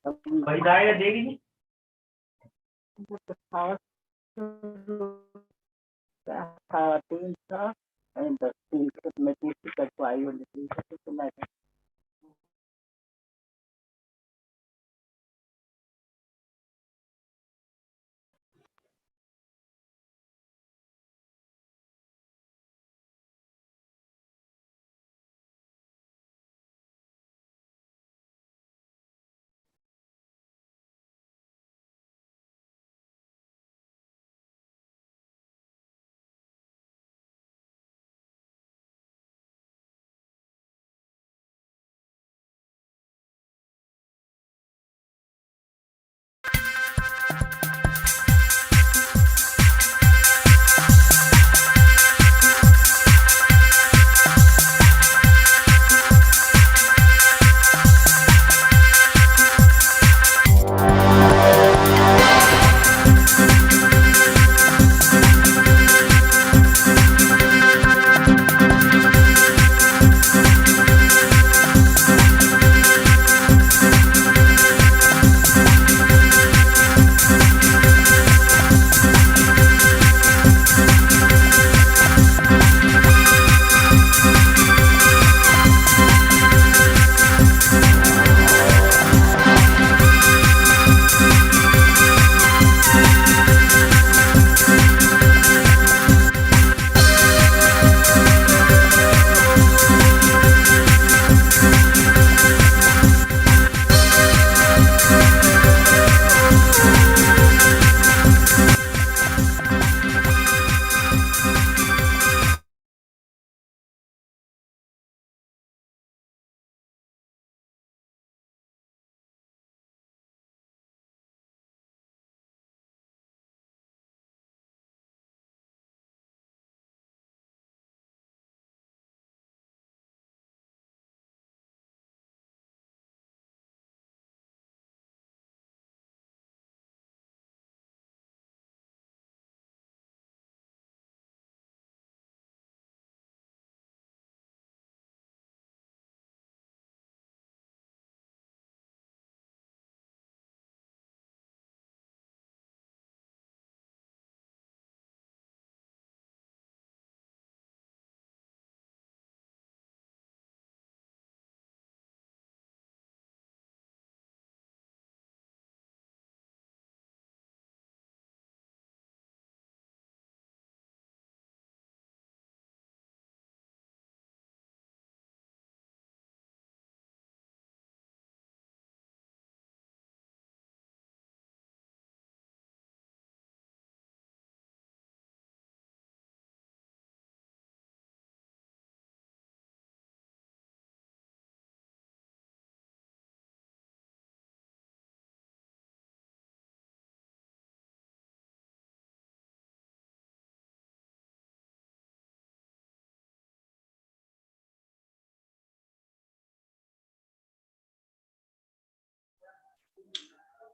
भाई जाएगा देगी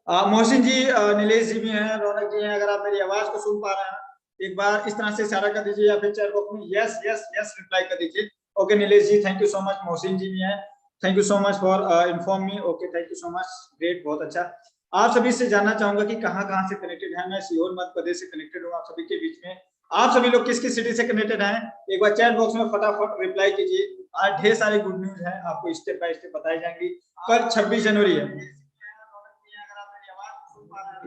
मोहसिन जी, नीलेश जी भी हैं, रौनक जी हैं। अगर आप मेरी आवाज को सुन पा रहे हैं, एक बार इस तरह से इशारा कर दीजिए या फिर चैट बॉक्स में यस यस यस रिप्लाई कर दीजिए। Okay Nilesh ji, thank you so much. Mohsin ji भी हैं, thank you so much for inform me. Okay, thank you so much, great, बहुत अच्छा। आप सभी से जानना चाहूंगा कि कहाँ कहाँ से कनेक्टेड है। मैं सीहोर मध्य प्रदेश से कनेक्टेड हूँ आप सभी के बीच में। आप सभी लोग किस किस सिटी से कनेक्टेड हैं, एक बार चैट बॉक्स में फटाफट रिप्लाई कीजिए। आज ढेर सारी गुड न्यूज है, आपको स्टेप बाय स्टेप बताई जाएंगी। कल 26 जनवरी है,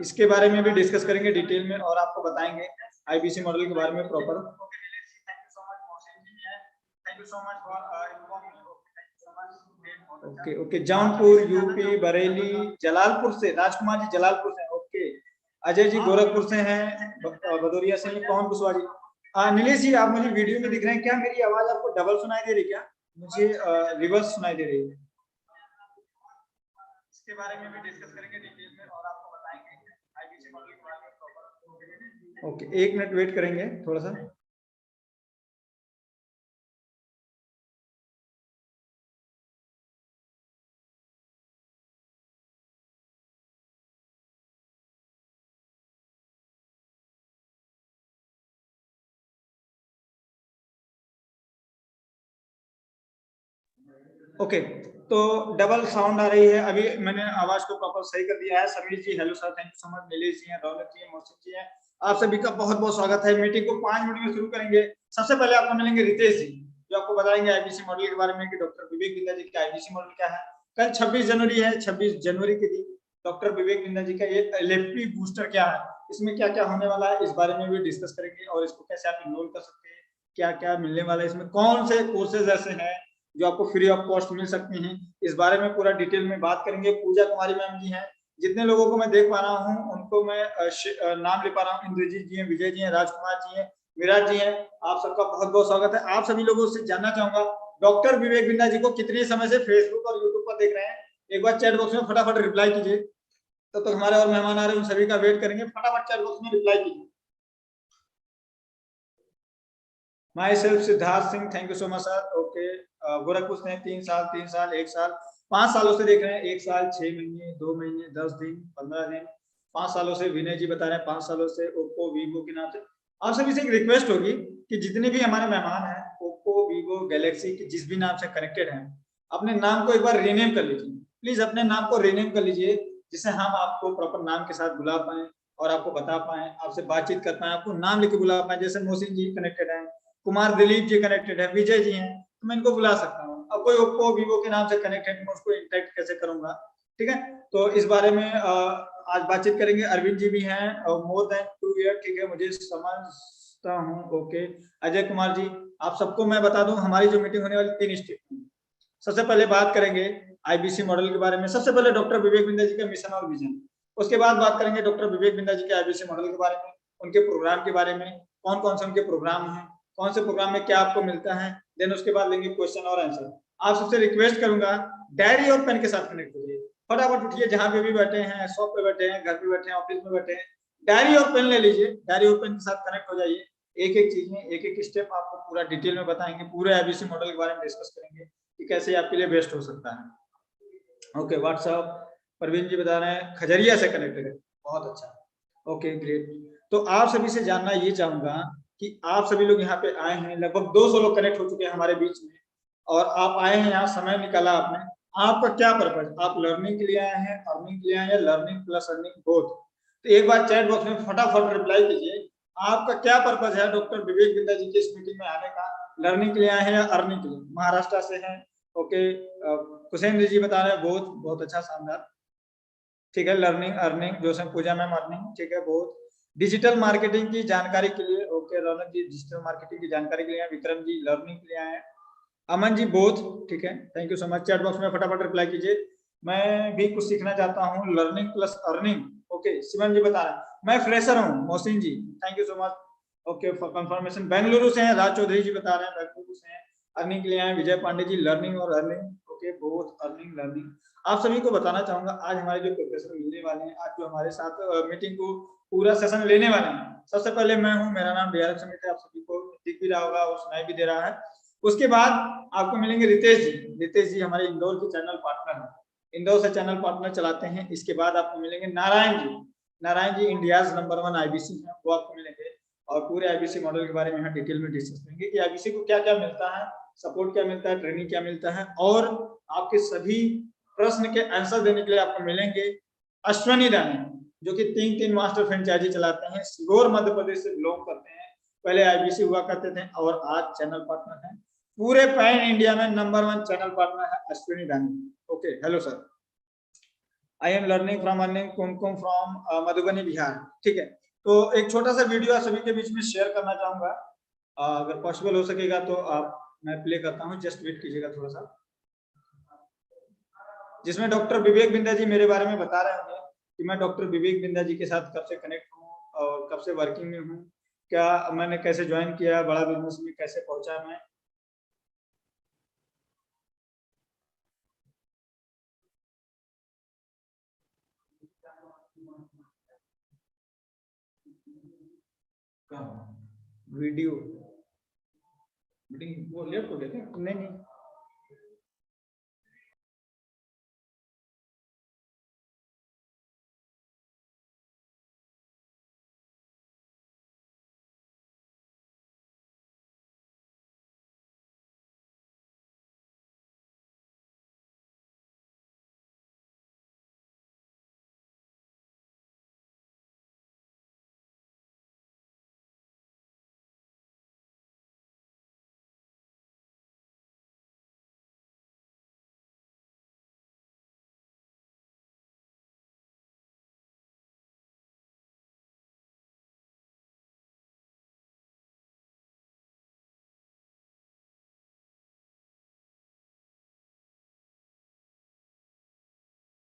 इसके बारे में भी डिस्कस करेंगे डिटेल में और आपको बताएंगे आईबीसी मॉडल के बारे में proper. Okay okay, Jaunpur UP, Bareilly, Jalalpur से राजकुमार जी, जलालपुर से। ओके, अजय जी गोरखपुर से हैं, भदौरिया से हैं, पवन कुशवाहा जी। नीलेश जी, आप मुझे वीडियो में दिख रहे हैं, क्या मेरी आवाज आपको डबल सुनाई दे रही है? क्या मुझे रिवर्स सुनाई दे रही है? इसके बारे में भी डिस्कस करेंगे डिटेल में और आपको बताएंगे आईबीसी मॉडल के बारे में प्रॉपर। ओके, एक मिनट वेट करेंगे थोड़ा सा। ओके, तो डबल साउंड आ रही है। अभी मैंने आवाज को प्रॉपर सही कर दिया है। Sameer ji hello sir, thank you so much. Nilesh ji हैं, रौनक जी हैं, मोहसिन जी हैं, आप सभी का बहुत बहुत स्वागत है। मीटिंग को 5 मिनट में शुरू करेंगे। सबसे पहले आपको मिलेंगे रितेश जी, जो आपको बताएंगे आईबीसी मॉडल के बारे में कि डॉक्टर विवेक बिंदा जी का आईबीसी मॉडल क्या है। कल 26 जनवरी है, 26 जनवरी के दिन डॉक्टर विवेक बिंदा जी का ये एलएफपी बूस्टर क्या है, इसमें क्या क्या होने वाला है, इस बारे में भी डिस्कस करेंगे और इसको कैसे आप इनरोल कर सकते हैं, क्या क्या मिलने वाला है, इसमें कौन से कोर्सेज ऐसे हैं जो आपको फ्री ऑफ कॉस्ट मिल सकते हैं, इस बारे में पूरा डिटेल में बात करेंगे। पूजा कुमारी मैम जी हैं, जितने लोगों को मैं देख पा रहा हूँ उनको मैं नाम ले पा रहा हूँ। इंद्रजीत जी हैं, विजय जी हैं, राजकुमार जी हैं, विराज जी हैं, आप सबका बहुत बहुत स्वागत है। आप सभी लोगों से जानना चाहूंगा डॉक्टर विवेक बिंदा जी को कितने समय से फेसबुक और यूट्यूब पर देख रहे हैं। एक बार चैट बॉक्स में फटाफट रिप्लाई कीजिए। तब तक हमारे और मेहमान आ रहे हैं, उन सभी का वेट करेंगे। फटाफट चैट बॉक्स में रिप्लाई कीजिए। My self Siddharth Singh, thank you so much sir. Okay, Gorakhpur से 3 साल 1 साल 5 सालों से देख रहे हैं। 1 साल 6 महीने 2 महीने 10 दिन 15 दिन 5 सालों से विनय जी बता रहे हैं। 5 सालों से ओप्पो वीवो के नाम से। आप सभी से एक रिक्वेस्ट होगी कि जितने भी हमारे मेहमान हैं ओप्पो वीवो गैलेक्सी के जिस भी नाम से कनेक्टेड हैं, अपने नाम को एक बार रीनेम कर लीजिए। प्लीज अपने नाम को रीनेम कर लीजिए, जिससे हम आपको प्रॉपर नाम के साथ बुला पाए और आपको बता पाए, आपसे बातचीत कर पाए, आपको नाम लिख के बुला पाए। जैसे मोहसिन जी कनेक्टेड है, कुमार दिलीप जी कनेक्टेड है, विजय जी हैं, तो मैं इनको बुला सकता हूँ। अब कोई ओप्पो वीवो के नाम से कनेक्टेड, मैं उसको इंटरेक्ट कैसे करूंगा, ठीक है। तो इस बारे में आज बातचीत करेंगे। अरविंद जी भी हैं, मोर देन 2 ईयर, ठीक है, मुझे समझता हूँ। ओके, अजय कुमार जी, आप सबको मैं बता दूं हमारी जो मीटिंग होने वाली 3 स्टेप। सबसे पहले बात करेंगे आईबीसी मॉडल के बारे में। सबसे पहले डॉक्टर विवेक बिंदा जी का मिशन और विजन, उसके बाद बात करेंगे डॉक्टर विवेक बिंदा जी के आईबीसी मॉडल के बारे में, उनके प्रोग्राम के बारे में, कौन कौन से उनके प्रोग्राम हैं, कौन से प्रोग्राम में क्या आपको मिलता है। देन उसके बाद लेंगे क्वेश्चन और आंसर। आप सबसे रिक्वेस्ट करूंगा डायरी और पेन के साथ कनेक्ट करिए। फटाफट उठिए, जहां पे भी बैठे हैं, शॉप पे बैठे हैं, घर पे बैठे हैं, ऑफिस में बैठे हैं, डायरी और पेन ले लीजिए। डायरी और पेन के साथ कनेक्ट हो जाइए। एक एक चीज में एक एक स्टेप आपको पूरा डिटेल में बताएंगे, पूरे आईबीसी मॉडल के बारे में डिस्कस करेंगे कि कैसे आपके लिए बेस्ट हो सकता है। ओके, व्हाट्सअप प्रवीण जी बता रहे हैं खजरिया से कनेक्टेड है, बहुत अच्छा। Okay great. तो आप सभी से जानना ये चाहूंगा कि आप सभी लोग यहाँ पे आए हैं, लगभग 200 लोग कनेक्ट हो चुके हैं हमारे बीच में, और आप आए हैं यहाँ, समय निकाला आपने। आपका क्या पर्पज, आप लर्निंग के लिए आए हैं, अर्निंग के लिए आए हैं, या लर्निंग प्लस अर्निंग बोथ? तो एक बार चैट बॉक्स में फटाफट रिप्लाई कीजिए, आपका क्या पर्पज है डॉक्टर विवेक बिंदा जी की इस मीटिंग में आने का? लर्निंग के लिए आए हैं या अर्निंग के लिए? महाराष्ट्र से हैं, ओके। कुशेंद्र जी बता रहे हैं बहुत बहुत अच्छा, शानदार, ठीक है। लर्निंग अर्निंग, जोसम पूजा मैम अर्निंग, ठीक है, बहुत। डिजिटल मार्केटिंग की जानकारी के लिए, ओके, रौनक जी डिजिटल मार्केटिंग की जानकारी के लिए, विक्रम जी लर्निंग के लिए आए हैं, अमन जी बोथ, ठीक है, thank you so much. Chat box में फटाफट रिप्लाई कीजिए। मैं भी कुछ सीखना चाहता हूँ, learning plus earning, okay. Shivam ji बता रहे हैं मैं फ्रेशर हूँ, Mohsin ji thank you so much, okay for confirmation. Bengaluru से हैं राज चौधरी जी बता रहे हैं बेंगलुरु से हैं, अर्निंग के लिए आए। विजय पांडे जी लर्निंग और earning, okay, both earning learning. आप सभी को बताना चाहूंगा आज हमारे जो प्रोफेसर मिलने वाले हैं, आज जो हमारे साथ मीटिंग को पूरा सेशन लेने वाले हैं, सबसे पहले मैं हूँ, मेरा नाम डीआर समित है, आप सभी को दिख भी रहा होगा और सुनाई भी दे रहा है। उसके बाद आपको मिलेंगे रितेश जी। रितेश जी हमारे इंदौर के चैनल पार्टनर हैं, इंदौर से चैनल पार्टनर चलाते हैं। इसके बाद आपको मिलेंगे Narayan ji. Narayan ji India's number 1 IBC है, वो आपको मिलेंगे और पूरे आईबीसी मॉडल के बारे में यहाँ डिटेल में डिस्कस करेंगे कि आईबीसी को क्या क्या मिलता है, सपोर्ट क्या मिलता है, ट्रेनिंग क्या मिलता है, और आपके सभी प्रश्न के आंसर देने के लिए आपको मिलेंगे अश्वनी रानी, जो कि 3 मास्टर फ्रेंचाइजी चलाते हैं, सिगोर मध्य प्रदेश से बिलोंग करते हैं, पहले आईबीसी हुआ करते थे और आज चैनल पार्टनर हैं। पूरे पैन इंडिया में नंबर 1 चैनल पार्टनर है Ashwini Rani. Okay, hello sir, I am learning from earning Kumkum from Madhubani Bihar, ठीक है। तो एक छोटा सा वीडियो सभी के बीच में शेयर करना चाहूंगा, अगर पॉसिबल हो सकेगा तो आप, मैं प्ले करता हूँ, जस्ट वेट कीजिएगा थोड़ा सा, जिसमें डॉक्टर विवेक बिंदा जी मेरे बारे में बता रहे होंगे कि मैं डॉक्टर विवेक बिंदा जी के साथ कब से कनेक्ट हूँ और कब से वर्किंग में हूँ, क्या मैंने कैसे ज्वाइन किया, बड़ा बिजनेस में कैसे पहुंचा मैं। वीडियो मीटिंग वो लेफ्ट हो गया था, नहीं नहीं,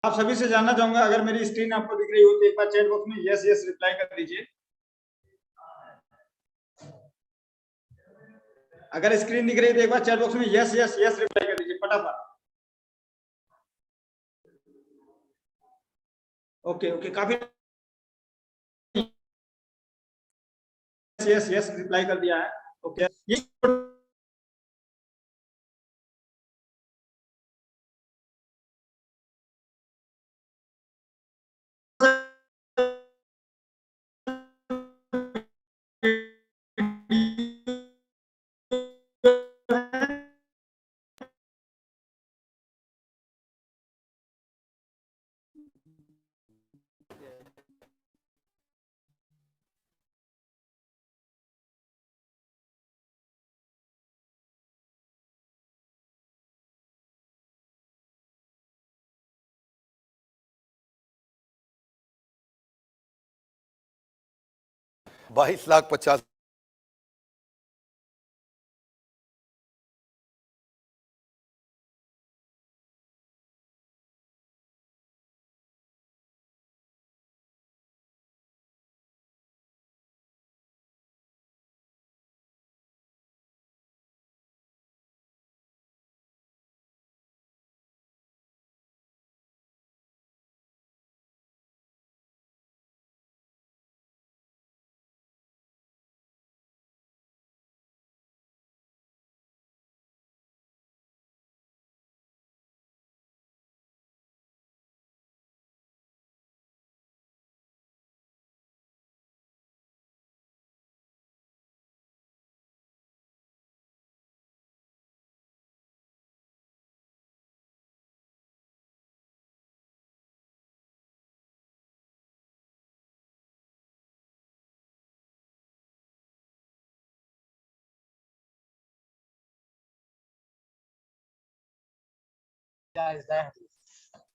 आप सभी से जानना चाहूंगा, अगर मेरी स्क्रीन आपको दिख रही हो तो एक बार चैट बॉक्स में यस यस रिप्लाई कर दीजिए। अगर स्क्रीन दिख रही है तो एक बार चैट बॉक्स में यस यस यस रिप्लाई कर दीजिए फटाफट। ओके ओके, काफी यस यस रिप्लाई कर दिया है। ओके, ये ₹22,50,000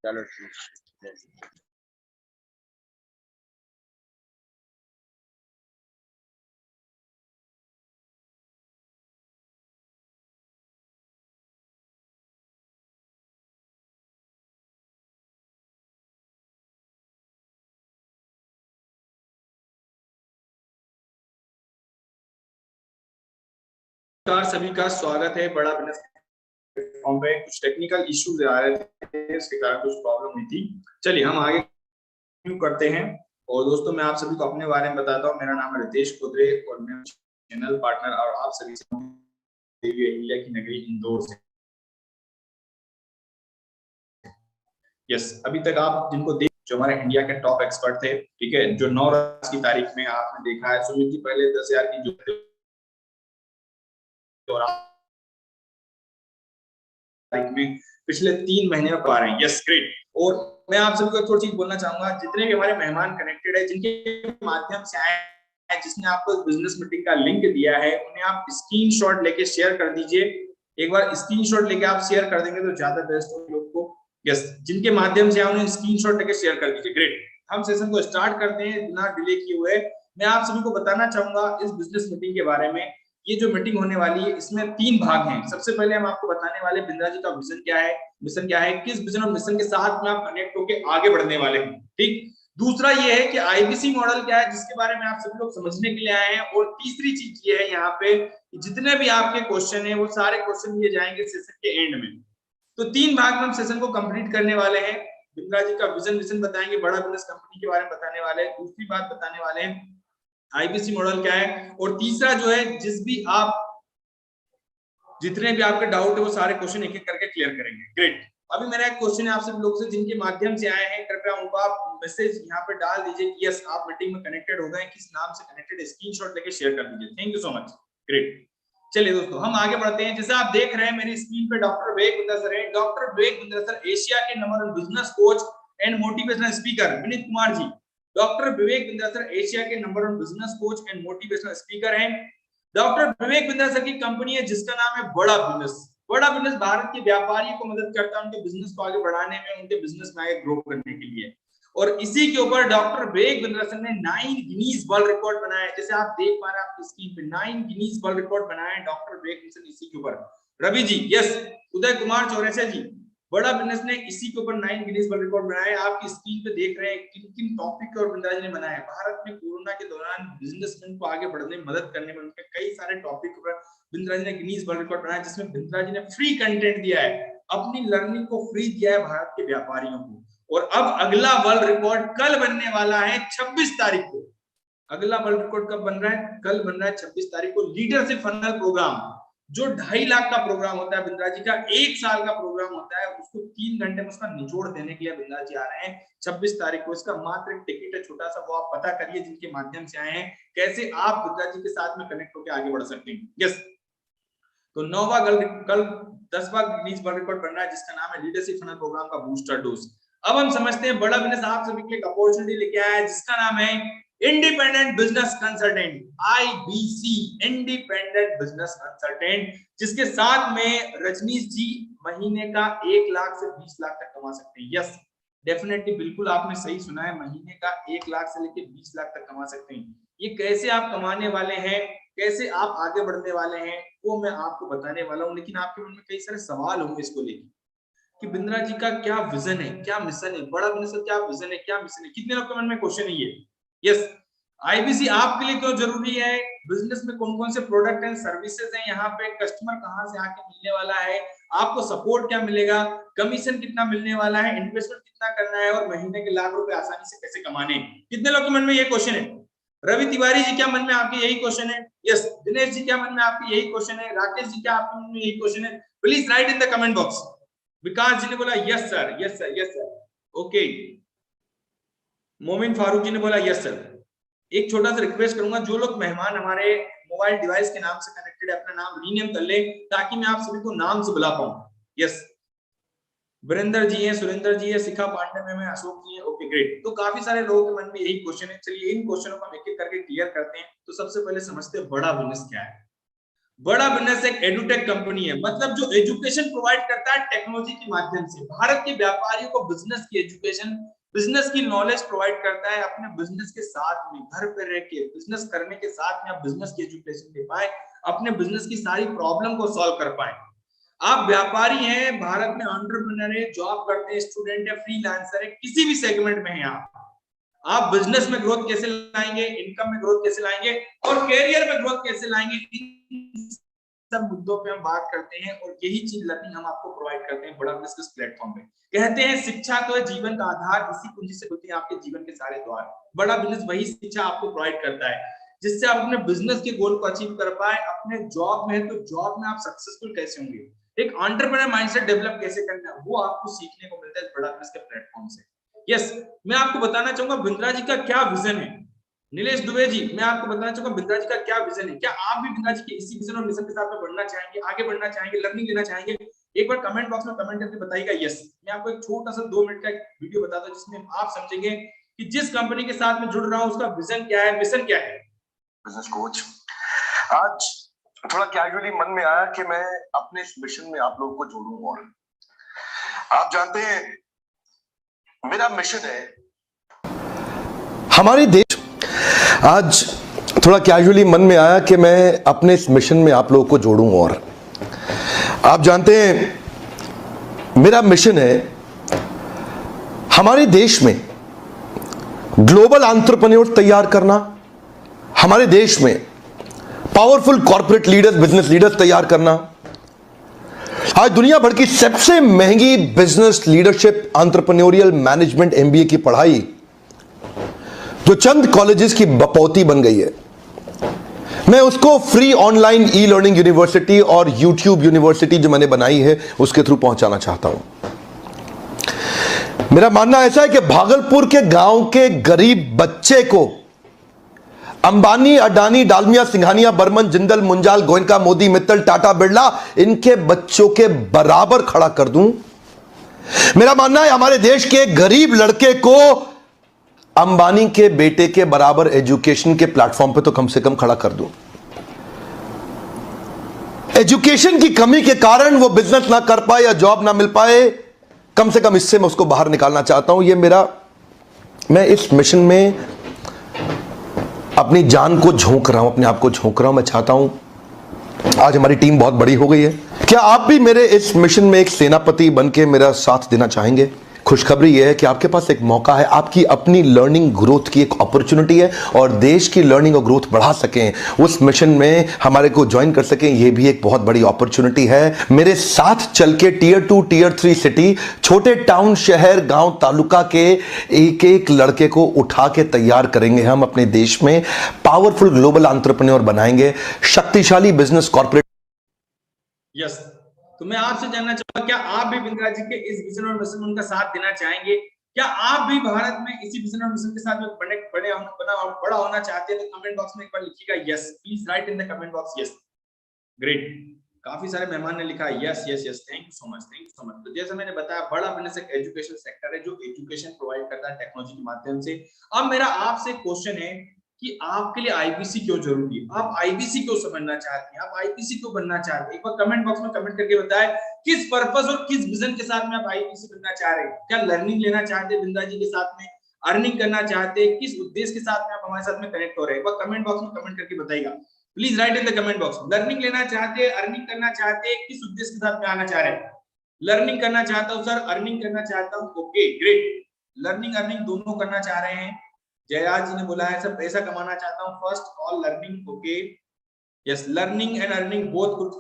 चलो ठीक। सभी का स्वागत है। बड़ा बिजनेस प्लेटफॉर्म पे कुछ टेक्निकल इश्यूज आ रहे थे, इसके कारण कुछ प्रॉब्लम हुई थी। चलिए हम आगे शुरू करते हैं। और दोस्तों, मैं आप सभी को अपने बारे में बताता हूँ। मेरा नाम है रितेश कुद्रे और मैं चैनल पार्टनर और आप सभी से इंडिया की नगरी इंदौर से। यस, अभी तक आप जिनको देख, जो हमारे इंडिया के टॉप एक्सपर्ट थे, ठीक है, जो 9 की तारीख में आपने देखा है सुमित जी पहले 10,000 की जो में पिछले 3 महीने में पा रहे हैं। Yes, great. और मैं आप सभी को एक थोड़ी चीज बोलना चाहूंगा, जितने भी हमारे मेहमान कनेक्टेड है, जिनके माध्यम से आए हैं, जिसने आपको बिजनेस मीटिंग का लिंक दिया है, उन्हें आप स्क्रीनशॉट लेके शेयर कर दीजिए। एक बार स्क्रीनशॉट लेके आप शेयर कर देंगे तो ज्यादा बेस्ट हो लोग को। यस, जिनके माध्यम से उन्हें स्क्रीनशॉट लेके शेयर कर दीजिए। ग्रेट, हम सेशन को स्टार्ट करते हैं बिना डिले किए हुए। मैं आप सभी को बताना चाहूंगा इस बिजनेस मीटिंग के बारे में। ये जो मीटिंग होने वाली है इसमें 3 भाग हैं। सबसे पहले हम आपको बताने वाले बिंद्रा जी का विजन क्या है, मिशन क्या है, किस विजन और मिशन के साथ में आप कनेक्ट होकर आगे बढ़ने वाले हैं। ठीक, दूसरा ये है कि आईबीसी मॉडल क्या है, जिसके बारे में आप सभी लोग समझने के लिए आए हैं। और तीसरी चीज ये है, यहाँ पे जितने भी आपके क्वेश्चन है वो सारे क्वेश्चन लिए जाएंगे सेशन के एंड में। तो 3 भाग में हम सेशन को कंप्लीट करने वाले हैं। बिंद्रा जी का विजन मिशन बताएंगे, बड़ा बिजनेस कंपनी के बारे में बताने वाले हैं, दूसरी बात बताने वाले हैं आईबीसी मॉडल क्या है, और तीसरा जो है जितने भी आपके डाउट है वो सारे क्वेश्चन एक एक करके क्लियर करेंगे। ग्रेट। अभी मेरा एक क्वेश्चन है आप सब लोग से, जिनके माध्यम से आए हैं, कृपया उनको आप मैसेज यहाँ पे डाल दीजिए कि यस आप मीटिंग में कनेक्टेड हो गए, किस नाम से कनेक्टेड, स्क्रीनशॉट लेके शेयर कर दीजिए। Thank you so much. Great. चलिए दोस्तों, हम आगे बढ़ते हैं। जैसे आप देख रहे हैं मेरी स्क्रीन पे डॉक्टर विवेक बिंद्रा सर है। Doctor Vivek Bindra sir Asia के number 1 business coach and motivational speaker. Vineet Kumar ji, doctor Vivek Bindra sir Asia के number 1 business coach and motivational speaker हैं। डॉक्टर विवेक बिंद्रा सर की कंपनी है जिसका नाम है बड़ा बिजनेस। बड़ा बिजनेस भारत के व्यापारियों को मदद करता है उनके बिजनेस को आगे बढ़ाने में, उनके बिजनेस में आगे ग्रो करने के लिए। और इसी के ऊपर डॉक्टर विवेक बिंद्रा सर ने 9 गिनीज वर्ल्ड रिकॉर्ड बनाया है। जैसे आप देख पा रहे हैं आपकी स्क्रीन पे 9 गिनीज वर्ल्ड रिकॉर्ड बनाए हैं डॉक्टर विवेक बिंद्रा सर इसी के ऊपर। रवि जी, यस, उदय कुमार चौरसिया जी, बड़ा बिजनेस ने इसी के ऊपर 9 गिनीज वर्ल्ड रिकॉर्ड बनाए। आपकी स्क्रीन पे देख रहे हैं किन किन टॉपिक और बिंद्रा जी ने बनाया है। भारत में कोरोना के दौरान बिजनेसमैन को आगे बढ़ने में मदद करने में उनके कई सारे टॉपिक पर बिंद्रा जी ने गिनीज वर्ल्ड रिकॉर्ड बनाया, जिसमें बिंद्रा जी ने फ्री कंटेंट दिया है, अपनी लर्निंग को फ्री दिया है भारत के व्यापारियों को। और अब अगला वर्ल्ड रिकॉर्ड कल बनने वाला है 26 तारीख को। अगला वर्ल्ड रिकॉर्ड कब बन रहा है? कल बन रहा है 26 तारीख को। लीडरशिप फनल प्रोग्राम, जो 2.5 लाख का प्रोग्राम होता है बिंद्रा जी का, 1 साल का प्रोग्राम होता है, उसको 3 घंटे में उसका निचोड़ देने के लिए बिंद्रा जी आ रहे हैं 26 तारीख को। इसका मात्र एक टिकट है छोटा सा, वो आप पता करिए जिनके माध्यम से आए हैं, कैसे आप बिंद्रा जी के साथ में कनेक्ट होकर आगे बढ़ सकते हैं। यस, तो 9वां कल 10वां गिनीज वर्ल्ड रिकॉर्ड बन रहा है, जिसका नाम है लीडरशिप फनल प्रोग्राम का बूस्टर डोज। अब हम समझते हैं बड़ा बिजनेस आप सभी के लिए एक अपॉर्चुनिटी लेके आया है, जिसका नाम है independent business consultant, IBC, independent business consultant, जिसके साथ में रजनीश जी महीने का 1 लाख से 20 लाख तक कमा सकते हैं। यस, डेफिनेटली, बिल्कुल आपने सही सुना है, महीने का 1 लाख से लेकर 20 लाख तक कमा सकते हैं। ये कैसे आप कमाने वाले हैं, कैसे आप आगे बढ़ने वाले हैं, वो मैं आपको बताने वाला हूँ। लेकिन आपके मन में कई सारे सवाल होंगे इसको लेकर कि बिंद्रा जी का क्या विजन है, क्या मिशन है, बड़ा बिजनेस का क्या विजन है, क्या मिशन है। कितने लोग के मन में क्वेश्चन है ये? यस, IBC आपके लिए क्यों जरूरी है, बिजनेस में कौन कौन से प्रोडक्ट एंड सर्विसेज हैं, यहाँ पे कस्टमर कहाँ से आके मिलने वाला है, आपको सपोर्ट क्या मिलेगा, कमीशन कितना मिलने वाला है, इन्वेस्टमेंट कितना करना है, और महीने के लाख रुपए आसानी से कैसे कमाने। कितने लोग के मन में ये क्वेश्चन है? रवि तिवारी जी, क्या मन में आपके यही क्वेश्चन है? यस, दिनेश जी, क्या मन में आपके यही क्वेश्चन है? राकेश जी, क्या आपके मन में यही क्वेश्चन है? Please write in the comment box. Vikas ji ने बोला yes sir, yes sir, yes sir, okay. Momin Farooq जी ने बोला यस सर। एक छोटा सा रिक्वेस्ट करूंगा, जो लोग मेहमान हमारे मोबाइल डिवाइस के नाम से कनेक्टेड है, अपना नाम रीनेम कर ले, ताकि मैं आप सभी को नाम से बुला पाऊं। यस, वीरेंद्र जी है, सुरेंद्र जी है, शिखा पांडे में अशोक जी है, ओके ग्रेट। तो काफी सारे लोगों के मन में यही क्वेश्चन है। चलिए इन क्वेश्चनों को हम एक एक करके क्लियर करते हैं। तो सबसे पहले समझते हैं बड़ा बिजनेस क्या है। बड़ा बिजनेस एक एडुटेक कंपनी है, मतलब जो एजुकेशन प्रोवाइड करता है टेक्नोलॉजी के माध्यम से। भारत के व्यापारियों को बिजनेस की एजुकेशन, बिजनेस की नॉलेज प्रोवाइड करता है। अपने बिजनेस के साथ में घर पे रह के बिजनेस करने के साथ में आप बिजनेस की एजुकेशन दे पाए, अपने बिजनेस की सारी प्रॉब्लम को सॉल्व कर पाए। आप व्यापारी हैं, भारत में एंटरप्रेन्योर है, जॉब करते हैं, स्टूडेंट है, फ्रीलांसर है, किसी भी सेगमेंट में हैं आप बिजनेस में ग्रोथ कैसे लाएंगे, इनकम में ग्रोथ कैसे लाएंगे, और कैरियर में ग्रोथ कैसे लाएंगे, इन सब मुद्दों पे हम बात करते हैं। और यही चीज लर्निंग हम आपको प्रोवाइड करते हैं बड़ा बिजनेस प्लेटफॉर्म पे। कहते हैं शिक्षा तो है जीवन का आधार, इसी कुंजी से खुलते हैं आपके जीवन के सारे द्वार। बड़ा बिजनेस वही शिक्षा आपको प्रोवाइड करता है, जिससे आप अपने बिजनेस के गोल को अचीव कर पाए। अपने जॉब में है तो जॉब में आप सक्सेसफुल कैसे होंगे, एक एंटरप्रेन्योर माइंडसेट डेवलप कैसे करना है, वो आपको सीखने को मिलता है बड़ा बिजनेस के प्लेटफॉर्म से। यस, मैं आपको बताना चाहूंगा बिंद्रा जी का क्या विजन है। नीलेश दुबे जी, मैं आपको बताना चाहूंगा बिंद्रा जी का क्या विजन है। क्या आप भी बिंद्रा जी के इसी विजन और मिशन के साथ में बढ़ना चाहेंगे, आगे बढ़ना चाहेंगे, लर्निंग लेना चाहेंगे? एक बार कमेंट बॉक्स में कमेंट करके बताइएगा यस। मैं आपको एक छोटा सा 2 मिनट का वीडियो बताता हूं, जिसमें आप समझेंगे कि जिस कंपनी के साथ में जुड़ रहा हूं उसका विजन क्या है, मिशन क्या है। बिजनेस कोच, आज थोड़ा कैजुअली मन में आया कि मैं अपने इस मिशन में आप लोगों को जोड़ूं। और आप जानते हैं मेरा मिशन है हमारे देश। आज थोड़ा कैजुअली मन में आया कि मैं अपने इस मिशन में आप लोगों को जोड़ूं। और आप जानते हैं मेरा मिशन है हमारे देश में ग्लोबल एंटरप्रेन्योर तैयार करना, हमारे देश में powerful corporate leaders, business leaders तैयार करना। आज दुनिया भर की सबसे महंगी business leadership entrepreneurial management MBA की पढ़ाई जो चंद कॉलेजेस की बपौती बन गई है, मैं उसको फ्री ऑनलाइन ई-लर्निंग यूनिवर्सिटी और यूट्यूब यूनिवर्सिटी जो मैंने बनाई है उसके थ्रू पहुंचाना चाहता हूं। मेरा मानना ऐसा है कि भागलपुर के गांव के गरीब बच्चे को अंबानी, अडानी, डालमिया, सिंघानिया, बर्मन, जिंदल, मुंजाल, गोयनका, मोदी, मित्तल, टाटा, बिरला, इनके बच्चों के बराबर खड़ा कर दूं। मेरा मानना है हमारे देश के गरीब लड़के को अंबानी के बेटे के बराबर एजुकेशन के प्लेटफॉर्म पे तो कम से कम खड़ा कर दूं। एजुकेशन की कमी के कारण वो बिजनेस ना कर पाए या जॉब ना मिल पाए, कम से कम इससे मैं उसको बाहर निकालना चाहता हूं। मैं इस मिशन में अपनी जान को झोंक रहा हूं, अपने आप को झोंक रहा हूं। मैं चाहता हूं आज हमारी टीम बहुत बड़ी हो गई है। क्या आप भी मेरे इस मिशन में एक सेनापति बन के मेरा साथ देना चाहेंगे? खुशखबरी यह है कि आपके पास एक मौका है, आपकी अपनी लर्निंग ग्रोथ की एक अपॉर्चुनिटी है, और देश की लर्निंग और ग्रोथ बढ़ा सकें, उस मिशन में हमारे को ज्वाइन कर सकें, यह भी एक बहुत बड़ी अपॉर्चुनिटी है। मेरे साथ चल के टियर 2 टियर 3 सिटी, छोटे टाउन, शहर, गांव, तालुका के एक एक लड़के को उठा के तैयार करेंगे हम अपने देश में, पावरफुल ग्लोबल एंटरप्रेन्योर बनाएंगे, शक्तिशाली बिजनेस कॉर्पोरेट। यस, तो मैं आपसे जानना चाहूंगा, क्या आप भी बिंद्रा जी के इस विजन और मिशन में उनका साथ देना चाहेंगे? क्या आप भी भारत में इसी विजन और मिशन के साथ में बड़ा होना चाहते हैं? तो कमेंट बॉक्स में एक बार लिखिएगा yes, please write in the comment box yes. Great, काफी सारे मेहमान ने लिखा yes yes yes, thank you so much, thank you so much. तो जैसे मैंने बताया, बड़ा बिजनेस एक एजुकेशन सेक्टर है जो एजुकेशन प्रोवाइड करता है टेक्नोलॉजी के माध्यम से। अब मेरा आपसे क्वेश्चन है कि आपके लिए आईपीसी क्यों जरूरी है? आप आईपीसी क्यों समझना चाहते हैं? आप आईपीसी क्यों बनना चाहते हैं? एक बार कमेंट बॉक्स में कमेंट करके बताएं किस पर्पस और किस विजन के साथ में आप आईपीसी बनना चाह रहे हैं। क्या लर्निंग लेना चाहते हैं बिंद्रा जी के साथ में, अर्निंग करना चाहते हैं, किस उद्देश्य के साथ में आप हमारे साथ में कनेक्ट हो रहे हैं? एक बार कमेंट बॉक्स में कमेंट करके बताइएगा, please write in the comment box. Learning लेना चाहते हैं, अर्निंग करना चाहते हैं, किस उद्देश्य के साथ में आना चाह रहे हैं? लर्निंग करना चाहता हूं सर, अर्निंग करना चाहता हूं, ओके ग्रेट। लर्निंग अर्निंग दोनों करना चाह रहे हैं। जयराज जी ने बोला है सर पैसा कमाना चाहता हूं, first all learning, okay yes, learning and earning both good.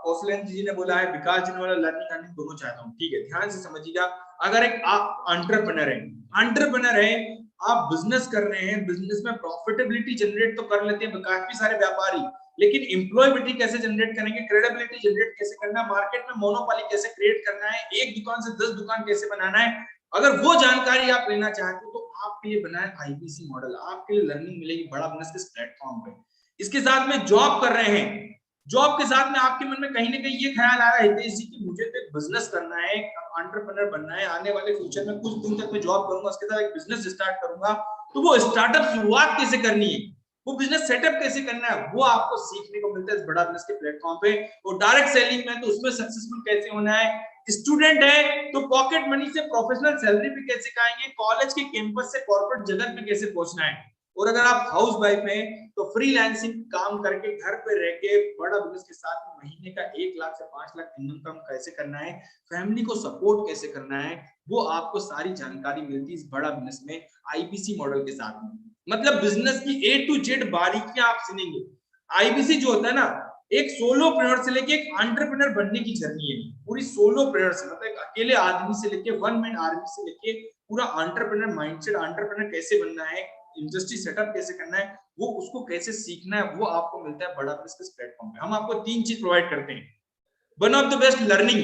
Kaushalendra ji ने बोला है, विकास जी ने बोला लर्निंग अर्निंग दोनों चाहता हूं। ठीक है, ध्यान से समझिएगा। अगर एक आप एंटरप्रेन्योर है, आप बिजनेस कर रहे हैं, बिजनेस में प्रॉफिटेबिलिटी जनरेट तो कर लेते हैं काफी सारे व्यापारी, लेकिन एम्प्लॉयबिलिटी कैसे जनरेट करेंगे, क्रेडिबिलिटी जनरेट कैसे करना है, मार्केट में मोनोपोली कैसे क्रिएट करना है, एक दुकान से 10 दुकान कैसे बनाना है, अगर वो जानकारी आप लेना चाहते हो तो आपके लिए बनाए आईपीसी मॉडल। आपके लिए लर्निंग मिलेगी बड़ा बिजनेस के प्लेटफॉर्म पे। इसके साथ में जॉब कर रहे हैं, जॉब के साथ में आपके मन में कहीं ना कहीं ये ख्याल आ रहा है हितेश जी कि मुझे तो एक बिजनेस करना है, एंटरप्रेन्योर बनना है, आने वाले फ्यूचर में कुछ दिन तक मैं जॉब करूंगा, उसके साथ एक बिजनेस स्टार्ट करूंगा, तो वो स्टार्टअप शुरुआत कैसे करनी है, वो बिजनेस सेटअप कैसे करना है, वो आपको सीखने को मिलता है इस बड़ा बिजनेस के प्लेटफॉर्म पे। और डायरेक्ट सेलिंग में तो उसमें सक्सेसफुल कैसे होना है, स्टूडेंट है तो पॉकेट मनी से प्रोफेशनल सैलरी पे कैसे खाएंगे, कॉलेज के कैंपस से कॉर्पोरेट जगत में कैसे पहुंचना है, और अगर आप हाउस वाइफ हैं तो फ्रीलांसिंग काम करके घर पे रह के बड़ा बिजनेस के साथ महीने का 1 लाख से 5 लाख इनकम कैसे करना है, फैमिली को सपोर्ट कैसे करना है, वो आपको सारी जानकारी मिलती है इस बड़ा बिजनेस में आईबीसी मॉडल के साथ में। मतलब बिजनेस की A to Z बारीकियां आप सुनेंगे। आईबीसी जो होता है ना, एक सोलोप्रेन्योर से लेके एक एंटरप्रेन्योर बनने की जर्नी है, पूरी सोलोप्रेन्योर से, मतलब एक अकेले आदमी से लेके वन मैन आर्मी से लेके पूरा एंटरप्रेन्योर माइंडसेट, एंटरप्रेन्योर कैसे बनना है, इंडस्ट्री सेटअप कैसे करना है, वो उसको कैसे सीखना है, वो आपको मिलता है बड़ा बिजनेस प्लेटफॉर्म पे। हम आपको 3 चीज प्रोवाइड करते हैं। One of the best learning,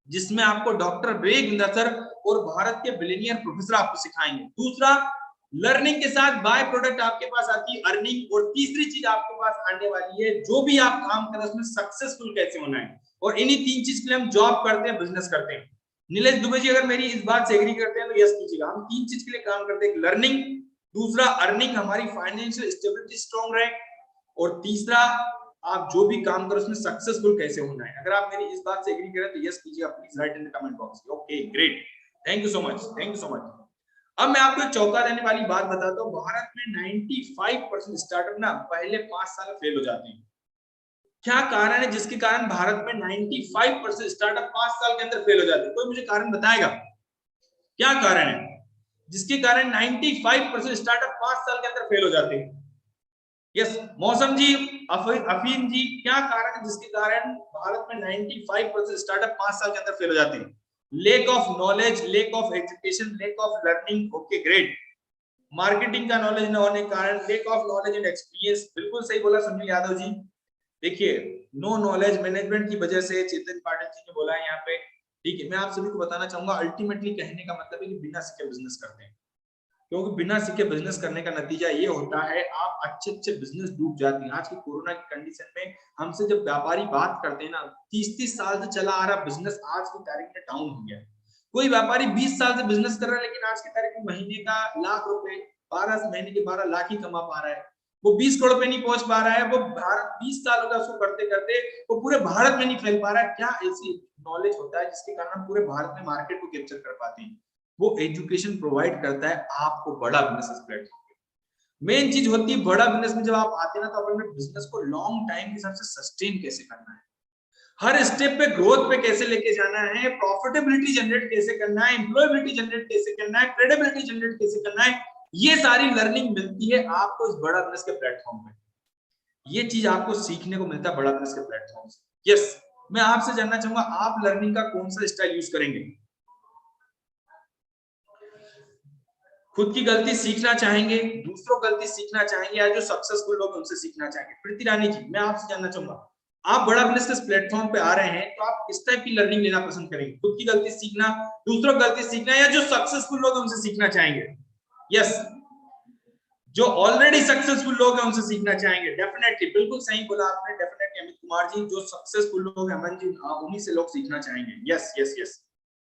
जिसमें आपको डॉक्टर विवेक बिंद्रा सर और भारत के बिलियनियर प्रोफेसर आपको सिखाएंगे। दूसरा, लर्निंग के साथ बाय प्रोडक्ट आपके पास आती है अर्निंग। और तीसरी चीज आपके पास आने वाली है, जो भी आप काम कर रहे हैं उसमें सक्सेसफुल कैसे होना है। और इन्हीं 3 चीज के लिए हम जॉब करते हैं, बिजनेस करते हैं। नीलेश दुबे जी अगर मेरी इस बात से एग्री करते हैं तो यस कीजिएगा। हम 3 चीज के लिए काम करते हैं, लर्निंग, दूसरा अर्निंग, हमारी फाइनेंशियल स्टेबिलिटी स्ट्रांग रहे, और तीसरा आप जो भी काम करो उसमें सक्सेसफुल कैसे होना है। अगर आप मेरी इस बात से एग्री करें तो यस कीजिएगा, please write in the comment box. Okay great, thank you so much, thank you so much. अब मैं आपको एक चौंका देने वाली बात बताता हूँ। भारत में 95% स्टार्टअप ना पहले 5 साल में फेल हो जाते हैं। क्या कारण है जिसके कारण भारत में 95% स्टार्टअप 5 साल के अंदर फेल हो जाते हैं? कोई मुझे कारण बताएगा क्या कारण है जिसके कारण 95% स्टार्टअप 5 साल के अंदर फेल हो जाते हैं? यस, मौसम जी, अफीन जी, क्या कारण है जिसके कारण भारत में 95% स्टार्टअप 5 साल के अंदर फेल हो जाते हैं? Lake of knowledge, lake of education, lake of learning, okay great. Marketing का नॉलेज न होने के कारण, lake of knowledge and experience, बिल्कुल सही बोला सुनील यादव जी। देखिए, नो नॉलेज मैनेजमेंट की वजह से चेतन पाटिल जी ने बोला है यहाँ पे। ठीक है, मैं आप सभी को बताना चाहूंगा, अल्टीमेटली कहने का मतलब है कि बिना सीखे बिजनेस करते हैं, क्योंकि बिना सीखे बिजनेस करने का नतीजा ये होता है आप अच्छे बिजनेस डूब जाते हैं। आज की कोरोना की कंडीशन में हमसे जब व्यापारी बात करते हैं ना, 30-30 साल से चला आ रहा बिजनेस आज की तारीख में डाउन हो गया। कोई व्यापारी 20 साल से बिजनेस कर रहा है, लेकिन आज की तारीख में महीने का लाख रुपए, 12 महीने के 12 लाख ही कमा पा रहा है। वो 20 करोड़ पे नहीं पहुंच पा रहा है। वो भारत 20 साल हो गया उसको करते करते, वो पूरे भारत में नहीं फैल पा रहा है। क्या ऐसी नॉलेज होता है जिसके कारण हम पूरे भारत में मार्केट को कैप्चर कर पाते हैं? वो एजुकेशन प्रोवाइड करता है आपको बड़ा बिजनेस प्लेटफॉर्म। मेन चीज होती है बड़ा बिजनेस में जब आप आते हैं ना, तो अपने बिजनेस को लॉन्ग टाइम के हिसाब से सस्टेन कैसे करना है, हर स्टेप पे ग्रोथ पे कैसे लेके जाना है, प्रॉफिटेबिलिटी जनरेट कैसे करना है, एम्प्लॉयबिलिटी जनरेट कैसे करना है, क्रेडिबिलिटी जनरेट कैसे करना है, ये सारी लर्निंग मिलती है आपको इस बड़ा बिजनेस के प्लेटफॉर्म पे। ये चीज आपको सीखने को मिलता है बड़ा बिजनेस के प्लेटफॉर्म से। यस, मैं आपसे जानना चाहूंगा आप लर्निंग का कौन सा स्टाइल यूज करेंगे? खुद की गलती सीखना चाहेंगे, दूसरों गलती सीखना चाहेंगे, या जो सक्सेसफुल लोग उनसे सीखना चाहेंगे? प्रीति रानी जी, मैं आपसे जानना चाहूंगा आप बड़ा बिजनेस के प्लेटफॉर्म पे आ रहे हैं तो आप किस टाइप की लर्निंग लेना पसंद करेंगे? खुद की गलती सीखना, दूसरों की गलती सीखना, या जो सक्सेसफुल लोग हैं उनसे सीखना चाहेंगे? यस, जो ऑलरेडी सक्सेसफुल लोग हैं उनसे सीखना चाहेंगे। डेफिनेटली, बिल्कुल सही बोला आपने, डेफिनेटली अमित कुमार जी, जो सक्सेसफुल लोग हैं अमन जी, उन्हीं से लोग सीखना चाहेंगे। यस यस यस,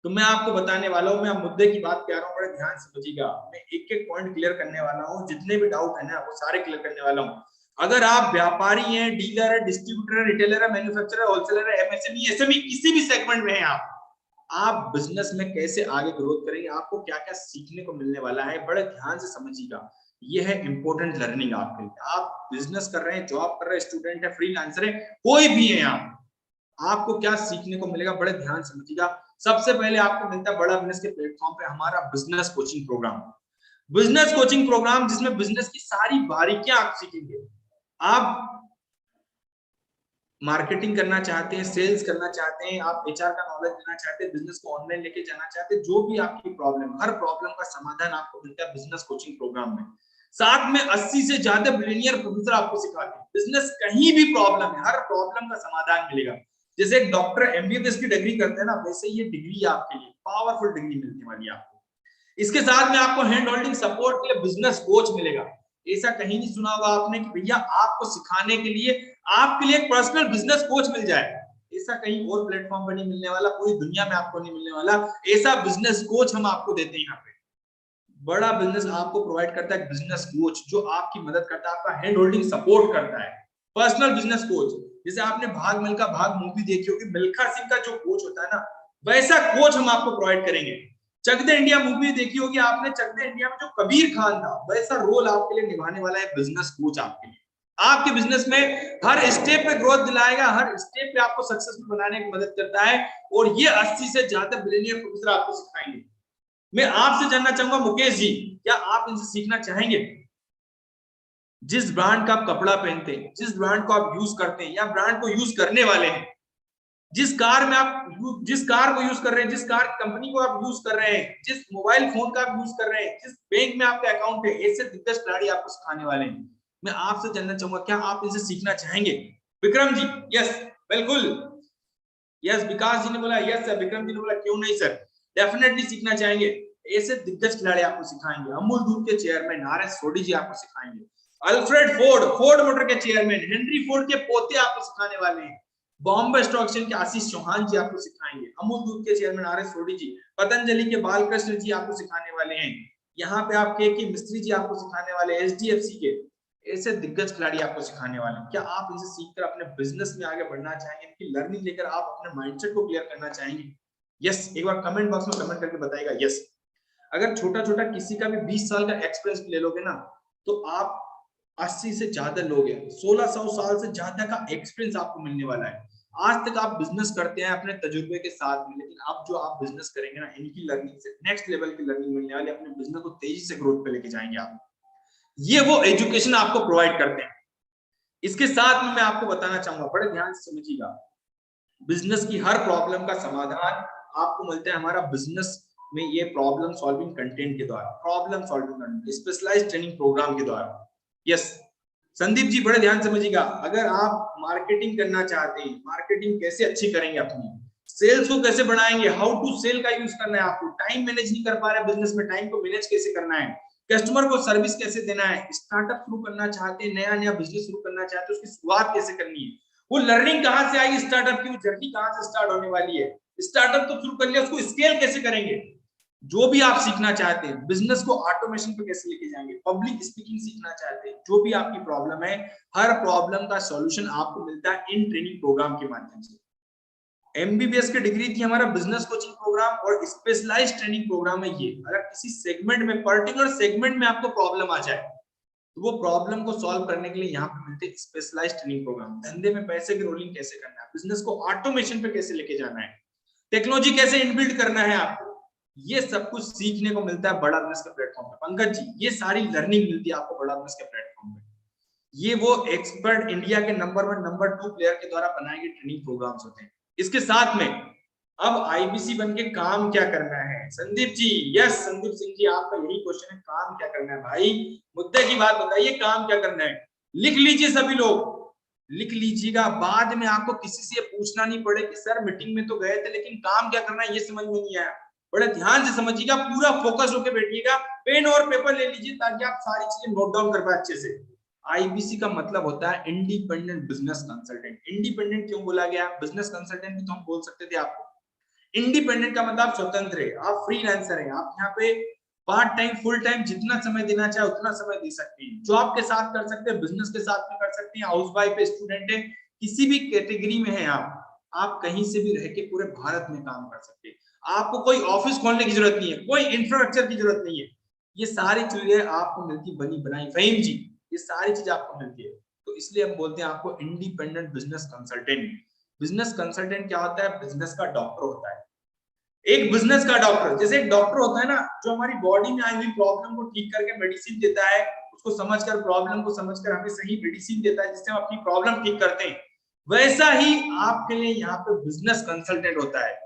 तो मैं आपको बताने वाला हूं, मैं आप मुद्दे की बात कर रहा हूं, बड़े ध्यान से समझिएगा, मैं एक एक पॉइंट क्लियर करने वाला हूं, जितने भी डाउट है ना वो सारे क्लियर करने वाला हूं। अगर आप व्यापारी हैं, डीलर है, डिस्ट्रीब्यूटर है, रिटेलर है, मैन्युफैक्चरर है, होलसेलर है, एमएसएमई, एसएमई, किसी भी सेगमेंट में हैं आप बिजनेस में कैसे आगे ग्रोथ करेंगे, आपको क्या क्या सीखने को मिलने वाला है, बड़े ध्यान से समझिएगा। ये है इंपॉर्टेंट लर्निंग आपके लिए। आप बिजनेस कर रहे हैं, जॉब कर रहे हैं, स्टूडेंट है, फ्रीलांसर है, कोई भी है आप, आपको क्या सीखने को मिलेगा, बड़े ध्यान से समझिएगा। सबसे पहले आपको मिलता है बड़ा बिजनेस के प्लेटफॉर्म पे हमारा business coaching program. Business coaching program जिसमें बिजनेस की सारी बारीकियां आप सीखेंगे। आप मार्केटिंग करना चाहते हैं, सेल्स करना चाहते हैं, आप एचआर का नॉलेज लेना चाहते हैं, बिजनेस को ऑनलाइन लेके जाना चाहते हैं, जो भी आपकी प्रॉब्लम, हर प्रॉब्लम का समाधान आपको मिलता है बिजनेस कोचिंग प्रोग्राम में। साथ में 80 से ज्यादा बिलियनियर प्रोफेसर आपको सिखाते हैं। बिजनेस कहीं भी प्रॉब्लम है, हर प्रॉब्लम का समाधान मिलेगा। जैसे एक डॉक्टर एमबीबीएस की डिग्री करते हैं ना, वैसे ये डिग्री आपके लिए पावरफुल डिग्री मिलने वाली है आपको। इसके साथ में आपको हैंड होल्डिंग सपोर्ट के लिए बिजनेस कोच मिलेगा। ऐसा कहीं नहीं सुना होगा आपने कि भैया आपको सिखाने के लिए आपके लिए एक पर्सनल बिजनेस कोच मिल जाए। ऐसा कहीं और प्लेटफॉर्म पर नहीं मिलने वाला, पूरी दुनिया में आपको नहीं मिलने वाला। ऐसा बिजनेस कोच हम आपको देते हैं यहाँ पे। बड़ा बिजनेस आपको प्रोवाइड करता है बिजनेस कोच, जो आपकी मदद करता है, आपका हैंड होल्डिंग सपोर्ट करता है। पर्सनल बिजनेस कोच, जैसे आपने भाग मिल्खा भाग मूवी देखी होगी, मिल्खा सिंह का जो कोच होता है ना, वैसा कोच हम आपको प्रोवाइड करेंगे। चक दे इंडिया मूवी देखी होगी आपने, चक दे इंडिया में जो कबीर खान था, वैसा रोल आपके लिए निभाने वाला है बिजनेस कोच आपके लिए। आपके बिजनेस में हर स्टेप पे ग्रोथ दिलाएगा, हर स्टेप पे आपको सक्सेसफुल बनाने की मदद करता है, और ये 80 से ज्यादा बिलियनियर प्रोफेसर आपको सिखाएंगे। मैं आपसे जानना चाहूंगा मुकेश जी, क्या आप इनसे सीखना चाहेंगे? जिस ब्रांड का आप कपड़ा पहनते हैं, जिस ब्रांड को आप यूज करते हैं या ब्रांड को यूज करने वाले हैं, जिस कार में आप जिस कार को यूज कर रहे हैं, जिस कार कंपनी को आप यूज कर रहे हैं, जिस मोबाइल फोन का आप यूज कर रहे हैं, जिस बैंक में आपका अकाउंट है, ऐसे दिग्गज खिलाड़ी आपको सिखाने वाले हैं। मैं आपसे जानना चाहूंगा क्या आप इनसे सीखना चाहेंगे? विक्रम जी, यस बिल्कुल, यस। विकास जी ने बोला यस सर, विक्रम जी ने बोला क्यों नहीं सर, डेफिनेटली सीखना चाहेंगे। ऐसे दिग्गज खिलाड़ी आपको सिखाएंगे। अमूल दूध के चेयरमैन आर.एस. सोडी जी आपको सिखाएंगे। अल्फ्रेड फोर्ड, फोर्ड मोटर के चेयरमैन, हेनरी फोर्ड के पोते आपको सिखाने वाले हैं। बॉम्बे स्टॉक एक्सचेंज के आशीष चौहान जी आपको सिखाएंगे। अमूल दूध के चेयरमैन आर.एस. सोडी जी, पतंजलि के बालकृष्ण जी आपको सिखाने वाले हैं। यहाँ पे आप के मिस्त्री जी आपको सिखाने वाले, एचडीएफसी के ऐसे दिग्गज खिलाड़ी आपको सिखाने वाले हैं। क्या आप इनसे सीखकर अपने बिजनेस में आगे बढ़ना चाहेंगे? इनकी लर्निंग लेकर आप अपने माइंडसेट को क्लियर करना चाहेंगे? यस, एक बार कमेंट बॉक्स में कमेंट करके बताइएगा यस। अगर छोटा छोटा किसी का भी 20 साल का एक्सपीरियंस ले लोगे ना, तो आप 80 से ज्यादा लोग हैं, 1600 साल से ज्यादा का एक्सपीरियंस आपको मिलने वाला है। आज तक आप बिजनेस करते हैं अपने तजुर्बे के साथ में, लेकिन अब जो आप बिजनेस करेंगे ना, इनकी लर्निंग से नेक्स्ट लेवल की लर्निंग मिलने वाली, अपने बिजनेस को तेजी से ग्रोथ पे लेके जाएंगे आप। ये वो एजुकेशन आपको प्रोवाइड करते हैं। इसके साथ में मैं आपको बताना चाहूंगा, बड़े ध्यान से समझिएगा, बिजनेस की हर प्रॉब्लम का समाधान आपको मिलता है हमारा बिजनेस में ये प्रॉब्लम सॉल्विंग कंटेंट के द्वारा, problem solving specialized training program के द्वारा। यस संदीप जी, बड़े ध्यान समझिएगा, अगर आप मार्केटिंग करना चाहते हैं, मार्केटिंग कैसे अच्छी करेंगे, अपनी सेल्स को कैसे बढ़ाएंगे, हाउ टू सेल का यूज करना है आपको, टाइम मैनेज नहीं कर पा रहे बिजनेस में, टाइम को मैनेज कैसे करना है, कस्टमर को सर्विस कैसे देना है, स्टार्टअप शुरू करना चाहते हैं, नया नया बिजनेस शुरू करना चाहते हैं, उसकी शुरुआत कैसे करनी है, वो लर्निंग कहां से आएगी, स्टार्टअप की वो जर्नी कहां से स्टार्ट होने वाली है, स्टार्टअप तो शुरू कर लिया, उसको स्केल कैसे करेंगे, जो भी आप सीखना चाहते हैं, बिजनेस को ऑटोमेशन पे कैसे लेके जाएंगे, पब्लिक स्पीकिंग सीखना चाहते हैं, जो भी आपकी प्रॉब्लम है, हर प्रॉब्लम का सॉल्यूशन आपको मिलता है इन ट्रेनिंग प्रोग्राम के माध्यम से। एमबीबीएस की डिग्री थी हमारा बिजनेस कोचिंग प्रोग्राम, और स्पेशलाइज्ड ट्रेनिंग प्रोग्राम है ये। अगर किसी सेगमेंट में, पर्टिकुलर सेगमेंट में आपको प्रॉब्लम आ जाए, तो वो प्रॉब्लम को सॉल्व करने के लिए यहाँ पे मिलते हैं स्पेशलाइज्ड ट्रेनिंग प्रोग्राम। धंधे में पैसे की रोलिंग कैसे करना है, बिजनेस को ऑटोमेशन पे कैसे लेके जाना है, टेक्नोलॉजी कैसे इनबिल्ड करना है आपको, ये सब कुछ सीखने को मिलता है बड़ा बिजनेस के प्लेटफॉर्म पे। पंकज जी, ये सारी लर्निंग मिलती है आपको बड़ा बिजनेस के प्लेटफॉर्म पे। ये वो एक्सपर्ट इंडिया के नंबर 1 नंबर 2 प्लेयर के द्वारा बनाए गए ट्रेनिंग प्रोग्राम्स होते हैं। इसके साथ में अब आईबीसी बन के काम क्या करना है, संदीप जी, यस संदीप सिंह जी, आपका यही क्वेश्चन है, काम क्या करना है भाई, मुद्दे की बात बताइए, काम क्या करना है। लिख लीजिए सभी लोग, लिख लीजिएगा, बाद में आपको किसी से पूछना नहीं पड़े कि सर मीटिंग में तो गए थे लेकिन काम क्या करना है ये समझ में नहीं आया। बड़े ध्यान से समझिएगा, पूरा फोकस होकर बैठिएगा, पेन और पेपर ले लीजिए ताकि आप सारी चीजें नोट डाउन कर पाए अच्छे से। आईबीसी का मतलब होता है इंडिपेंडेंट बिजनेस कंसल्टेंट। इंडिपेंडेंट क्यों बोला गया, बिजनेस कंसल्टेंट भी तो हम बोल सकते थे आपको। इंडिपेंडेंट का मतलब आप स्वतंत्र है, आप फ्रीलांसर हैं, आप यहाँ पे पार्ट टाइम फुल टाइम जितना समय देना चाहे उतना समय दे सकते हैं, जॉब के साथ कर सकते हैं, बिजनेस के साथ में कर सकते हैं, हाउस वाइफ है, स्टूडेंट है, किसी भी कैटेगरी में है आप कहीं से भी रह के पूरे भारत में काम कर सकते हैं। आपको कोई ऑफिस खोलने की जरूरत नहीं है, कोई इंफ्रास्ट्रक्चर की जरूरत नहीं है, ये सारी चीजें आपको मिलती बनी बनाई। फहीम जी, ये सारी चीजें आपको मिलती है, तो इसलिए हम बोलते हैं आपको independent business consultant. Business consultant क्या होता है, बिजनेस का डॉक्टर होता है। एक बिजनेस का डॉक्टर, जैसे एक डॉक्टर होता है ना जो हमारी बॉडी में आई हुई प्रॉब्लम को ठीक करके मेडिसिन देता है, उसको समझकर प्रॉब्लम को समझकर हमें सही मेडिसिन देता है जिससे हम अपनी प्रॉब्लम ठीक करते हैं, वैसा ही आपके लिए यहाँ पे बिजनेस कंसल्टेंट होता है,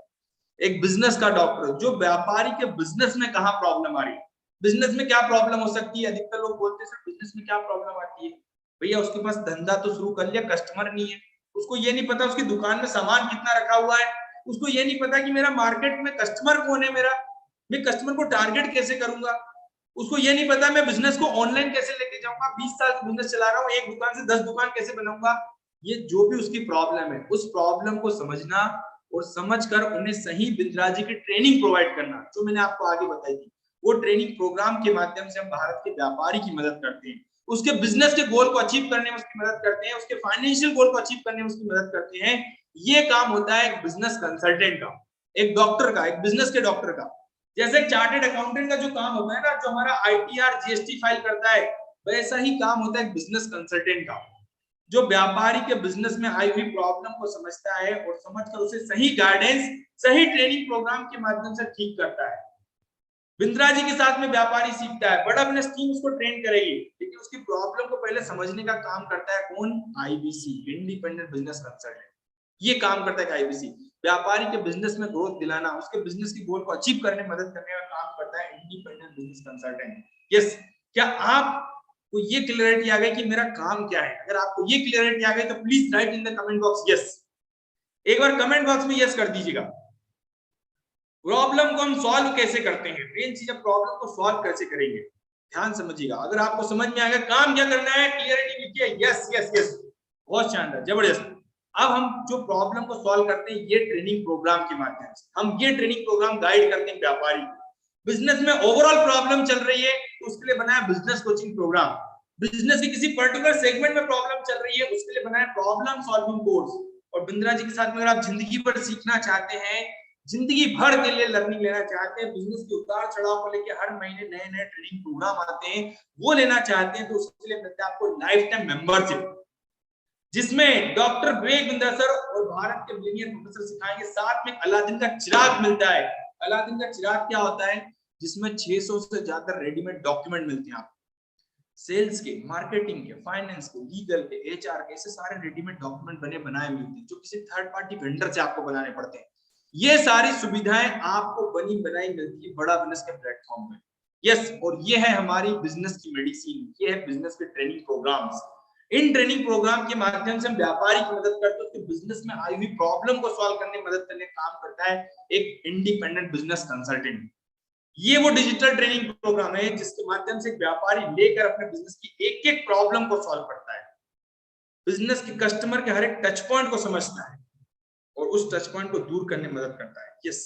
एक बिजनेस का डॉक्टर जो व्यापारी के बिजनेस में कहाँ प्रॉब्लम आ रही है, बिजनेस में क्या प्रॉब्लम हो सकती है। अधिकतर लोग बोलते हैं सर बिजनेस में क्या प्रॉब्लम आती है, भैया उसके पास धंधा तो शुरू कर लिया, कस्टमर नहीं है, उसको ये नहीं पता उसकी दुकान में सामान कितना रखा हुआ है, उसको ये नहीं पता कि मेरा मार्केट में कस्टमर कौन है, मैं कस्टमर को टारगेट कैसे करूंगा, उसको ये नहीं पता मैं बिजनेस को ऑनलाइन कैसे लेके जाऊंगा, 20 साल बिजनेस चला रहा हूँ, एक दुकान से 10 दुकान कैसे बनाऊंगा। ये जो भी उसकी प्रॉब्लम है, उस प्रॉब्लम को समझना और समझकर उन्हें सही बिंद्राजी की ट्रेनिंग प्रोवाइड करना, जो मैंने आपको आगे बताई थी, वो ट्रेनिंग प्रोग्राम के माध्यम से हम भारत के व्यापारी की मदद करते हैं, उसके बिजनेस के गोल को अचीव करने में उसकी मदद करते हैं, उसके फाइनेंशियल गोल को अचीव करने में उसकी मदद करते हैं। ये काम होता है एक बिजनेस कंसल्टेंट का, एक डॉक्टर का, एक बिजनेस के डॉक्टर का। जैसे एक चार्टेड अकाउंटेंट का जो काम होता है ना, जो हमारा आईटीआर जीएसटी फाइल करता है, वैसा ही काम होता है एक बिजनेस कंसल्टेंट का, जो व्यापारी के बिजनेस में आई हुई प्रॉब्लम को समझता है और समझकर उसे सही गाइडेंस, सही ट्रेनिंग प्रोग्राम के माध्यम से ठीक करता है। बिंद्रा जी के साथ में व्यापारी सीखता है, बड़ा बिजनेस टीम उसको ट्रेन करेगी, लेकिन उसकी प्रॉब्लम को पहले समझने का काम करता है कौन, आईबीसी, इंडिपेंडेंट बिजनेस कंसल्टेंट। ये काम करता है आईबीसी, व्यापारी के बिजनेस में ग्रोथ दिलाना, उसके बिजनेस की गोल को अचीव करने में मदद करने का काम करता है इंडिपेंडेंट बिजनेस कंसल्टेंट। यस, क्या आपको ये क्लियरिटी आ गई कि मेरा काम क्या है? अगर आपको ये क्लियरिटी आ गई तो please write in the comment box yes. एक बार कमेंट बॉक्स में यस कर दीजिएगा। प्रॉब्लम को हम सॉल्व कैसे करते हैं, मेन चीज है प्रॉब्लम को सॉल्व कैसे करेंगे, ध्यान समझिएगा। अगर आपको समझ में आएगा काम क्या करना है, क्लियरिटी लिखिए यस यस यस, बहुत शानदार, जबरदस्त। अब हम जो प्रॉब्लम को सॉल्व करते हैं ये ट्रेनिंग प्रोग्राम के माध्यम से, हम ये ट्रेनिंग प्रोग्राम गाइड करते हैं व्यापारी। बिजनेस में ओवरऑल प्रॉब्लम चल रही है तो उसके लिए बनाया बिजनेस कोचिंग प्रोग्राम, बिजनेस की किसी पर्टिकुलर सेगमेंट में प्रॉब्लम चल रही है उसके लिए बनाया प्रॉब्लम सॉल्विंग कोर्स। और बिंद्रा जी के साथ में अगर आप जिंदगी भर सीखना चाहते हैं, जिंदगी भर के लिए लर्निंग लेना चाहते हैं, बिजनेस के उतार चढ़ाव को लेकर हर महीने नए नए ट्रेनिंग प्रोग्राम आते हैं, वो लेना चाहते हैं तो उसके लिए मिलता है आपको लाइफ टाइम मेंबरशिप, जिसमें डॉक्टर विवेक बिंद्रा सर और भारत के मिलीनियर प्रोफेसर सिखाएंगे, साथ में अलादीन का चिराग मिलता है। अलादीन का चिराग क्या होता है, जिसमें 600 से ज्यादा रेडीमेड डॉक्यूमेंट मिलते हैं आपको, सेल्स के, मार्केटिंग के, फाइनेंस के, लीगल के, एचआर के, ऐसे सारे रेडीमेड डॉक्यूमेंट बने बनाए मिलते हैं जो किसी थर्ड पार्टी वेंडर से आपको बनाने पड़ते हैं। ये सारी सुविधाएं आपको बनी बनाई मिलती है बड़ा बिजनेस के प्लेटफॉर्म में। यस, और ये है हमारी बिजनेस की मेडिसिन, ये है बिजनेस के ट्रेनिंग प्रोग्राम्स। इन ट्रेनिंग प्रोग्राम के माध्यम से हम व्यापारी की मदद करते हैं, उसके बिजनेस में आई हुई प्रॉब्लम को सॉल्व करने में मदद करने का काम करता है एक इंडिपेंडेंट बिजनेस कंसल्टेंट। ये वो डिजिटल ट्रेनिंग प्रोग्राम है जिसके माध्यम से व्यापारी लेकर अपने बिजनेस की एक एक प्रॉब्लम को सॉल्व करता है, बिजनेस के कस्टमर के हर एक टच पॉइंट को समझता है और उस टच पॉइंट को दूर करने में मदद करता है। यस,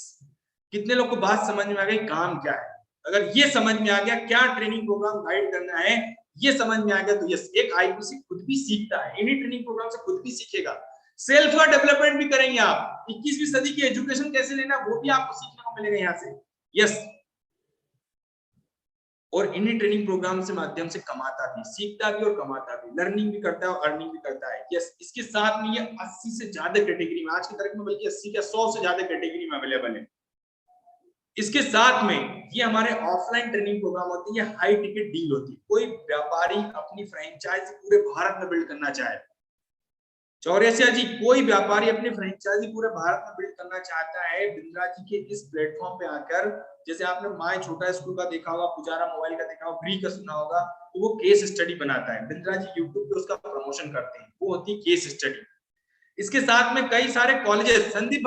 कितने लोग को बात समझ में आ गई काम क्या है? अगर ये समझ में आ गया क्या ट्रेनिंग प्रोग्राम गाइड करना है, ये समझ में आ गया तो यस, एक आईपीसी खुद भी सीखता है, इन्हीं ट्रेनिंग प्रोग्राम से खुद भी सीखेगा, सेल्फ का डेवलपमेंट भी करेंगे आप, 21वीं सदी की एजुकेशन कैसे लेना वो भी आपको सीखने को मिलेगा यहाँ से। यस, और इन्हीं ट्रेनिंग प्रोग्राम से माध्यम से कमाता भी, सीखता भी और कमाता भी, लर्निंग भी करता है और अर्निंग भी करता है। यस, इसके साथ में ये 80 से ज्यादा कैटेगरी में आज की तारीख में, बल्कि 80 या 100 से ज्यादा कैटेगरी में अवेलेबल है। इसके साथ में ये हमारे ऑफलाइन ट्रेनिंग प्रोग्राम होते हैं, ये हाई टिकट डील होती है। कोई व्यापारी अपनी फ्रेंचाइजी पूरे भारत में बिल्ड करना चाहे, चौरसिया जी, कोई व्यापारी अपनी फ्रेंचाइजी पूरे भारत में बिल्ड करना चाहता है, बिंद्रा जी के इस प्लेटफॉर्म पे आकर, जैसे आपने माय छोटा स्कूल का देखा होगा, पुजारा मोबाइल का देखा होगा, फ्री का सुना होगा, तो वो केस स्टडी बनाता है। बिंद्रा जी यूट्यूब पे उसका प्रमोशन करते हैं, वो होती है केस स्टडी। इसके साथ में कई सारे कॉलेजेस, संदीप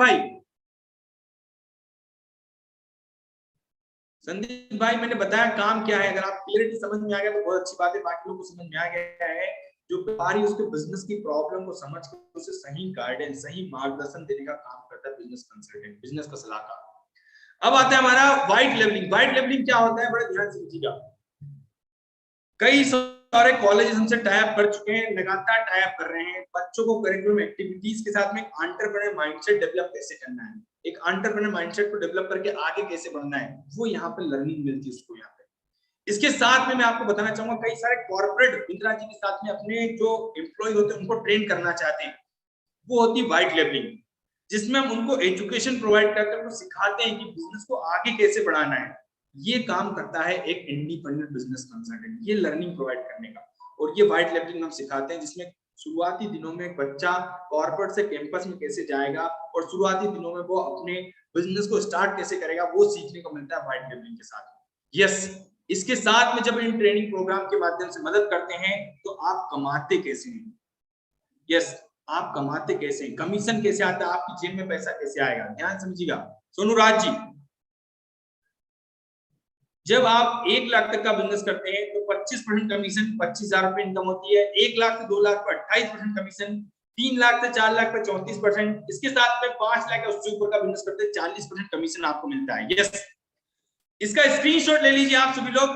भाई मैंने बताया काम क्या है, अगर आप क्लियरिटी समझ में आ गया तो बहुत अच्छी बात है, बाकी लोगों को समझ में आ गया है। जो व्यापारी उसके बिजनेस की प्रॉब्लम को समझ कर उसे सही गाइडेंस, सही मार्गदर्शन देने का काम करता है बिजनेस कंसल्टेंट, बिजनेस का सलाहकार। अब आता है हमारा व्हाइट लेवलिंग। व्हाइट लेवलिंग क्या होता है, बड़े ध्यान से समझिएगा। कई सारे कॉलेजेस हमसे टाई अप कर चुके हैं, लगातार टाई अप कर रहे हैं, बच्चों को करिकुलम एक्टिविटीज के साथ में एंटरप्रेन्योर माइंडसेट डेवलप कैसे करना है, एक एंटरप्रेन्योर माइंडसेट को डेवलप करके आगे कैसे बढ़ना है, वो यहाँ पे लर्निंग मिलती है उसको यहाँ पे। इसके साथ में मैं आपको बताना चाहूंगा, कई सारे कॉर्पोरेट बिंद्रा जी के साथ में अपने जो एम्प्लॉय होते हैं उनको ट्रेन करना चाहते हैं, वो होती है व्हाइट लेवलिंग, जिसमें हम उनको एजुकेशन प्रोवाइड करके उनको सिखाते हैं कि बिजनेस को आगे कैसे बढ़ाना है। ये काम करता है एक इंडिपेंडेंट बिजनेस कंसल्टेंट, ये लर्निंग प्रोवाइड करने का, और ये व्हाइट लेवलिंग हम सिखाते हैं, जिसमें शुरुआती दिनों में बच्चा कॉर्पोरेट से कैंपस में कैसे जाएगा और शुरुआती दिनों में वो अपने बिजनेस को स्टार्ट कैसे करेगा, वो सीखने को मिलता है व्हाइट लेवलिंग के साथ। यस, इसके साथ में जब इन ट्रेनिंग प्रोग्राम के माध्यम से मदद करते हैं तो आप कमाते कैसे हैं। यस, आप कमाते कैसे हैं, कमीशन कैसे आता है, आपकी जेब में पैसा कैसे आएगा, ध्यान समझिएगा। सोनू राज जी, जब आप 1 लाख तक का बिजनेस करते हैं तो 25% कमीशन, 25,000 रुपए इनकम होती है। 1 लाख से 2 लाख पर 28% कमीशन, 3 लाख से 4 लाख पर 34%, इसके साथ में 5 लाख उससे ऊपर का बिजनेस करते हैं 40% कमीशन आपको मिलता है। यस, इसका स्क्रीनशॉट ले लीजिए आप सभी लोग,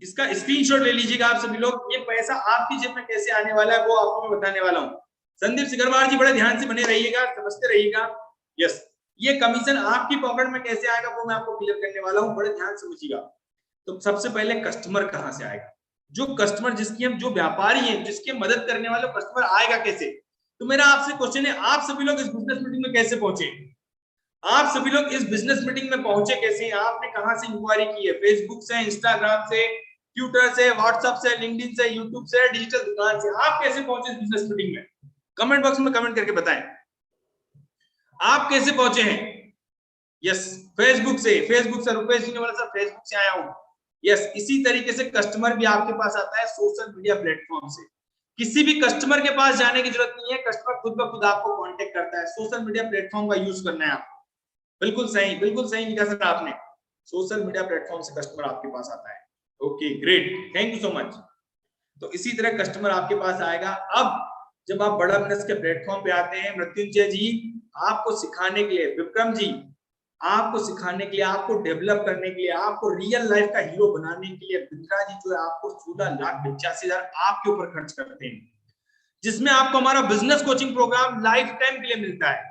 इसका स्क्रीनशॉट ले लीजिएगा आप सभी लोग। ये पैसा आपकी जेब में कैसे आने वाला है वो आपको मैं बताने वाला हूँ। संदीप सिकरवार जी, बड़े ध्यान से बने रहिएगा, समझते रहिएगा। यस, ये कमीशन आपकी पॉकेट में कैसे आएगा वो मैं आपको क्लियर करने वाला हूँ, बड़े ध्यान से समझिएगा। तो सबसे पहले कस्टमर कहाँ से आएगा, जो कस्टमर जिसकी हम, जो व्यापारी हैं, जिसके मदद करने वाले कस्टमर आएगा कैसे। तो मेरा आपसे क्वेश्चन है, आप सभी लोग इस बिजनेस मीटिंग में कैसे पहुंचे, आप सभी लोग इस बिजनेस मीटिंग में पहुंचे कैसे, आपने कहां से इंक्वायरी की है, फेसबुक से, इंस्टाग्राम से, ट्विटर से, व्हाट्सएप से, लिंक्डइन से, यूट्यूब से, डिजिटल दुकान से, आप कैसे पहुंचे इस बिजनेस मीटिंग में, कमेंट बॉक्स में कमेंट करके बताएं आप कैसे पहुंचे हैं। यस, फेसबुक से रुपेश जी ने बोला सर फेसबुक से आया हूं। यस, इसी तरीके से कस्टमर भी आपके पास आता है सोशल मीडिया प्लेटफॉर्म से। किसी भी कस्टमर के पास जाने की जरूरत नहीं है, कस्टमर खुद ब खुद आपको कांटेक्ट करता है, सोशल मीडिया प्लेटफॉर्म का यूज करना है आपको। बिल्कुल सही लिखा सर आपने, सोशल मीडिया प्लेटफॉर्म से कस्टमर आपके पास आता है। Okay, great, thank you so much. तो इसी तरह कस्टमर आपके पास आएगा। अब जब आप बड़ा बिजनेस के प्लेटफॉर्म पे आते हैं, मृत्युंजय जी आपको सिखाने के लिए, विक्रम जी आपको सिखाने के लिए, आपको डेवलप करने के लिए, आपको रियल लाइफ का हीरो बनाने के लिए बिंद्रा जी जो है आपको 16,85,000 आपके ऊपर खर्च करते हैं, जिसमें आपको हमारा business coaching program lifetime के लिए मिलता है।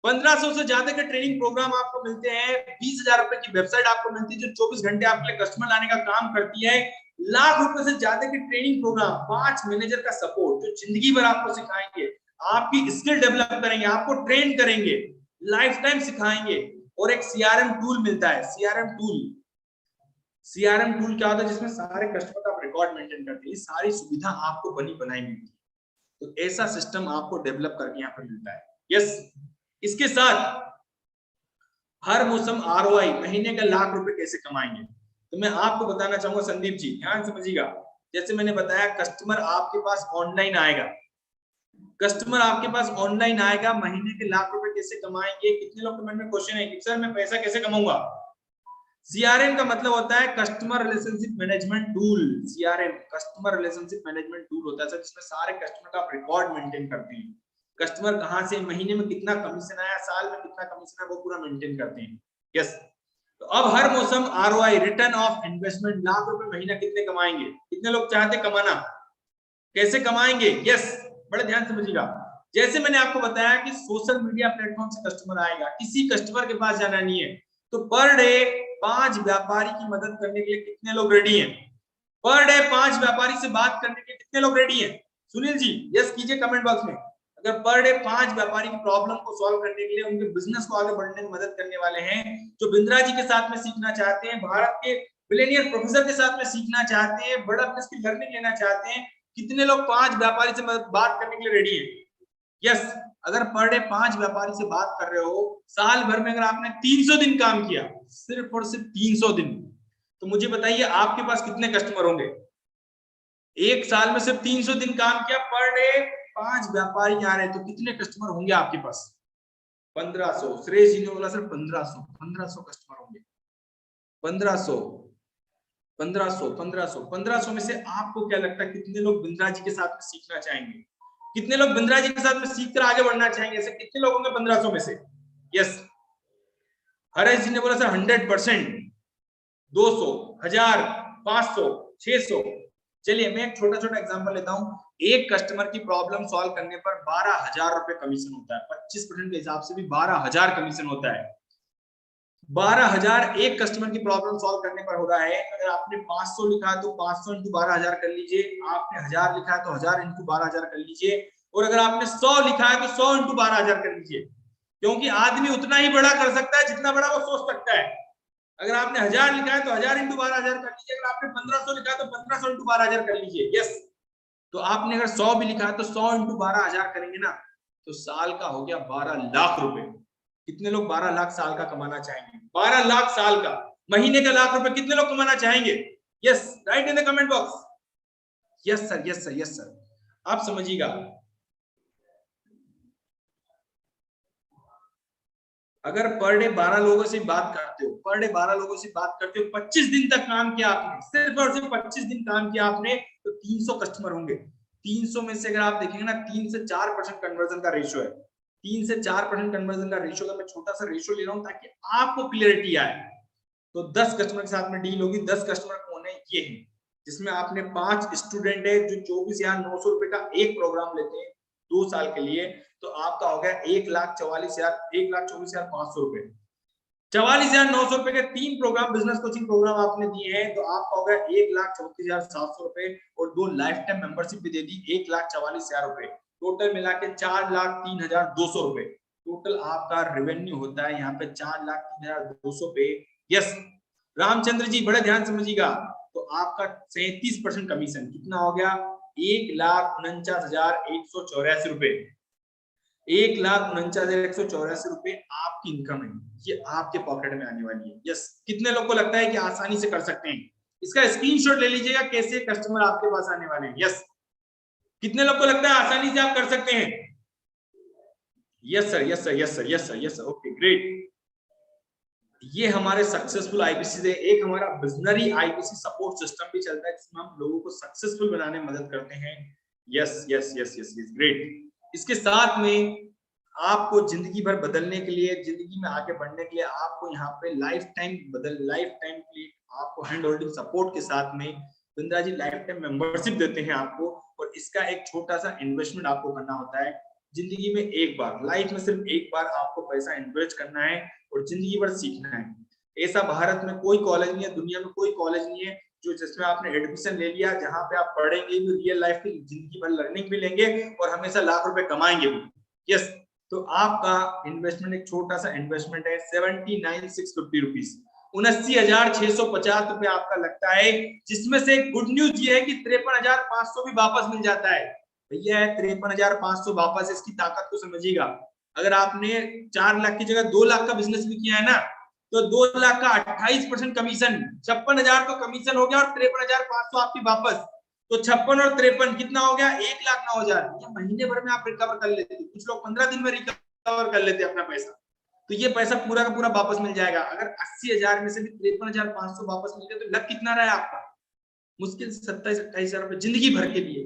1500 से ज्यादा के ट्रेनिंग प्रोग्राम आपको मिलते हैं, 20,000 रुपए की वेबसाइट आपको मिलती है जो 24 घंटे आपके लिए कस्टमर लाने का काम करती है, लाख रुपए से ज्यादा के ट्रेनिंग प्रोग्राम, 5 मैनेजर का सपोर्ट जो जिंदगी भर आपको सिखाएंगे, आपकी स्किल डेवलप करेंगे, आपको ट्रेन करेंगे, लाइफ टाइम सिखाएंगे, और एक सीआरएम टूल मिलता है। सीआरएम टूल क्या होता है, जिसमें सारे कस्टमर का रिकॉर्ड मेंटेन करते हैं, सारी सुविधा आपको बनी बनाई मिलती है। तो ऐसा सिस्टम आपको डेवलप करके यहाँ पर मिलता है। यस, इसके साथ हर मौसम आरओआई, महीने का लाख रुपए कैसे कमाएंगे, तो मैं आपको बताना चाहूंगा संदीप जी, ध्यान समझिएगा। जैसे मैंने बताया, कस्टमर आपके पास ऑनलाइन आएगा, महीने के लाख रुपए कैसे कमाएंगे। कितने लोग कमेंट में क्वेश्चन है कि सर मैं पैसा कैसे कमाऊंगा। सीआरएम का मतलब होता है customer relationship management tool. CRM customer relationship management tool होता है सर, जिसमें सारे कस्टमर का रिकॉर्ड मेंटेन करते हैं, कस्टमर कहां से, महीने में कितना कमीशन आया, साल में कितना कमीशन आया, वो पूरा मेंटेन करते हैं। यस, तो अब हर मौसम ROI, return of investment, lakh रुपए महीना कितने कमाएंगे, कितने लोग चाहते कमाना, कैसे कमाएंगे। यस, बड़े ध्यान समझिएगा। जैसे मैंने आपको बताया कि सोशल मीडिया प्लेटफॉर्म से कस्टमर आएगा, किसी कस्टमर के पास जाना नहीं है, तो पर डे 5 व्यापारी की मदद करने के लिए कितने लोग रेडी हैं? पर डे 5 व्यापारी से बात करने के लिए कितने लोग रेडी हैं? सुनील जी यस कीजिए कमेंट बॉक्स में। अगर पर डे 5 व्यापारी की प्रॉब्लम को सॉल्व करने के लिए, उनके बिजनेस को आगे बढ़ने में मदद करने वाले हैं, जो बिंद्रा जी के साथ में सीखना चाहते हैं, भारत के बिलियनियर प्रोफेसर के साथ में सीखना चाहते हैं, बड़ा बिजनेस की लर्निंग लेना चाहते हैं, कितने लोग 5 व्यापारी से बात करने के लिए रेडी हैं? यस अगर पर डे 5 व्यापारी से बात कर रहे हो, साल भर में अगर आपने 300 दिन काम किया, सिर्फ और सिर्फ 300 दिन, तो मुझे बताइए आपके पास कितने कस्टमर होंगे? एक साल में सिर्फ 300 दिन काम किया, पर डे 5 व्यापारी आ रहे, तो कितने कस्टमर होंगे आपके पास? 1500। सुरेश जी ने बोला सर 1500 कस्टमर होंगे। 1500 में से आपको क्या लगता है कितने लोग बिंद्रा जी के साथ में सीखना चाहेंगे? कितने लोग बिंद्रा जी के साथ में सीखकर आगे बढ़ना चाहेंगे? ऐसे कितने लोग होंगे 1500 में से? यस हरेश जी ने बोला सर 100%, 200, 1000, 500, 600। चलिए मैं एक छोटा छोटा एग्जांपल लेता हूं। एक कस्टमर की प्रॉब्लम सॉल्व करने पर 12,000 रुपए कमीशन होता है। 25% के हिसाब से भी 12,000 कमीशन होता है। 12,000 एक कस्टमर की प्रॉब्लम सॉल्व करने पर हो रहा है। अगर आपने 500 लिखा है तो 500 इंटू 12,000 कर लीजिए, आपने 1000 लिखा है तो 1000 इंटू 12,000 कर लीजिए, और अगर आपने 100 लिखा है तो 100 इंटू 12,000 कर लीजिए, क्योंकि आदमी उतना ही बड़ा कर सकता है जितना बड़ा वो सोच सकता है। अगर आपने 1000 लिखा है तो 1000 इंटू 12,000 कर लीजिए, अगर आपने 1500 लिखा है तो 1500 इंटू 12,000 कर लीजिए। यस तो आपने अगर 100 भी लिखा है तो 100 इंटू 12,000 करेंगे ना, तो साल का हो गया 12 लाख रुपए। कितने लोग 12 लाख साल का कमाना चाहेंगे? 12 लाख साल का, महीने का लाख रुपए कितने लोग कमाना चाहेंगे? Yes right in the comment box. Yes sir, yes sir, yes sir. आप समझिएगा, अगर पर डे 12 लोगों से बात करते हो, 25 दिन तक काम किया आपने, सिर्फ और सिर्फ 25 दिन काम किया आपने, तो 300 कस्टमर होंगे। 300 में से अगर आप देखेंगे ना, 3 से 4% कन्वर्जन का रेशियो है। 3 से 4% कन्वर्जन का रेशियो का मैं छोटा सा रेशियो ले रहा हूं ताकि आपको क्लियरिटी आए। तो 10 कस्टमर के साथ में डील होगी। 10 कस्टमर कौन है? ये है, जिसमें आपने 5 स्टूडेंट है जो 24,900 रुपए का एक प्रोग्राम लेते हैं 2 साल के लिए, तो आपका हो गया 1,24,500 रुपए। 44,900 रुपए के 3 प्रोग्राम, बिजनेस कोचिंग प्रोग्राम आपने दिए हैं, तो आपका हो गया 1,34,700 रुपए, और 2 लाइफ टाइम मेंबरशिप भी दे दी 1,44,000 रुपए। टोटल मिला के 4,03,200 रुपए टोटल आपका रेवेन्यू होता है यहाँ पे 4,03,200 पे। यस रामचंद्र जी बड़े ध्यान समझिएगा, तो आपका 37% कमीशन कितना हो गया? 1,49,184 रुपए। 1,49,184 रुपए आपकी इनकम है, ये आपके पॉकेट में आने वाली है। यस कितने लोग को लगता है कि आसानी से कर सकते हैं? इसका स्क्रीनशॉट ले लीजिएगा कैसे कस्टमर आपके पास आने वाले हैं। यस कितने लोग को लगता है आसानी से आप कर सकते हैं? Yes sir, yes sir, yes sir, yes sir, yes sir. Okay great. ये हमारे सक्सेसफुल आईपीसी है। एक हमारा विजनरी आईपीसी सपोर्ट सिस्टम भी चलता है जिसमें हम लोगों को सक्सेसफुल बनाने में मदद करते हैं। Yes yes yes yes yes great. इसके साथ में आपको जिंदगी भर बदलने के लिए, जिंदगी में आगे बढ़ने के लिए, आपको यहाँ पे लाइफ टाइम के लिए आपको हैंड होल्डिंग सपोर्ट के साथ में Bindra ji life time membership देते हैं आपको, और इसका एक छोटा सा इन्वेस्टमेंट आपको करना होता है। जिंदगी में एक बार, लाइफ में सिर्फ एक बार आपको पैसा इन्वेस्ट करना है और जिंदगी भर सीखना है। ऐसा भारत में कोई कॉलेज नहीं है, दुनिया में कोई कॉलेज नहीं है जो जिसमें आपने एडमिशन ले लिया, जहां पे आप पढ़ेंगे भी, रियल लाइफ की जिंदगी भर लर्निंग भी लेंगे और हमेशा लाख रुपए कमाएंगे भी। यस तो आपका इन्वेस्टमेंट एक छोटा सा इन्वेस्टमेंट है 79,650 रुपीज, 79,650 रुपए आपका लगता है, जिसमें से गुड न्यूज ये है कि 53,500 भी वापस मिल जाता है। भैया 53,500 वापस, इसकी ताकत को समझिएगा। अगर आपने 4 लाख की जगह 2 लाख का बिजनेस भी किया है ना, तो 2 लाख का 28% कमीशन, 56,000 तो कमीशन हो गया और 53,500 आपकी वापस, तो 56 और 53 कितना हो गया? 1,09,000। ये महीने भर में आप रिकवर कर लेते हैं, कुछ लोग 15 दिन में रिकवर कर लेते हैं अपना पैसा, तो ये पैसा पूरा का पूरा वापस मिल जाएगा। अगर 80,000 में से भी 53,500 वापस मिल गया तो लक कितना रहा है आपका? मुश्किल से 27-28,000 रुपए जिंदगी भर के लिए,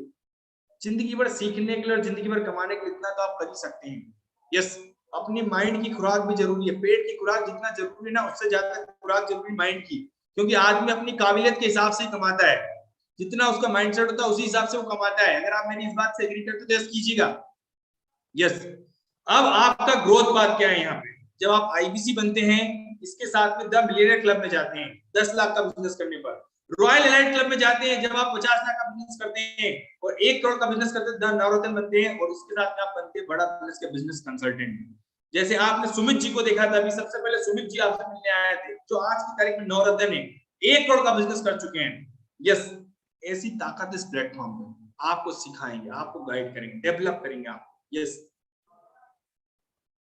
जिंदगी भर सीखने के लिए और जिंदगी भर कमाने के लिए इतना तो आप कर ही सकते हैं। यस अपनी माइंड की खुराक भी जरूरी है, पेट की खुराक जितना जरूरी है ना, उससे ज्यादा खुराक जरूरी माइंड की, क्योंकि आदमी अपनी काबिलियत के हिसाब से ही कमाता है, जितना उसका माइंडसेट होता है उसी हिसाब से वो कमाता है। अगर आप मेरी इस बात से एग्री करते तो यस कीजिएगा। यस अब आपका ग्रोथ पाथ क्या है? यहाँ पे जब आप आईबीसी बनते हैं, इसके साथ में द मिलियनेयर क्लब में जाते हैं 10 लाख का बिजनेस करने पर, रॉयल एलाइट क्लब में जाते हैं जब आप 50 लाख का बिजनेस करते हैं और 1 करोड़ का बिजनेस करते हैं, द नवरत्न बनते हैं और उसके साथ में आप बनते हैं बड़ा बिजनेस के बिजनेस कंसल्टेंट। जैसे आपने सुमित जी को देखा था, अभी सबसे पहले सुमित जी आपसे मिलने आए थे, जो आज की तारीख में नवरत्न है, 1 करोड़ का बिजनेस कर चुके हैं। यस, ऐसी ताकत इस प्लेटफॉर्म में, आपको सिखाएंगे, आपको गाइड करेंगे, डेवलप करेंगे आप। यस,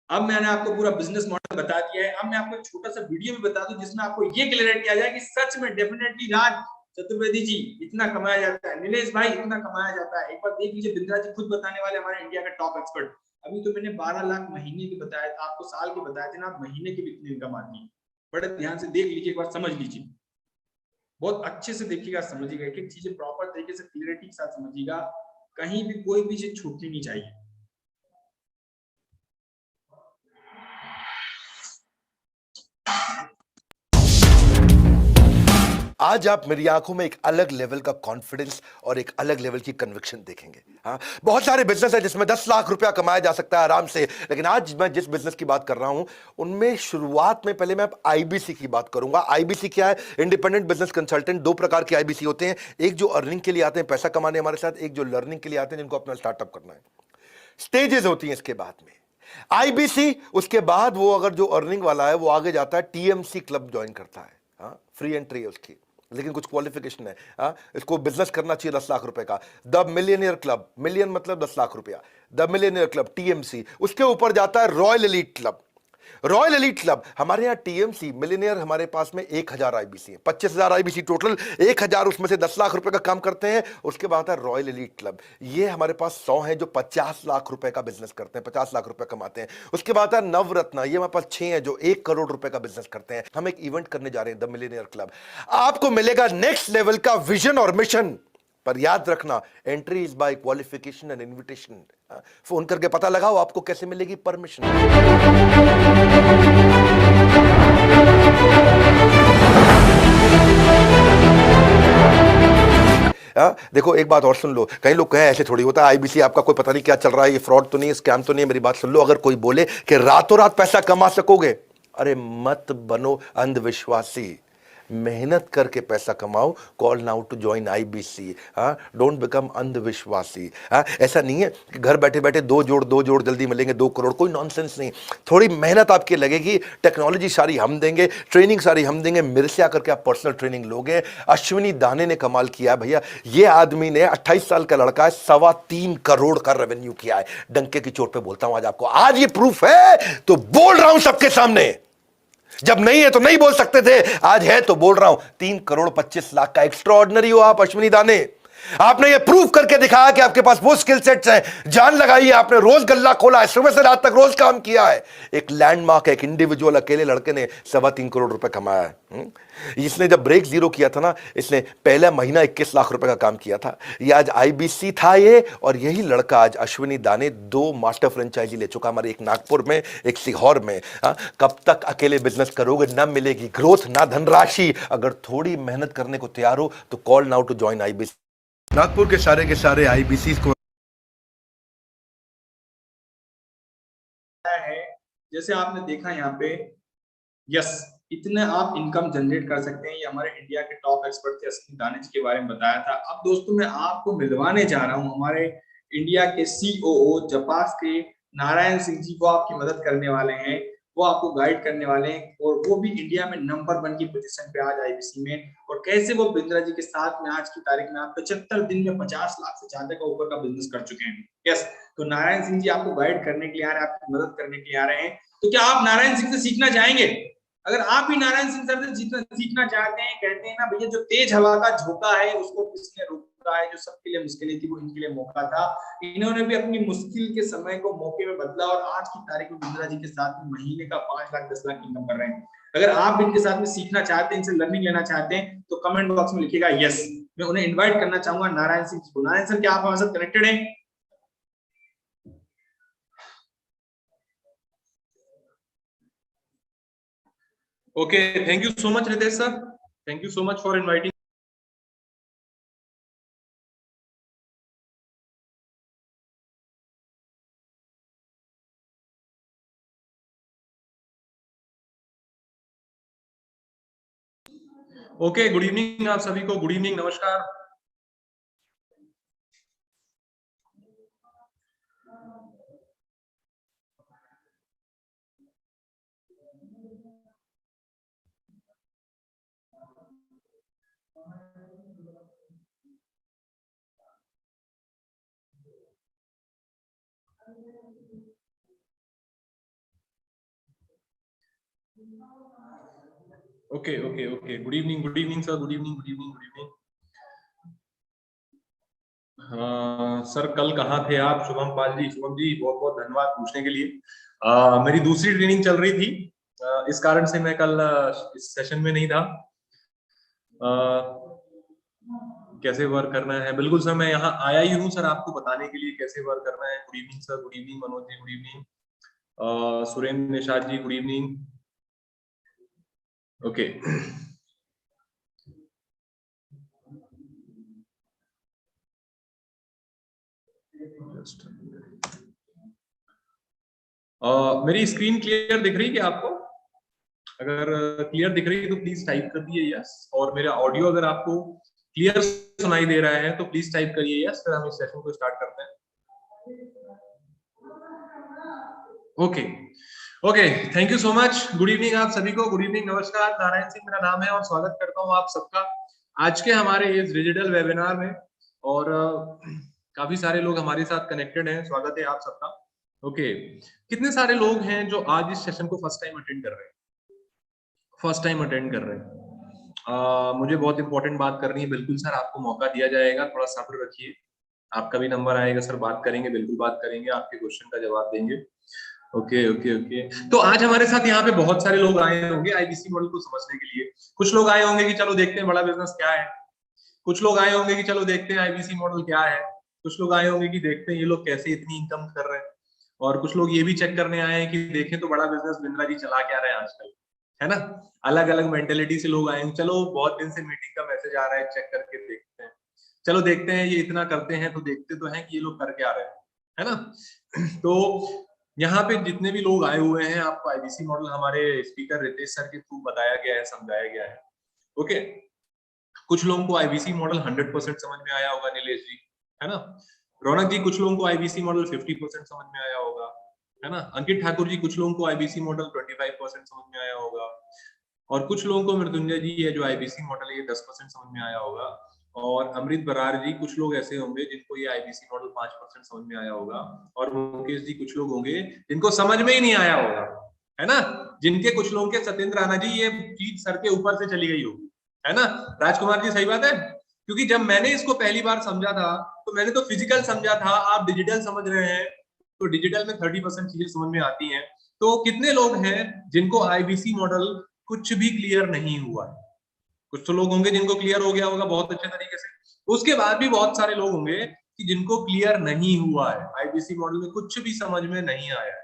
अब मैंने आपको पूरा बिजनेस मॉडल बता दिया है। अब मैं आपको एक छोटा सा वीडियो भी बता दूं जिसमें आपको ये क्लियरिटी आ जाए कि सच में डेफिनेटली राज चतुर्वेदी जी इतना कमाया जाता है, नीलेश भाई इतना कमाया जाता है। एक बार देख लीजिए, बिंद्रा जी खुद बताने वाले, हमारे इंडिया के टॉप एक्सपर्ट। अभी तो मैंने 12 लाख महीने के बताया था आपको, साल के बताए थे ना, आप महीने की भी इतनी इनकम आती है। बड़े ध्यान से देख लीजिए, एक बार समझ लीजिए, बहुत अच्छे से देखिएगा, समझिएगा, एक एक चीजें प्रॉपर तरीके से क्लियरिटी के साथ समझिएगा, कहीं भी कोई भी चीज छूटनी नहीं चाहिए। आज आप मेरी आंखों में एक अलग लेवल का कॉन्फिडेंस और एक अलग लेवल की कन्विक्शन देखेंगे। हाँ, बहुत सारे बिजनेस है जिसमें 10 लाख रुपया कमाया जा सकता है आराम से, लेकिन आज मैं जिस बिजनेस की बात कर रहा हूं उनमें शुरुआत में पहले मैं आईबीसी की बात करूंगा। आईबीसी क्या है? Independent business consultant. दो प्रकार के आईबीसी होते हैं, एक जो अर्निंग के लिए आते हैं पैसा कमाने हमारे साथ, एक जो लर्निंग के लिए आते हैं जिनको अपना स्टार्टअप करना है। स्टेजेस होती हैं इसके बाद में आईबीसी, उसके बाद वो अगर जो अर्निंग वाला है वो आगे जाता है टीएमसी क्लब ज्वाइन करता है। हाँ, फ्री एंट्री है उसकी, लेकिन कुछ क्वालिफिकेशन है। इसको बिजनेस करना चाहिए 10 लाख रुपए का। द मिलियनियर क्लब, मिलियन मतलब 10 लाख रुपया, द मिलियनियर क्लब टीएमसी। उसके ऊपर जाता है royal elite club. Royal elite club, हमारे यहाँ टीएमसी मिलियनियर, हमारे पास में 1000 आईबीसी है, 25,000 आईबीसी टोटल, 1000 उसमें से 10 लाख रुपए का काम करते हैं। उसके बाद है रॉयल एलीट क्लब, ये हमारे पास 100 है जो 50 लाख रुपए का बिजनेस करते हैं, 50 लाख रुपए कमाते हैं। उसके बाद है नवरत्न, ये हमारे पास 6 है जो 1 करोड़ रुपए का बिजनेस करते हैं। हम एक इवेंट करने जा रहे हैं, द मिलियनियर क्लब। आपको मिलेगा नेक्स्ट लेवल का विजन और मिशन, पर याद रखना entry is by qualification and invitation. Phone करके पता लगाओ आपको कैसे मिलेगी परमिशन। देखो एक बात और सुन लो, कई लोग कहें ऐसे थोड़ी होता है, आईबीसी आपका कोई पता नहीं क्या चल रहा है, ये फ्रॉड तो नहीं है, स्कैम तो नहीं है। मेरी बात सुन लो, अगर कोई बोले कि रातों रात पैसा कमा सकोगे, अरे मत बनो अंधविश्वासी, मेहनत करके पैसा कमाओ। Call now to join IBC. Don't become अंधविश्वासी। ऐसा नहीं है कि घर बैठे बैठे दो जोड़ जल्दी मिलेंगे 2 करोड़, कोई नॉनसेंस नहीं। थोड़ी मेहनत आपकी लगेगी, टेक्नोलॉजी सारी हम देंगे, ट्रेनिंग सारी हम देंगे, मेरे से आकर के आप पर्सनल ट्रेनिंग लोगे। अश्विनी दाने ने कमाल किया है भैया, ये आदमी ने 28 साल का लड़का है, 3.25 करोड़ का रेवेन्यू किया है। डंके की चोट पे बोलता हूं आज आपको, आज ये प्रूफ है तो बोल रहा हूं सबके सामने। जब नहीं है तो नहीं बोल सकते थे, आज है तो बोल रहा हूं। 3 करोड़ 25 लाख का एक्स्ट्राऑर्डिनरी हो आप अश्विनी दाने। आपने ये प्रूव करके दिखाया कि आपके पास वो स्किल सेट्स हैं। जान लगाई है आपने, रोज गल्ला खोला है, सुबह से रात तक रोज काम किया है। एक लैंडमार्क, एक इंडिविजुअल अकेले लड़के ने 3.25 करोड़ रुपए कमाया है। इसने जब ब्रेक जीरो किया था ना, इसने पहला महीना 21 लाख रुपए का काम किया था। ये आज आईबीसी था ये, और यही लड़का आज अश्विनी दाने 2 मास्टर फ्रेंचाइजी ले चुका, हमारे एक नागपुर में, एक सीहोर में। कब तक अकेले बिजनेस करोगे? ना मिलेगी ग्रोथ, ना धनराशि। अगर थोड़ी मेहनत करने को तैयार हो तो call now to join IBC. Nagpur के सारे आईबीसी को है, जैसे आपने देखा यहाँ पे, यस, इतने आप इनकम जनरेट कर सकते हैं। ये हमारे इंडिया के टॉप एक्सपर्ट थे, अश्विनी दाने जी के बारे में बताया था। अब दोस्तों मैं आपको मिलवाने जा रहा हूँ हमारे इंडिया के सीओओ जपास के नारायण सिंह जी, वो आपकी मदद करने वाले हैं, वो आपको गाइड करने वाले हैं, और वो भी इंडिया में नंबर 1 की पोजीशन पे आज आईबीसी में। और कैसे वो बिंद्रा जी के साथ में आज की तारीख में आप 75 दिन में 50 लाख से ज्यादा का ऊपर का बिजनेस कर चुके हैं। यस, तो नारायण सिंह जी आपको गाइड करने के लिए आ रहे हैं, आपकी मदद करने के लिए आ रहे हैं। तो क्या आप नारायण सिंह से सीखना चाहेंगे? अगर आप भी नारायण सिंह सर से सीखना चाहते हैं, कहते हैं ना भैया, जो तेज हवा का झोंका है उसको किसने रोका है, जो सबके लिए मुश्किलें थी वो इनके लिए मौका था। इन्होंने भी अपनी मुश्किल के समय को मौके में बदला, और आज की तारीख में बिंद्रा जी के साथ में महीने का 5 लाख 10 लाख इनकम कर रहे हैं। अगर आप इनके साथ में सीखना चाहते हैं, इनसे लर्निंग लेना चाहते हैं, तो कमेंट बॉक्स में लिखिएगा यस। मैं उन्हें इन्वाइट करना चाहूंगा नारायण सिंह जी को। नारायण सर, क्या आप हमारे साथ कनेक्टेड हैं? Okay, thank you so much Ritesh sir, thank you so much for inviting. Okay, good evening आप सभी को, गुड इवनिंग, नमस्कार। Okay okay okay, good evening sir, good evening, good evening, good evening. Sir कल कहाँ थे आप? शुभम पाल जी, शुभम जी बहुत बहुत धन्यवाद पूछने के लिए। मेरी दूसरी ट्रेनिंग चल रही थी, इस कारण से मैं कल इस सेशन में नहीं था। कैसे वर्क करना है? बिल्कुल सर, मैं यहाँ आया ही हूँ सर आपको बताने के लिए कैसे वर्क करना है। Good evening sir, good evening Manoj ji, good evening Surendra Nishad ji, good evening. Okay मेरी स्क्रीन क्लियर दिख रही है क्या आपको? अगर क्लियर दिख रही है तो प्लीज टाइप कर दिए यस, और मेरा ऑडियो अगर आपको क्लियर सुनाई दे रहा है तो प्लीज टाइप करिए यस, फिर हम इस सेशन को स्टार्ट करते हैं। Okay okay, thank you so much. Good evening आप सभी को, गुड इवनिंग, नमस्कार। नारायण सिंह मेरा नाम है और स्वागत करता हूँ आप सबका आज के हमारे इस डिजिटल वेबिनार में। और काफी सारे लोग हमारे साथ कनेक्टेड हैं, स्वागत है आप सबका। ओके, कितने सारे लोग हैं जो आज इस सेशन को फर्स्ट टाइम अटेंड कर रहे हैं? फर्स्ट टाइम अटेंड कर रहे हैं। मुझे बहुत इंपॉर्टेंट बात करनी है। बिल्कुल सर, आपको मौका दिया जाएगा, थोड़ा सब्र रखिए, आपका भी नंबर आएगा सर, बात करेंगे, बिल्कुल बात करेंगे, आपके क्वेश्चन का जवाब देंगे। ओके ओके ओके, तो आज हमारे साथ यहाँ पे बहुत सारे लोग आए होंगे आईबीसी मॉडल को समझने के लिए। कुछ लोग आए होंगे कि चलो देखते हैं बड़ा बिजनेस क्या है, कुछ लोग आए होंगे कि चलो देखते हैं आईबीसी मॉडल क्या है, कुछ लोग आए होंगे कि देखते हैं ये लोग कैसे इतनी इनकम कर रहे हैं, और कुछ लोग ये भी चेक करने आए हैं कि देखें तो बड़ा बिजनेस बिंद्रा जी चला क्या रहे हैं आजकल, है ना। अलग अलग मेंटेलिटी से लोग आए हैं। चलो बहुत दिन से मीटिंग का मैसेज आ रहा है, चेक करके देखते हैं, चलो देखते हैं ये इतना करते हैं तो देखते तो हैं कि ये लोग कर क्या रहे हैं, है ना। तो यहाँ पे जितने भी लोग आए हुए हैं, आपको आईबीसी मॉडल हमारे स्पीकर रितेश सर के थ्रू बताया गया है, समझाया गया है। ओके, कुछ लोगों को आईबीसी मॉडल 100% समझ में आया होगा, नीलेश जी, है ना। रौनक जी, कुछ लोगों को आईबीसी मॉडल 50% समझ में आया होगा, है ना। अंकित ठाकुर जी, कुछ लोगों को आईबीसी मॉडल 25% समझ में आया होगा, और कुछ लोगों को मृत्युंजय जी ये जो आईबीसी मॉडल है ये 10% समझ में आया होगा, और अमृत बरार जी, कुछ लोग ऐसे होंगे जिनको ये आईबीसी मॉडल 5% समझ में आया होगा, और मुकेश जी कुछ लोग होंगे जिनको समझ में ही नहीं आया होगा, है ना। जिनके कुछ लोगों के सत्येंद्र राणा जी ये चीज सर के ऊपर से चली गई होगी, है ना। राजकुमार जी सही बात है, क्योंकि जब मैंने इसको पहली बार समझा था तो मैंने तो फिजिकल समझा था, आप डिजिटल समझ रहे हैं तो डिजिटल में 30% चीजें समझ में आती हैं। तो कितने लोग हैं जिनको आईबीसी मॉडल कुछ भी क्लियर नहीं हुआ है? कुछ तो लोग होंगे जिनको क्लियर हो गया होगा बहुत अच्छे तरीके से, उसके बाद भी बहुत सारे लोग होंगे कि जिनको क्लियर नहीं हुआ है, आईबीसी मॉडल में कुछ भी समझ में नहीं आया है।